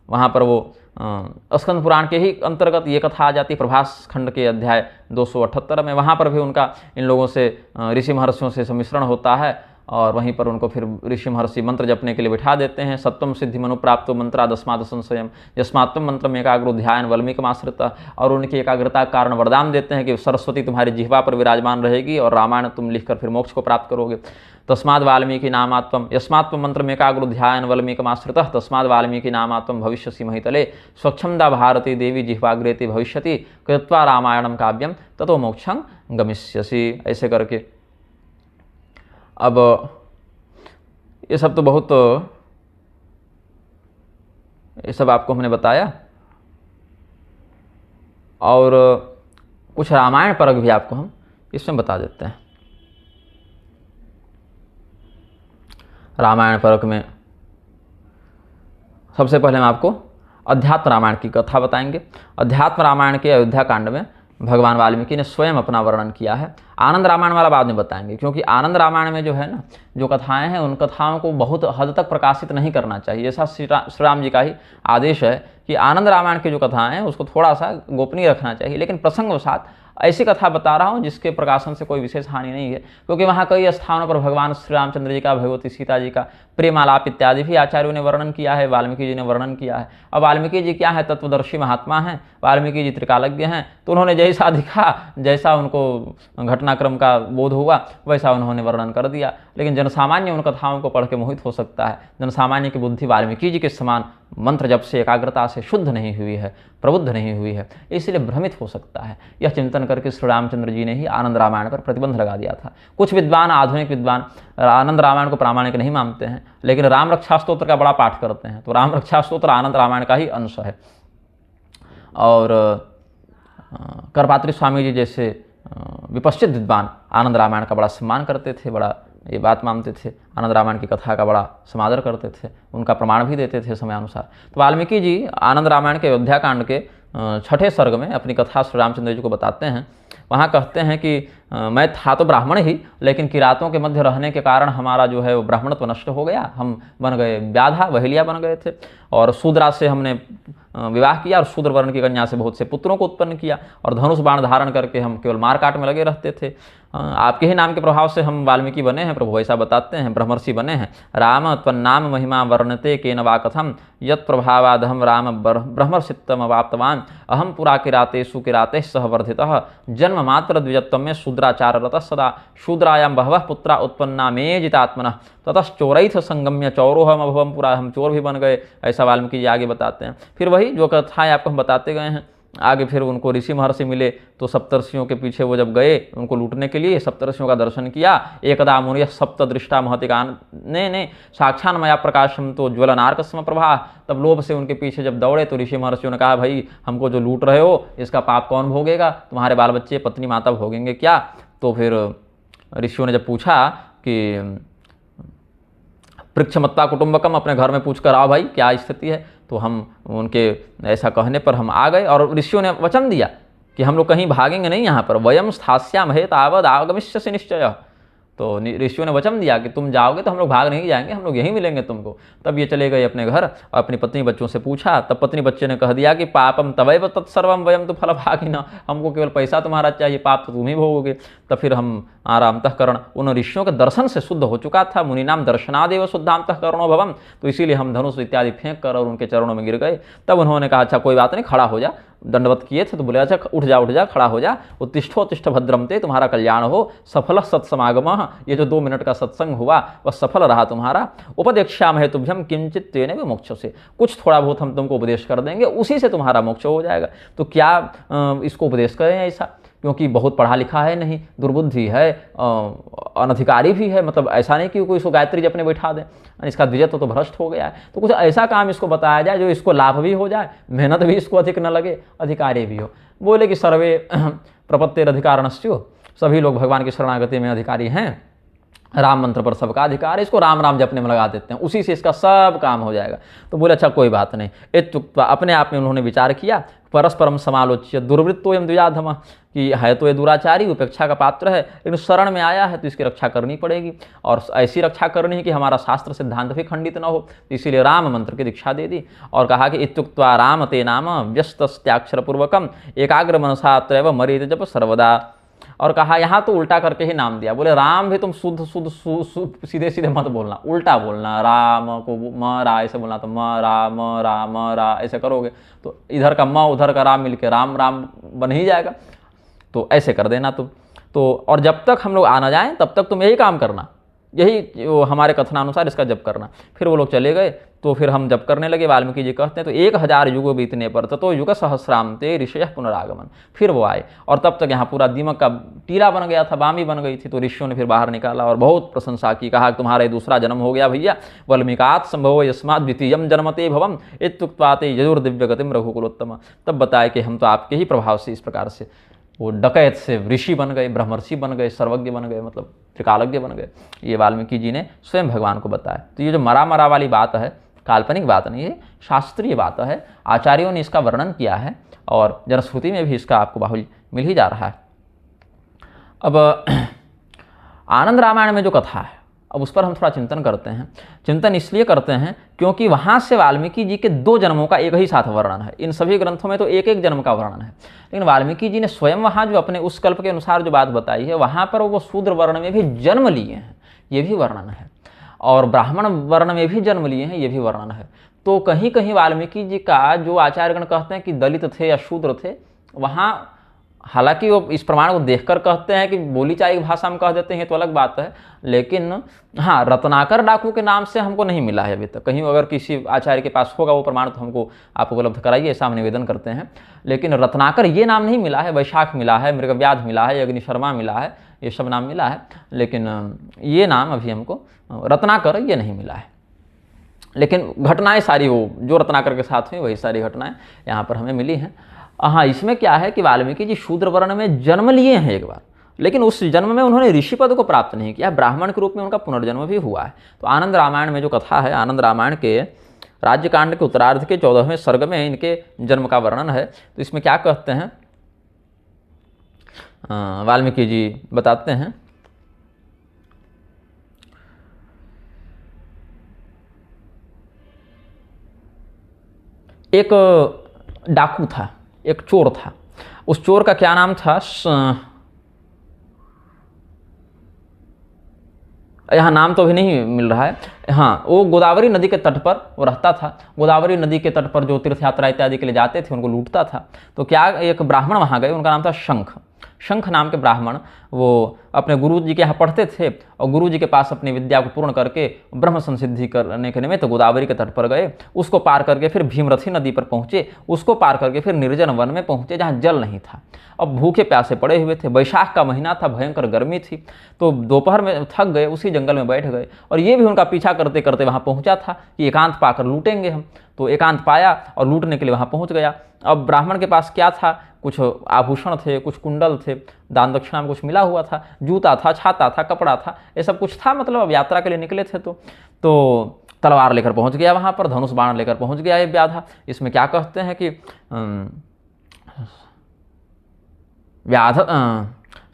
वहाँ पर वो स्कंद पुराण के ही अंतर्गत ये कथा आ जाती है, प्रभास खंड के अध्याय 278 में। वहाँ पर भी उनका इन लोगों से ऋषि महर्षियों से सम्मिश्रण होता है और वहीं पर उनको फिर ऋषि महर्षि मंत्र जपने के लिए बिठा देते हैं। सत्वम सिद्धि मनु प्राप्तो मंत्रा दस्माद संशयम यस्मात्म मंत्र में एकाग्रो ध्यान वाल्मीकिमाश्रित, और उनकी एकाग्रता के कारण वरदान देते हैं कि सरस्वती तुम्हारी जिह्वा पर विराजमान रहेगी और रामायण तुम लिखकर फिर मोक्ष को प्राप्त करोगे। तस्माद वाल्मीकि नामात्म यस्मात्म मंत्र में एकाग्रो ध्यान वाल्मीकिमाश्रित तस्माद वाल्मीकि नामात्म भविष्यसि महितले स्वच्छंदा भारती देवी जिह्वाग्रेति भविष्यति कृत्वा रामायणम काव्यम ततो मोक्षं गमिष्यसि, ऐसे करके। अब ये सब तो बहुत, ये सब आपको हमने बताया और कुछ रामायण परक भी आपको हम इसमें बता देते हैं। रामायण परक में सबसे पहले हम आपको अध्यात्म रामायण की कथा बताएंगे। अध्यात्म रामायण के अयोध्या कांड में भगवान वाल्मीकि ने स्वयं अपना वर्णन किया है। आनंद रामायण वाला बाद में बताएंगे, क्योंकि आनंद रामायण में जो है ना, जो कथाएं हैं उन कथाओं को बहुत हद तक प्रकाशित नहीं करना चाहिए। ऐसा श्री राम जी का ही आदेश है कि आनंद रामायण की जो कथाएं हैं उसको थोड़ा सा गोपनीय रखना चाहिए। लेकिन प्रसंगवशात ऐसी कथा बता रहा हूँ जिसके प्रकाशन से कोई विशेष हानि नहीं है, क्योंकि वहाँ कई स्थानों पर भगवान श्री रामचंद्र जी का, भगवती सीता जी का प्रेमालाप इत्यादि भी आचार्यों ने वर्णन किया है, वाल्मीकि जी ने वर्णन किया है। अब वाल्मीकि जी क्या है, तत्वदर्शी महात्मा हैं, वाल्मीकि जी त्रिकालज्ञ हैं, तो उन्होंने जैसा दिखा, जैसा उनको घटनाक्रम का बोध हुआ, वैसा उन्होंने वर्णन कर दिया। लेकिन जनसामान्य उन कथाओं को पढ़ के मोहित हो सकता है। जनसामान्य की बुद्धि वाल्मीकि जी के समान मंत्र जप से, एकाग्रता से शुद्ध नहीं हुई है, प्रबुद्ध नहीं हुई है, इसलिए भ्रमित हो सकता है। यह चिंतन करके श्री रामचंद्र जी ने ही आनंद रामायण पर प्रतिबंध लगा दिया था। कुछ विद्वान, आधुनिक विद्वान आनंद रामायण को प्रामाणिक नहीं मानते हैं, लेकिन राम रक्षा स्तोत्र का बड़ा पाठ करते हैं। तो राम रक्षा स्तोत्र आनंद रामायण का ही अंश है। और करपात्री स्वामी जी जैसे विपश्चित विद्वान आनंद रामायण का बड़ा सम्मान करते थे, बड़ा ये बात मानते थे, आनंद रामायण की कथा का बड़ा समादर करते थे, उनका प्रमाण भी देते थे समयानुसार। तो वाल्मीकि जी आनंद रामायण के अयोध्या कांड के 6ठे सर्ग में अपनी कथा श्री रामचंद्र जी को बताते हैं। वहाँ कहते हैं कि मैं था तो ब्राह्मण ही, लेकिन किरातों के मध्य रहने के कारण हमारा जो है वो ब्राह्मणत्व नष्ट हो गया, हम बन गए व्याधा, वहेलिया बन गए थे, और शूद्रा से हमने विवाह किया और शूद्र वर्ण की कन्या से बहुत से पुत्रों को उत्पन्न किया, और धनुष बाण धारण करके हम केवल मारकाट में लगे रहते थे। आपके ही नाम के प्रभाव से हम वाल्मीकि बने हैं, प्रभु ऐसा बताते हैं, ब्रह्मर्षि बने हैं। राम त्वन्नाम महिमा वर्णते केन वा कथम यत् प्रभावादहम राम ब्रह्मर्षित्वम अवाप्तवान अहम पुरा किरातेषु किराते सह वर्धितः जन्म मात्र द्विजत्व में शूद्राचार रतः सदा शूद्रायां बहवः पुत्रा उत्पन्ना मे जितात्मनः ततश्चोरैथ संगम्य चौरोहम अभवम पुरा, हम चोर भी बन गए, ऐसा वाल्मीकि जी आगे बताते हैं। फिर वही जो कथाएं आपको हम बताते गए हैं। आगे फिर उनको ऋषि महर्षि मिले, तो सप्तर्षियों के पीछे वो जब गए उनको लूटने के लिए, सप्तर्षियों का दर्शन किया। एकदा मुनियः सप्त दृष्टा महतिकान ने साक्षान मया प्रकाशम तो ज्वलनार्कस्म प्रभा, तब लोभ से उनके पीछे जब दौड़े तो ऋषि महर्षियों ने कहा, भाई हमको जो लूट रहे हो इसका पाप कौन भोगेगा, तुम्हारे बाल बच्चे, पत्नी माता भोगेंगे क्या। तो फिर ऋषियों ने जब पूछा कि पृक्षमत्वा कुटुंबकम, अपने घर में पूछ कर आओ भाई क्या स्थिति है, तो हम उनके ऐसा कहने पर हम आ गए, और ऋषियों ने वचन दिया कि हम लोग कहीं भागेंगे नहीं, यहाँ पर वयम स्थास्यामहे तावद आगमिष्यसि निश्चय, तो ऋषियों ने वचन दिया कि तुम जाओगे तो हम लोग भाग नहीं जाएंगे, हम लोग यहीं मिलेंगे तुमको। तब ये चले गए अपने घर और अपनी पत्नी बच्चों से पूछा। तब पत्नी बच्चे ने कह दिया कि पापम तवैव तत्सर्वम वयम तो फलभागिना, हमको केवल पैसा तुम्हारा चाहिए, पाप तो तुम ही भोगोगे। तब फिर हमारा अंतःकरण उन ऋषियों के दर्शन से शुद्ध हो चुका था। मुनि नाम दर्शनादेव शुद्धांतःकरणो भवम, तो इसीलिए हम धनुष इत्यादि फेंक कर और उनके चरणों में गिर गए। तब उन्होंने कहा अच्छा कोई बात नहीं, खड़ा हो जा। दंडवत किए थे तो बोले अच्छा उठ जा, खड़ा हो जा। उत्तिष्ठोत्तिष्ठ भद्रम ते, तुम्हारा कल्याण हो। सफल सत्समागम, ये जो 2 मिनट का सत्संग हुआ वह सफल रहा तुम्हारा। उपदेक्ष्यामहे तुभ्यम किंचित तेन मोक्ष से, कुछ थोड़ा बहुत हम तुमको उपदेश कर देंगे, उसी से तुम्हारा मोक्ष हो जाएगा। तो क्या इसको उपदेश करें ऐसा, क्योंकि बहुत पढ़ा लिखा है नहीं, दुर्बुद्धि है, अनधिकारी भी है। मतलब ऐसा नहीं कि कोई इसको गायत्री जप में बैठा दें, इसका द्विजत्व तो भ्रष्ट हो गया है। तो कुछ ऐसा काम इसको बताया जाए जो इसको लाभ भी हो जाए, मेहनत भी इसको अधिक न लगे, अधिकारी भी हो। बोले कि सर्वे प्रपत्तिर अधिकारणस्यो, सभी लोग भगवान की शरणागति में अधिकारी हैं, राम मंत्र पर सबका अधिकार है, इसको राम राम जपने में लगा देते हैं, उसी से इसका सब काम हो जाएगा। तो बोले अच्छा कोई बात नहीं। इत्युक्त्वा, अपने आप में उन्होंने विचार किया। परस्परम समालोच्य दुर्वृत्तोयम द्विजाधम, कि है तो ये दुराचारी, उपेक्षा का पात्र है, लेकिन शरण में आया है तो इसकी रक्षा करनी पड़ेगी, और ऐसी रक्षा करनी है कि हमारा शास्त्र सिद्धांत भी खंडित न हो। तो इसीलिए राम मंत्र की दीक्षा दे दी और कहा कि इत्युक्त्वा राम ते नाम व्यस्तस्त्याक्षर पूर्वकम एकाग्र मनसा त्रैव मरेत जप सर्वदा। और कहा यहाँ तो उल्टा करके ही नाम दिया। बोले राम भी तुम शुद्ध शुद्ध सीधे सीधे मत बोलना, उल्टा बोलना। राम को म रा ऐसे बोलना, तो म रा ऐसे करोगे तो इधर का म उधर का राम मिलके राम राम बन ही जाएगा। तो ऐसे कर देना तुम। तो और जब तक हम लोग आ ना जाएं तब तक तुम यही काम करना, यही जो हमारे कथनानुसार इसका जप करना। फिर वो लोग चले गए, तो फिर हम जप करने लगे। वाल्मीकि जी कहते हैं तो 1000 युग बीतने पर ततो युग सहस्राम ते ऋषयः पुनरागमन, फिर वो आए। और तब तक यहाँ पूरा दीमक का टीला बन गया था, बामी बन गई थी। तो ऋषियों ने फिर बाहर निकाला और बहुत प्रशंसा की, कहा तुम्हारा दूसरा जन्म हो गया भैया, वल्मीकात् संभवो यस्मात् द्वितीयं जन्मते भवम इत्युक्त्वा ते यजुर्दिव्य गतिम रघुकुलोत्तम। तब बताया कि हम तो आपके ही प्रभाव से इस प्रकार से वो डकैत से ऋषि बन गए, ब्रह्मर्षि बन गए, सर्वज्ञ बन गए, मतलब त्रिकालज्ञ बन गए। ये वाल्मीकि जी ने स्वयं भगवान को बताया। तो ये जो मरा मरा वाली बात है, काल्पनिक बात नहीं है, शास्त्रीय बात है। आचार्यों ने इसका वर्णन किया है और जनश्रुति में भी इसका आपको बाहुल्य मिल ही जा रहा है। अब आनंद रामायण में जो कथा है, अब उस पर हम थोड़ा चिंतन करते हैं। चिंतन इसलिए करते हैं क्योंकि वहाँ से वाल्मीकि जी के 2 जन्मों का एक ही साथ वर्णन है। इन सभी ग्रंथों में तो एक एक जन्म का वर्णन है, लेकिन वाल्मीकि जी ने स्वयं वहाँ जो अपने उस कल्प के अनुसार जो बात बताई है, वहाँ पर वो शूद्र वर्ण में भी जन्म लिए हैं, ये भी वर्णन है, और ब्राह्मण वर्ण में भी जन्म लिए हैं, ये भी वर्णन है। तो कहीं कहीं वाल्मीकि जी का जो आचार्यगण कहते हैं कि दलित थे या शूद्र थे, वहाँ हालांकि वो इस प्रमाण को देखकर कहते हैं कि बोली चाली भाषा में कह देते हैं तो अलग बात है, लेकिन हाँ रत्नाकर डाकू के नाम से हमको नहीं मिला है अभी तक। कहीं अगर किसी आचार्य के पास होगा वो प्रमाण तो हमको आप उपलब्ध कराइए, ऐसा हम निवेदन करते हैं। लेकिन रत्नाकर ये नाम नहीं मिला है, वैशाख मिला है, मृगव्याध मिला है, अग्निशर्मा मिला है, ये सब नाम मिला है, लेकिन ये नाम अभी हमको रत्नाकर ये नहीं मिला है। लेकिन घटनाएं सारी वो जो रत्नाकर के साथ हुई वही सारी घटनाएं यहाँ पर हमें मिली हैं। हाँ, इसमें क्या है कि वाल्मीकि जी शूद्र वर्ण में जन्म लिए हैं एक बार, लेकिन उस जन्म में उन्होंने ऋषि पद को प्राप्त नहीं किया, ब्राह्मण के रूप में उनका पुनर्जन्म भी हुआ है। तो आनंद रामायण में जो कथा है, आनंद रामायण के राज्यकांड के उत्तरार्ध के 14वें सर्ग में इनके जन्म का वर्णन है। तो इसमें क्या कहते हैं वाल्मीकि जी बताते हैं, एक डाकू था, एक चोर था। उस चोर का क्या नाम था, यहाँ नाम तो अभी नहीं मिल रहा है। हाँ, वो गोदावरी नदी के तट पर वो रहता था। गोदावरी नदी के तट पर जो तीर्थ यात्रा इत्यादि के लिए जाते थे उनको लूटता था। तो क्या एक ब्राह्मण वहाँ गए, उनका नाम था शंख। शंख नाम के ब्राह्मण वो अपने गुरु जी के यहाँ पढ़ते थे और गुरु जी के पास अपनी विद्या को पूर्ण करके ब्रह्म संसिद्धि करने के निमित्त गोदावरी के तट पर गए। उसको पार करके फिर भीमरथी नदी पर पहुँचे, उसको पार करके फिर निर्जन वन में पहुँचे जहाँ जल नहीं था। अब भूखे प्यासे पड़े हुए थे, वैशाख का महीना था, भयंकर गर्मी थी। तो दोपहर में थक गए, उसी जंगल में बैठ गए और ये भी उनका पीछा करते करते वहाँ पहुँचा था कि एकांत पाकर लूटेंगे हम। तो एकांत पाया और लूटने के लिए वहाँ पहुँच गया। अब ब्राह्मण के पास क्या था, कुछ आभूषण थे, कुछ कुंडल थे, दान दक्षिणा में कुछ मिला हुआ था, जूता था, छाता था, कपड़ा था, ये सब कुछ था। मतलब अब यात्रा के लिए निकले थे तो तलवार लेकर पहुंच गया वहाँ पर, धनुष बाण लेकर पहुंच गया ये व्याधा। इसमें क्या कहते हैं कि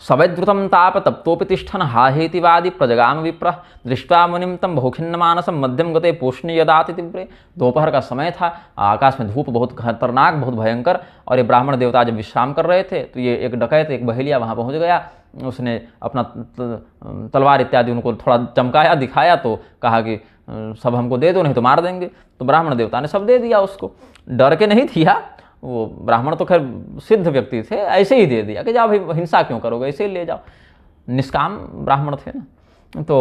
सवैद्रुतं ताप तप्तोपि तिष्ठन् हाहेतिवादि प्रजगाम विप्रः दृष्ट्वा मुनिं तं बहुखिन्नमानसं मध्यम गते पोषणी यदाति तीव्रे। दोपहर का समय था, आकाश में धूप बहुत खतरनाक, बहुत भयंकर, और ये ब्राह्मण देवता जब विश्राम कर रहे थे तो ये एक डकैत, एक बहेलिया वहाँ पहुँच गया। उसने अपना तलवार इत्यादि उनको थोड़ा चमकाया, दिखाया, तो कहा कि सब हमको दे दो नहीं तो मार देंगे। तो ब्राह्मण देवता ने सब दे दिया उसको, डर के नहीं दिया। वो ब्राह्मण तो खैर सिद्ध व्यक्ति थे, ऐसे ही दे दिया कि जाओ भाई हिंसा क्यों करोगे, ऐसे ही ले जाओ, निष्काम ब्राह्मण थे ना। तो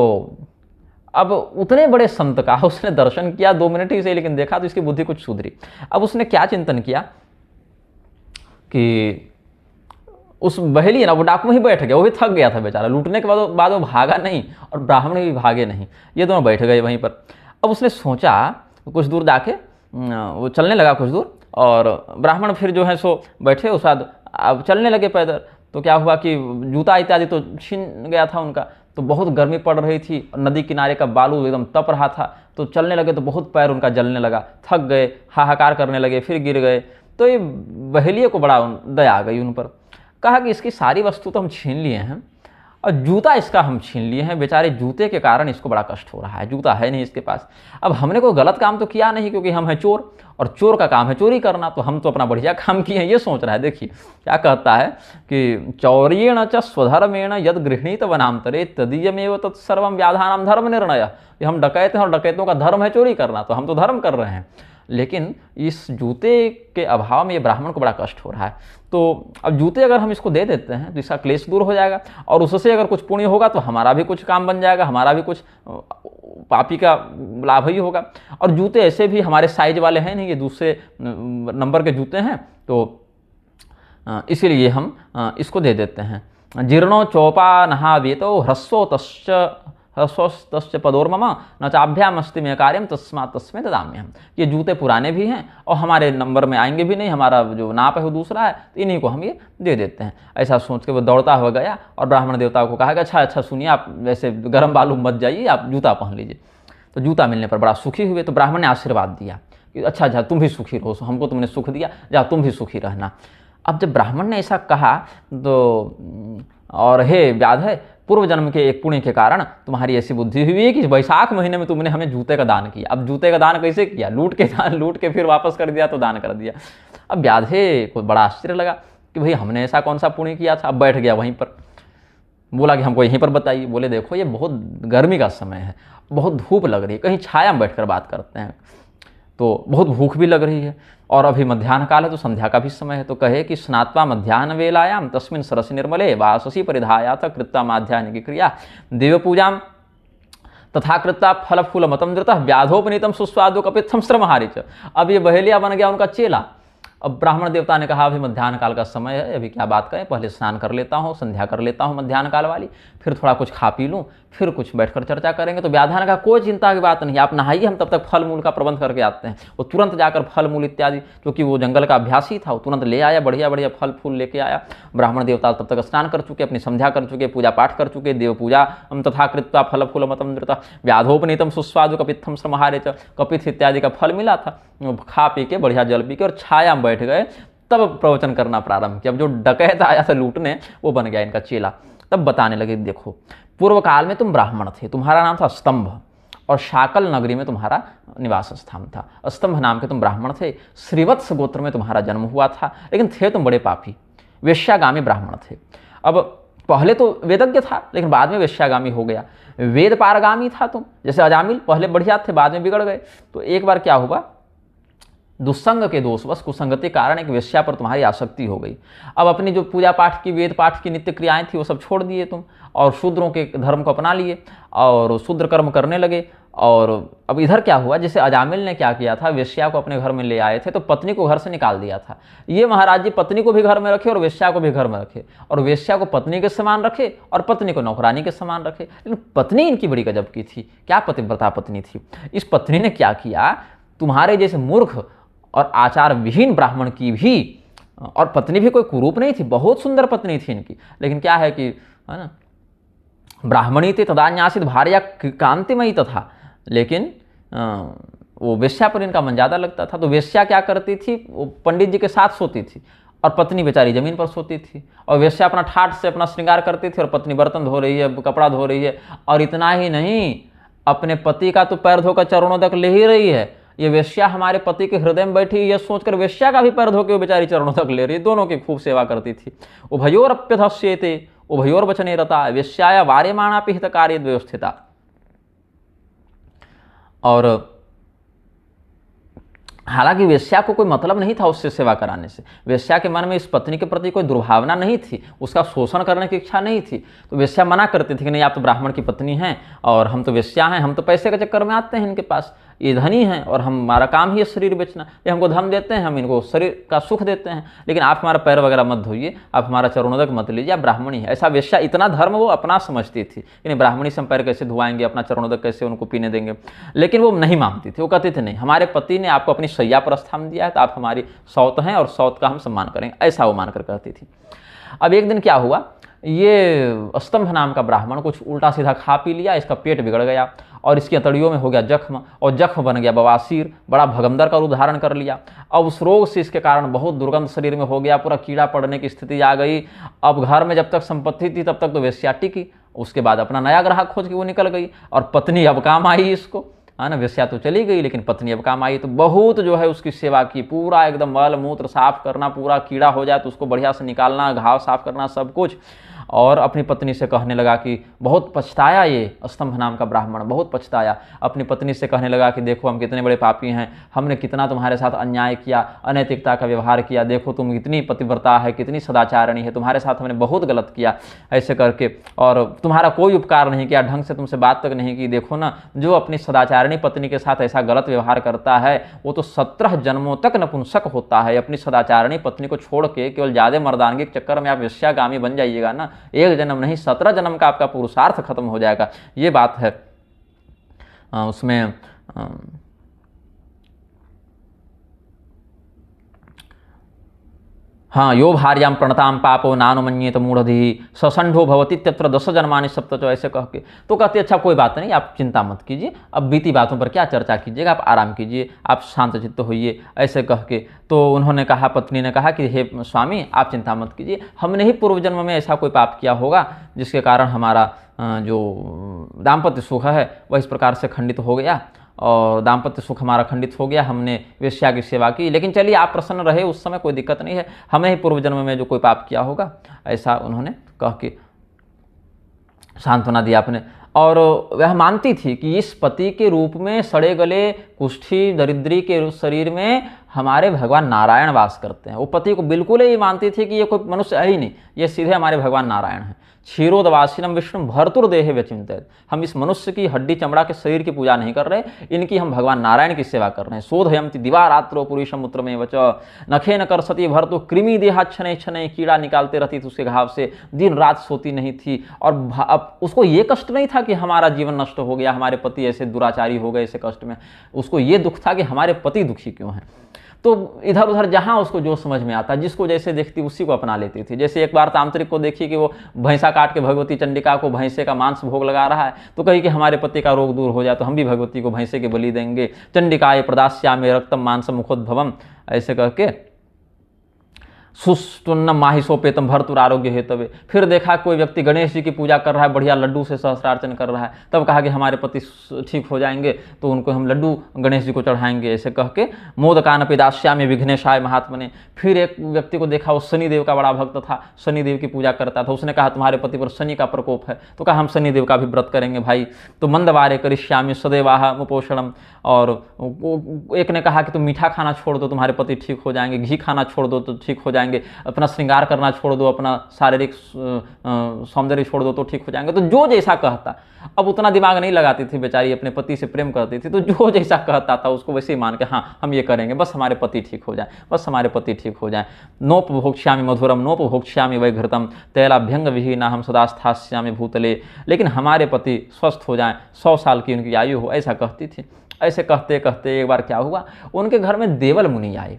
अब उतने बड़े संत का उसने दर्शन किया 2 मिनट ही से, लेकिन देखा तो इसकी बुद्धि कुछ सुधरी। अब उसने क्या चिंतन किया कि उस बहेली ना, वो डाकू में ही बैठ गया, वो भी थक गया था बेचारा, लूटने के बाद वो भागा नहीं और ब्राह्मण भी भागे नहीं, ये दोनों बैठ गए वहीं पर। अब उसने सोचा कुछ दूर जाके वो चलने लगा कुछ दूर, और ब्राह्मण फिर जो है सो बैठे, उस बाद अब चलने लगे पैदल। तो क्या हुआ कि जूता इत्यादि तो छीन गया था उनका, तो बहुत गर्मी पड़ रही थी, नदी किनारे का बालू एकदम तप रहा था, तो चलने लगे तो बहुत पैर उनका जलने लगा, थक गए, हाहाकार करने लगे, फिर गिर गए। तो ये बहेलिये को बड़ा दया आ गई उन पर, कहा कि इसकी सारी वस्तु तो हम छीन लिए हैं और जूता इसका हम छीन लिए हैं, बेचारे जूते के कारण इसको बड़ा कष्ट हो रहा है, जूता है नहीं इसके पास। अब हमने कोई गलत काम तो किया नहीं, क्योंकि हम हैं चोर, और चोर का काम है चोरी करना, तो हम तो अपना बढ़िया काम किए हैं, ये सोच रहा है। देखिए क्या कहता है कि चौर्येण च स्वधर्मेण यद गृह्णीत वनांतरे तदीयमेव तत्सर्वं व्याधानां धर्म निर्णय। हम डकैत हैं और डकैतों का धर्म है चोरी करना, तो हम तो धर्म कर रहे हैं, लेकिन इस जूते के अभाव में ये ब्राह्मण को बड़ा कष्ट हो रहा है। तो अब जूते अगर हम इसको दे देते हैं तो इसका क्लेश दूर हो जाएगा, और उससे अगर कुछ पुण्य होगा तो हमारा भी कुछ काम बन जाएगा, हमारा भी कुछ पापी का लाभ ही होगा। और जूते ऐसे भी हमारे साइज वाले हैं नहीं, ये दूसरे नंबर के जूते हैं, तो इसीलिए हम इसको दे देते हैं। जीर्णो चौपा नहा वेतो ह्रस्वो तश्च पदोर्मम न चाभ्याम अस्ति में कार्यम तस्मात् तस्मै ददाम्यहम्। ये जूते पुराने भी हैं और हमारे नंबर में आएंगे भी नहीं, हमारा जो नाप है वो दूसरा है, तो इन्हीं को हम ये दे देते हैं। ऐसा सोच के वो दौड़ता हुआ गया और ब्राह्मण देवता को कहा कि अच्छा सुनिए, आप वैसे गर्म बालू मत जाइए, आप जूता पहन लीजिए। तो जूता मिलने पर बड़ा सुखी हुए। तो ब्राह्मण ने आशीर्वाद दिया कि अच्छा तुम भी सुखी रहो, हमको तुमने सुख दिया, जा तुम भी सुखी रहना। अब जब ब्राह्मण ने ऐसा कहा तो, और हे व्याध है, पूर्व जन्म के एक पुण्य के कारण तुम्हारी ऐसी बुद्धि हुई है कि वैशाख महीने में तुमने हमें जूते का दान किया। अब जूते का दान कैसे किया? लूट के फिर वापस कर दिया तो दान कर दिया। अब व्याधे को बड़ा आश्चर्य लगा कि भाई हमने ऐसा कौन सा पुण्य किया था। अब बैठ गया वहीं पर, बोला कि हमको यहीं पर बताइए। बोले देखो ये बहुत गर्मी का समय है, बहुत धूप लग रही है, कहीं छाया में बैठकर बात करते हैं, तो बहुत भूख भी लग रही है, और अभी मध्याह्न काल है तो संध्या का भी समय है। तो कहे कि स्नात्वा मध्याह्न वेलायाम तस्मिन् सरसि निर्मले वाससी परिधायाथ कृत्वा माध्याह्न की क्रिया देव पूजा तथा कृत्वा फल फूल मतम धृतः व्याधोपनीतम सुस्वादु कपित्थम श्रमहारिच। अब ये बहेलिया बन गया उनका चेला। अब ब्राह्मण देवता ने कहा अभी मध्याह्न काल का समय है, अभी क्या बात करें, पहले स्नान कर लेता हूँ, संध्या कर लेता हूँ मध्याह्न काल वाली, फिर थोड़ा कुछ खा पी लूँ, फिर कुछ बैठकर चर्चा करेंगे। तो व्याधान का कोई चिंता की बात नहीं, आप नहाइए, हम तब तक फल मूल का प्रबंध करके आते हैं। वो तुरंत जाकर फल मूल इत्यादि, क्योंकि वो जंगल का अभ्यासी था, वो तुरंत ले आया, बढ़िया बढ़िया फल फूल लेके आया। ब्राह्मण देवता तब तक स्नान कर चुके, अपनी संध्या कर चुके, पूजा पाठ कर चुके, देव पूजा तथा कृत्वा फल फूल मतम धृतः व्याधोपनीतम सुस्वादु कपित्थम श्रमहारे च। कपित्थ इत्यादि का फल मिला था, खा पी के बढ़िया जल पी के और छाया में बैठ गए। तब प्रवचन करना प्रारंभ किया। अब जो डकैत आया था लूटने, वो बन गया इनका चेला। तब बताने लगे देखो पूर्व काल में तुम ब्राह्मण थे, तुम्हारा नाम था स्तंभ, और शाकल नगरी में तुम्हारा निवास स्थान था। स्तंभ नाम के तुम ब्राह्मण थे, श्रीवत्स गोत्र में तुम्हारा जन्म हुआ था, लेकिन थे तुम बड़े पापी, वेश्यागामी ब्राह्मण थे। अब पहले तो वेदज्ञ था, लेकिन बाद में वेश्यागामी हो गया। वेद पारगामी था तुम, जैसे अजामिल, पहले बढ़िया थे, बाद में बिगड़ गए। तो एक बार क्या हुआ, दुस्संग के दोषवश, कुसंगति कारण एक वेश्या पर तुम्हारी आसक्ति हो गई। अब अपनी जो पूजा पाठ की, वेद पाठ की नित्य क्रियाएं थी, वो सब छोड़ दिए तुम, और शूद्रों के धर्म को अपना लिए और शूद्र कर्म करने लगे। और अब इधर क्या हुआ, जैसे अजामिल ने क्या किया था, वेश्या को अपने घर में ले आए थे तो पत्नी को घर से निकाल दिया था। ये महाराज जी पत्नी को भी घर में रखे और वेश्या को भी घर में रखे, और वेश्या को पत्नी के समान रखे और पत्नी को नौकरानी के समान रखे। लेकिन पत्नी इनकी बड़ी गजब की थी, क्या पतिव्रता पत्नी थी। इस पत्नी ने क्या किया, तुम्हारे जैसे मूर्ख और आचार विहीन ब्राह्मण की भी, और पत्नी भी कोई कुरूप नहीं थी, बहुत सुंदर पत्नी थी इनकी, लेकिन क्या है कि, है ना, ब्राह्मणी थी तदान्यासित भार्या कांतिमयी तथा, लेकिन वो वेश्या पर इनका मन ज़्यादा लगता था। तो वेश्या क्या करती थी, वो पंडित जी के साथ सोती थी और पत्नी बेचारी जमीन पर सोती थी। और वेश्या अपना ठाठ से अपना श्रृंगार करती थी और पत्नी बर्तन धो रही है, कपड़ा धो रही है। और इतना ही नहीं, अपने पति का तो पैर धोकर चरणों तक ले ही रही है, ये वेश्या हमारे पति के हृदय में बैठी, ये सोचकर वेश्या का भी पैर धो के वो बेचारी चरणों तक ले रही है। दोनों की खूब सेवा करती थी। उभयोरप्यधस्येते उभयोर वचने रता वेश्याया वार्यमाणापि हितकार्ये व्यवस्थिता। और हालांकि वेश्या को कोई मतलब नहीं था उससे सेवा कराने से। वेश्या के मन में इस पत्नी के प्रति कोई दुर्भावना नहीं थी, उसका शोषण करने की इच्छा नहीं थी। तो वेश्या मना करती थी कि नहीं, आप तो ब्राह्मण की पत्नी हैं और हम तो वेश्या हैं, हम तो पैसे के चक्कर में आते हैं इनके पास, ये धनी हैं और हमारा काम ही है शरीर बेचना, ये हमको धन देते हैं, हम इनको शरीर का सुख देते हैं, लेकिन आप हमारा पैर वगैरह मत धोइए, आप हमारा चरणों तक मत लीजिए, आप ब्राह्मणी है। ऐसा वेश्या, इतना धर्म वो अपना समझती थी कि नहीं, ब्राह्मणी से हम पैर कैसे धुआएंगे, अपना चरणों तक कैसे उनको पीने देंगे। लेकिन वो नहीं मानती थी, वो कहती थी नहीं, हमारे पति ने आपको अपनी शैया पर स्थान दिया है तो आप हमारी सौत हैं और सौत का हम सम्मान करेंगे, ऐसा वो मानकर कहती थी। अब एक दिन क्या हुआ, ये स्तंभ नाम का ब्राह्मण कुछ उल्टा सीधा खा पी लिया, इसका पेट बिगड़ गया और इसकी अतड़ियों में हो गया जख्म, और जख्म बन गया बवासीर, बड़ा भगंदर का रूप धारण कर लिया। अब उस रोग से इसके कारण बहुत दुर्गंध शरीर में हो गया, पूरा कीड़ा पड़ने की स्थिति आ गई। अब घर में जब तक संपत्ति थी तब तक तो वेश्या टिकी, उसके बाद अपना नया ग्राहक खोज के वो निकल गई और पत्नी अब काम आई इसको, है ना। वेश्या तो चली गई लेकिन पत्नी अब काम आई, तो बहुत जो है उसकी सेवा की, पूरा एकदम मल मूत्र साफ करना, पूरा कीड़ा हो जाए तो उसको बढ़िया से निकालना, घाव साफ करना, सब कुछ। और अपनी पत्नी से कहने लगा कि बहुत पछताया, ये स्तंभ नाम का ब्राह्मण बहुत पछताया। अपनी पत्नी से कहने लगा कि देखो हम कितने बड़े पापी हैं, हमने कितना तुम्हारे साथ अन्याय किया, अनैतिकता का व्यवहार किया, देखो तुम कितनी पतिव्रता है, कितनी सदाचारणी है, तुम्हारे साथ हमने बहुत गलत किया ऐसे करके, और तुम्हारा कोई उपकार नहीं किया, ढंग से तुमसे बात तक नहीं की। देखो ना, जो अपनी सदाचारणी पत्नी के साथ ऐसा गलत व्यवहार करता है वो तो 17 जन्मों तक नपुंसक होता है। अपनी सदाचारणी पत्नी को छोड़ के केवल ज्यादा मर्दानगी के चक्कर में आप वेश्यागामी बन जाइएगा ना, एक जन्म नहीं 17 जन्म का आपका पुरुषार्थ खत्म हो जाएगा। ये बात है उसमें। हाँ, यो भार्याम प्रणताम पापो नानुमन्येत मूढ़धि ससंढो भवति तत्र 10 जन्मानि सप्तच, ऐसे कह के। तो कहते अच्छा कोई बात नहीं, आप चिंता मत कीजिए, अब बीती बातों पर क्या चर्चा कीजिएगा, आप आराम कीजिए, आप शांत चित्त होइए, ऐसे कह के। तो उन्होंने कहा, पत्नी ने कहा कि हे स्वामी आप चिंता मत कीजिए, हमने ही पूर्व जन्म में ऐसा कोई पाप किया होगा जिसके कारण हमारा जो दाम्पत्य सुख है वह इस प्रकार से खंडित हो गया और दाम्पत्य सुख हमारा खंडित हो गया, हमने वेश्या की सेवा की। लेकिन चलिए आप प्रसन्न रहे, उस समय कोई दिक्कत नहीं है, हमें ही पूर्व जन्म में जो कोई पाप किया होगा, ऐसा उन्होंने कह के सांत्वना दिया अपने। और वह मानती थी कि इस पति के रूप में सड़े गले कुष्ठी दरिद्री के शरीर में हमारे भगवान नारायण वास करते हैं। वो पति को बिल्कुल ही मानती थी कि ये कोई मनुष्य है ही नहीं, ये सीधे हमारे भगवान नारायण हैं। क्षीरोदवासिनम विष्णु भर्तुर्देहे व्यचिंतित, हम इस मनुष्य की हड्डी चमड़ा के शरीर की पूजा नहीं कर रहे, इनकी हम भगवान नारायण की सेवा कर रहे हैं। शोधयंति दिवारात्रो पुरुषम मूत्र में वच नखे न कर सती भर्तु कृमि देहा छने छने, कीड़ा निकालते रहती थी उसके घाव से, दिन रात सोती नहीं थी। और अब उसको ये कष्ट नहीं था कि हमारा जीवन नष्ट हो गया, हमारे पति ऐसे दुराचारी हो गए, ऐसे कष्ट में, उसको ये दुख था कि हमारे पति दुखी क्यों हैं। तो इधर उधर जहाँ उसको जो समझ में आता, जिसको जैसे देखती उसी को अपना लेती थी। जैसे एक बार तांत्रिक को देखी कि वो भैंसा काट के भगवती चंडिका को भैंसे का मांस भोग लगा रहा है, तो कही कि हमारे पति का रोग दूर हो जाए तो हम भी भगवती को भैंसे के बलि देंगे। चंडिकाय प्रदास्यामि रक्तम मांसम मुखोद्भवम, ऐसे करके सुष्टुन्नम माहिसोपेतम भर्तुर आरोग्य हेतवे। फिर देखा कोई व्यक्ति गणेश जी की पूजा कर रहा है, बढ़िया लड्डू से सहस्रार्चन कर रहा है, तब कहा कि हमारे पति ठीक हो जाएंगे तो उनको हम लड्डू गणेश जी को चढ़ाएंगे, ऐसे कह के मोदकानपि दास्यामि विघ्नेशाय महात्मने। फिर एक व्यक्ति को देखा, वो शनिदेव का बड़ा भक्त था, शनिदेव की पूजा करता था, उसने कहा तुम्हारे पति पर शनि का प्रकोप है, तो कहा हम शनिदेव का भी व्रत करेंगे भाई, तो मंदवारे करिष्यामि सदैवाह मुपोषणम। और एक ने कहा कि तुम मीठा खाना छोड़ दो तुम्हारे पति ठीक हो जाएंगे, घी खाना छोड़ दो तो ठीक हो जाएंगे, अपना श्रृंगार करना छोड़ दो, अपना शारीरिक सौंदर्य छोड़ दो तो ठीक हो जाएंगे। तो जो जैसा कहता, अब उतना दिमाग नहीं लगाती थी बेचारी, अपने पति से प्रेम करती थी, तो जो जैसा कहता था उसको वैसे ही मान के हाँ हम ये करेंगे, बस हमारे पति ठीक हो जाए, बस हमारे पति ठीक हो जाए। नोपभोक्ष्यामि मधुरम नोपभोक्ष्यामि वैघृतम तैलाभ्यंग विहीना हम सदा स्थास्यामि भूतले, लेकिन हमारे पति स्वस्थ हो जाएं, 100 साल की उनकी आयु हो, ऐसा कहती थी। ऐसे कहते कहते एक बार क्या हुआ, उनके घर में देवल मुनि आए।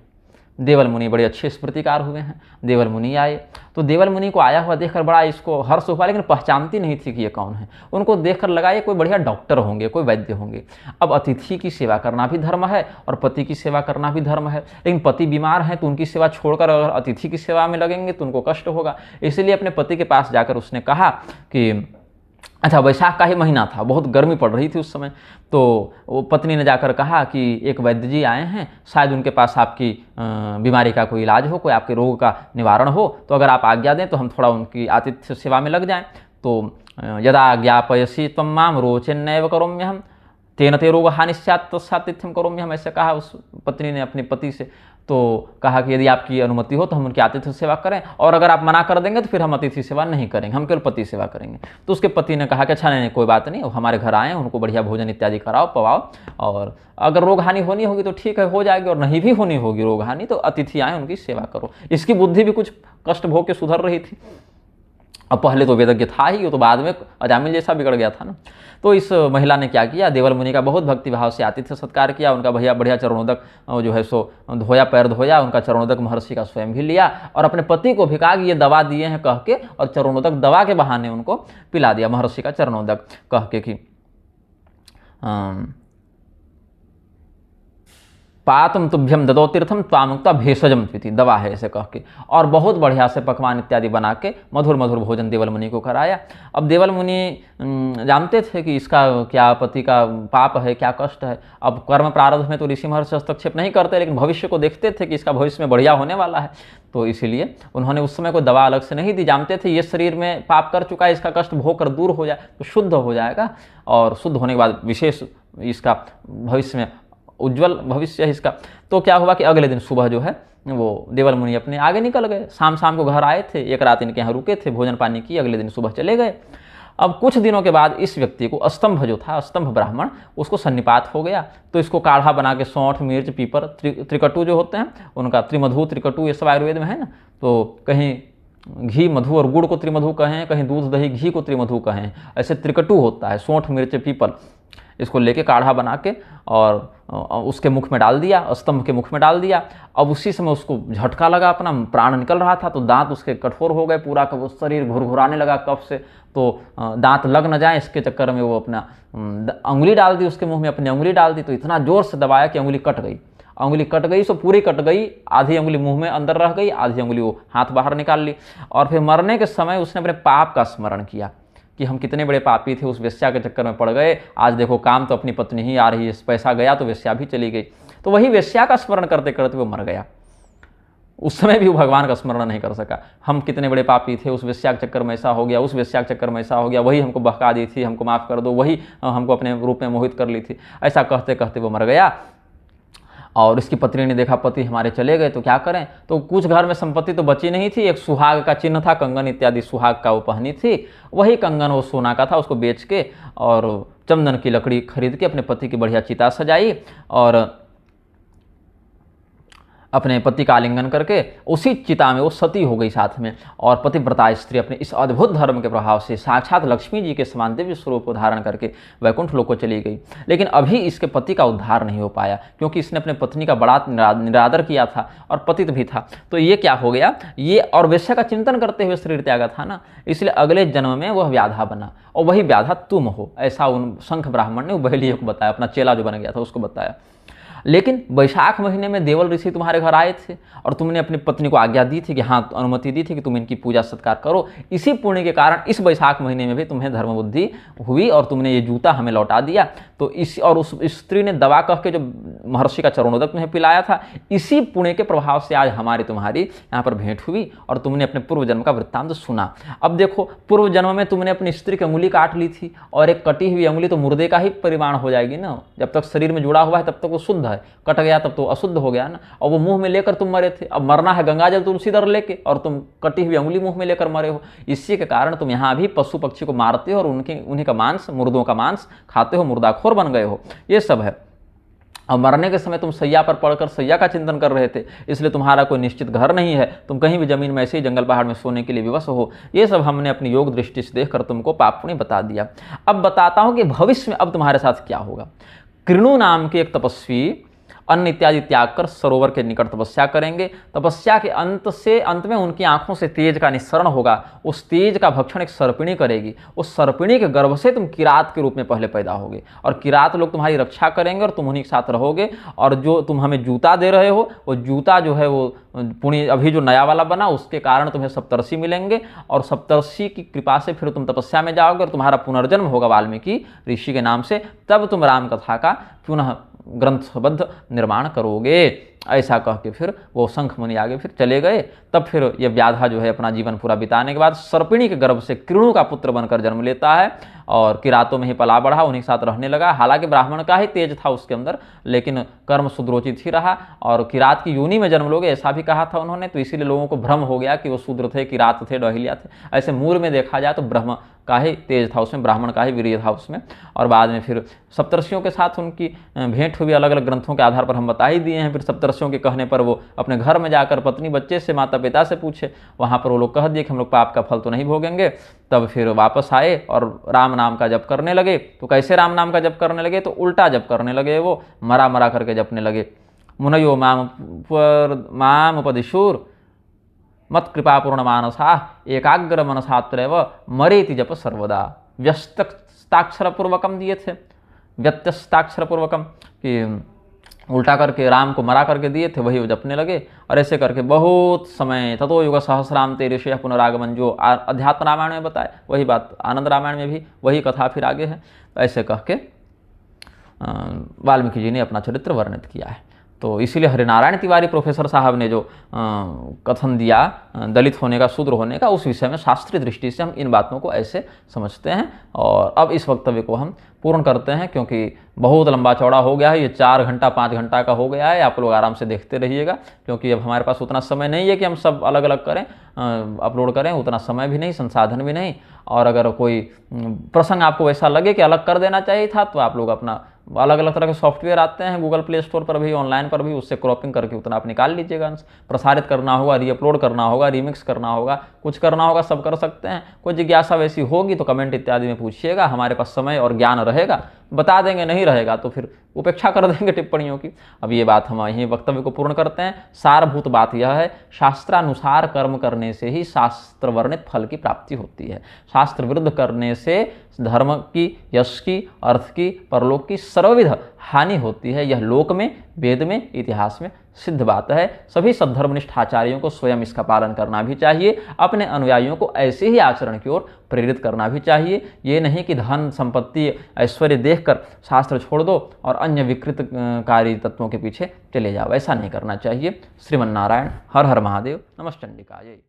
देवल मुनि बड़े अच्छे स्मृतिकार हुए हैं। देवल मुनि आए तो देवल मुनि को आया हुआ देखकर बड़ा इसको हर्ष हुआ, लेकिन पहचानती नहीं थी कि ये कौन है। उनको देखकर लगा ये कोई बढ़िया डॉक्टर होंगे, कोई वैद्य होंगे। अब अतिथि की सेवा करना भी धर्म है और पति की सेवा करना भी धर्म है, लेकिन पति बीमार हैं तो उनकी सेवा छोड़कर अगर अतिथि की सेवा में लगेंगे तो उनको कष्ट होगा। इसलिए अपने पति के पास जाकर उसने कहा कि अच्छा, वैशाख का ही महीना था, बहुत गर्मी पड़ रही थी उस समय, तो वो पत्नी ने जाकर कहा कि एक वैद्य जी आए हैं, शायद उनके पास आपकी बीमारी का कोई इलाज हो, कोई आपके रोग का निवारण हो, तो अगर आप आज्ञा दें तो हम थोड़ा उनकी आतिथ्य सेवा में लग जाएं। तो यदा ज्ञापयसी त्वं मां रोचन्नैव करोम्यहम् तेन ते रोग हानि स्यात् तस्यातिथ्यं करोम्यहम्, ऐसे कहा उस पत्नी ने अपने पति से। तो कहा कि यदि आपकी अनुमति हो तो हम उनकी आतिथ्य सेवा करें, और अगर आप मना कर देंगे तो फिर हम अतिथि सेवा नहीं करेंगे, हम केवल पति सेवा करेंगे। तो उसके पति ने कहा कि अच्छा नहीं कोई बात नहीं, हमारे घर आए, उनको बढ़िया भोजन इत्यादि कराओ पवाओ, और अगर रोग हानि होनी होगी तो ठीक है हो जाएगी, और नहीं भी होनी होगी रोग हानि तो अतिथि आए उनकी सेवा करो। इसकी बुद्धि भी कुछ कष्ट भोग के सुधर रही थी। अब पहले तो वेदज्ञ था ही, वो तो बाद में अजामिल जैसा बिगड़ गया था ना। तो इस महिला ने क्या किया, देवल मुनि का बहुत भक्तिभाव से आतिथ्य सत्कार किया, उनका बढ़िया चरणोदक जो है सो धोया, पैर धोया, उनका चरणोदक महर्षि का स्वयं भी लिया, और अपने पति को भी कहा कि ये दवा दिए हैं कह के, और चरणोदक दवा के बहाने उनको पिला दिया, महर्षि का चरणोदक कह के कि पातम तुभ्यम ददो तीर्थम त्वामुक्ता भेषजम पीति, दवा है ऐसे कह के, और बहुत बढ़िया से पकवान इत्यादि बना के मधुर मधुर भोजन देवल मुनि को कराया। अब देवल मुनि जानते थे कि इसका क्या पति का पाप है, क्या कष्ट है। अब कर्म प्रारब्ध में तो ऋषि महर्षि हस्तक्षेप नहीं करते, लेकिन भविष्य को देखते थे कि इसका भविष्य में बढ़िया होने वाला है, तो इसीलिए उन्होंने उस समय कोई दवा अलग से नहीं दी। जानते थे ये शरीर में पाप कर चुका है, इसका कष्ट भोग कर दूर हो जाए तो शुद्ध हो जाएगा, और शुद्ध होने के बाद विशेष इसका भविष्य में उज्जवल भविष्य है इसका। तो क्या हुआ कि अगले दिन सुबह जो है वो देवल मुनि अपने आगे निकल गए, शाम को घर आए थे, एक रात इनके यहाँ रुके थे, भोजन पानी की, अगले दिन सुबह चले गए। अब कुछ दिनों के बाद इस व्यक्ति को अस्तंभ जो था, अस्तंभ ब्राह्मण, उसको सन्निपात हो गया। तो इसको काढ़ा बना के सौंठ, मिर्च, पीपर, त्रिकटु जो होते हैं उनका, त्रिमधु, त्रिकटु, ये सब आयुर्वेद में है ना, तो कहीं घी मधु और गुड़ को त्रिमधु कहें, कहीं दूध दही घी को त्रिमधु कहें, ऐसे त्रिकटु होता है, सौंठ, मिर्च, पीपल, इसको लेके काढ़ा बना के और उसके मुख में डाल दिया, स्तंभ के मुख में डाल दिया। अब उसी समय उसको झटका लगा, अपना प्राण निकल रहा था, तो दांत उसके कठोर हो गए, पूरा का वो शरीर घुरघुराने लगा कफ से, तो दांत लग न जाए इसके चक्कर में वो अपना अंगुली डाल दी उसके मुंह में, अपनी अंगुली डाल दी, तो इतना जोर से दबाया कि अंगुली कट गई। अंगुली कट गई सो पूरी कट गई, आधी अंगुली मुंह में अंदर रह गई, आधी अंगुली वो हाथ बाहर निकाल ली। और फिर मरने के समय उसने अपने पाप का स्मरण किया कि हम कितने बड़े पापी थे, उस वेश्या के चक्कर में पड़ गए, आज देखो काम तो अपनी पत्नी ही आ रही है, पैसा गया तो वेश्या भी चली गई। तो वही वेश्या का स्मरण करते करते वो मर गया। उस समय भी वो भगवान का स्मरण नहीं कर सका। हम कितने बड़े पापी थे, उस वेश्या के चक्कर में ऐसा हो गया, उस वेश्या के चक्कर में ऐसा हो गया, वही हमको बहका दी थी, हमको माफ़ कर दो, वही हमको अपने रूप में मोहित कर ली थी। ऐसा कहते कहते वो मर गया। और इसकी पत्नी ने देखा पति हमारे चले गए, तो क्या करें। तो कुछ घर में संपत्ति तो बची नहीं थी, एक सुहाग का चिन्ह था, कंगन इत्यादि सुहाग का वो पहनी थी, वही कंगन वो सोना का था, उसको बेच के और चंदन की लकड़ी खरीद के अपने पति की बढ़िया चिता सजाई, और अपने पति का आलिंगन करके उसी चिता में वो सती हो गई साथ में। और पतिव्रता स्त्री अपने इस अद्भुत धर्म के प्रभाव से साक्षात लक्ष्मी जी के समान दिव्य स्वरूप को धारण करके वैकुंठ लोक को चली गई। लेकिन अभी इसके पति का उद्धार नहीं हो पाया, क्योंकि इसने अपने पत्नी का बड़ा निरादर किया था और पतित भी था। तो ये क्या हो गया, ये और वेश्या का चिंतन करते हुए शरीर त्यागा था ना, इसलिए अगले जन्म में वह व्याधा बना, और वही व्याधा तुम हो, ऐसा उन शंख ब्राह्मण ने बहेलिये को बताया, अपना चेला जो बन गया था उसको बताया। लेकिन वैशाख महीने में देवल ऋषि तुम्हारे घर आए थे और तुमने अपनी पत्नी को आज्ञा दी थी कि हाँ, अनुमति दी थी कि तुम इनकी पूजा सत्कार करो। इसी पुण्य के कारण इस वैशाख महीने में भी तुम्हें धर्म बुद्धि हुई और तुमने ये जूता हमें लौटा दिया। तो इस और उस स्त्री ने दवा कह के जो महर्षि का चरणोदक तुम्हें पिलाया था, इसी पुण्य के प्रभाव से आज हमारी तुम्हारी यहाँ पर भेंट हुई और तुमने अपने पूर्व जन्म का वृत्तांत सुना। अब देखो, पूर्व जन्म में तुमने अपनी स्त्री की अंगुली काट ली थी, और एक कटी हुई अंगुली तो मुर्दे का ही परिमाण हो जाएगी ना, जब तक शरीर में जुड़ा हुआ है तब तक वो शुद्ध है, कट गया तब तो अशुद्ध हो गया ना। और वो मुंह में लेकर तुम मरे थे, अब मरना है गंगा जल तुलसी दर लेके, और तुम कटी हुई अंगुली मुंह में लेकर मरे हो। इसी के कारण तुम यहाँ भी पशु पक्षी को मारते हो और उन्हीं का मांस, मुर्दों का मांस खाते हो, मुर्दाखोर बन गए हो, ये सब है। अब मरने के समय तुम सैया पर पड़कर सैया का चिंतन कर रहे थे, इसलिए तुम्हारा कोई निश्चित घर नहीं है, तुम कहीं भी जमीन में ऐसे ही जंगल पहाड़ में सोने के लिए विवश हो। ये सब हमने अपनी योग दृष्टि से देखकर तुमको पाप पुण्य बता दिया। अब बताता हूं कि भविष्य में अब तुम्हारे साथ क्या होगा। कृणु नाम के एक तपस्वी अन्न इत्यादि त्याग कर सरोवर के निकट तपस्या करेंगे। तपस्या के अंत में उनकी आंखों से तेज का निस्सरण होगा। उस तेज का भक्षण एक सर्पिणी करेगी। उस सर्पिणी के गर्भ से तुम किरात के रूप में पहले पैदा होगे और किरात लोग तुम्हारी रक्षा करेंगे और तुम उन्हीं के साथ रहोगे। और जो तुम हमें जूता दे रहे हो वो जूता जो है वो पुण्य अभी जो नया वाला बना उसके कारण तुम्हें सप्तर्षि मिलेंगे और सप्तर्षि की कृपा से फिर तुम तपस्या में जाओगे और तुम्हारा पुनर्जन्म होगा वाल्मीकि ऋषि के नाम से। तब तुम राम कथा का पुनः ग्रंथबद्ध निर्माण करोगे। ऐसा कह के फिर वो शंख मुनि आगे फिर चले गए। तब फिर ये व्याधा जो है अपना जीवन पूरा बिताने के बाद सर्पिणी के गर्भ से कृणु का पुत्र बनकर जन्म लेता है और किरातों में ही पला बढ़ा, उन्हीं के साथ रहने लगा। हालांकि ब्राह्मण का ही तेज था उसके अंदर, लेकिन कर्म सुद्रोचित ही रहा और किरात की योनि में जन्म लोगे ऐसा भी कहा था उन्होंने। तो इसीलिए लोगों को भ्रम हो गया कि वो शूद्र थे, किरात थे, डोहिलिया थे। ऐसे मूल में देखा जाए तो ब्रह्म का ही तेज था उसमें, ब्राह्मण का ही वीर्य था उसमें। और बाद में फिर सप्तर्षियों के साथ उनकी भेंट हुई, अलग अलग ग्रंथों के आधार पर हम बता ही दिए हैं। फिर सप्तर्षियों के कहने पर वो अपने घर में जाकर पत्नी बच्चे से, माता पिता से पूछे। वहाँ पर वो लोग कह दिए कि हम लोग पाप का फल तो नहीं भोगेंगे। तब फिर वापस आए और राम नाम का जप करने लगे। तो कैसे राम नाम का जप करने लगे? तो उल्टा जप करने लगे, वो मरा मरा करके जपने लगे। मुनयो माम उपदिशुर मत कृपापूर्ण मानसा एकाग्र मनसात्रैव मरेति जप सर्वदा। व्यस्तस्ताक्षरपूर्वकम दिए थे, व्यत्यस्ताक्षरपूर्वकम कि उल्टा करके राम को मरा करके दिए थे, वही वो जपने लगे। और ऐसे करके बहुत समय ततो युग सहस्राम ते ऋषय पुनरागमन, जो अध्यात्म रामायण में बताए वही बात आनंद रामायण में भी वही कथा फिर आगे है। ऐसे कह के वाल्मीकि जी ने अपना चरित्र वर्णित किया है। तो इसीलिए हरिनारायण तिवारी प्रोफेसर साहब ने जो कथन दिया दलित होने का, शूद्र होने का, उस विषय में शास्त्रीय दृष्टि से हम इन बातों को ऐसे समझते हैं। और अब इस वक्तव्य को हम पूर्ण करते हैं क्योंकि बहुत लंबा चौड़ा हो गया है, ये 4 घंटा 5 घंटा का हो गया है। आप लोग आराम से देखते रहिएगा क्योंकि अब हमारे पास उतना समय नहीं है कि हम सब अलग अलग करें, अपलोड करें, उतना समय भी नहीं, संसाधन भी नहीं। और अगर कोई प्रसंग आपको ऐसा लगे कि अलग कर देना चाहिए था तो आप लोग अपना अलग अलग तरह के सॉफ्टवेयर आते हैं गूगल प्ले स्टोर पर भी, ऑनलाइन पर भी, उससे क्रॉपिंग करके उतना आप निकाल लीजिएगा। प्रसारित करना होगा, रीअपलोड करना होगा, रीमिक्स करना होगा, कुछ करना होगा, सब कर सकते हैं। कोई जिज्ञासा वैसी होगी तो कमेंट इत्यादि में पूछिएगा, हमारे पास समय और ज्ञान रहेगा बता देंगे, नहीं रहेगा तो फिर उपेक्षा कर देंगे टिप्पणियों की। अब ये बात हम यहीं वक्तव्य को पूर्ण करते हैं। सारभूत बात यह है, शास्त्रानुसार कर्म करने से ही शास्त्र वर्णित फल की प्राप्ति होती है। शास्त्र विरुद्ध करने से धर्म की, यश की, अर्थ की, परलोक की सर्वविध हानि होती है। यह लोक में, वेद में, इतिहास में सिद्ध बात है। सभी सद्धर्मनिष्ठ आचार्यों को स्वयं इसका पालन करना भी चाहिए, अपने अनुयायियों को ऐसे ही आचरण की ओर प्रेरित करना भी चाहिए। ये नहीं कि धन संपत्ति ऐश्वर्य देखकर शास्त्र छोड़ दो और अन्य विकृतकारी तत्वों के पीछे चले जाओ, ऐसा नहीं करना चाहिए। श्रीमन्नारायण। हर हर महादेव। नमश्चंडिकाय।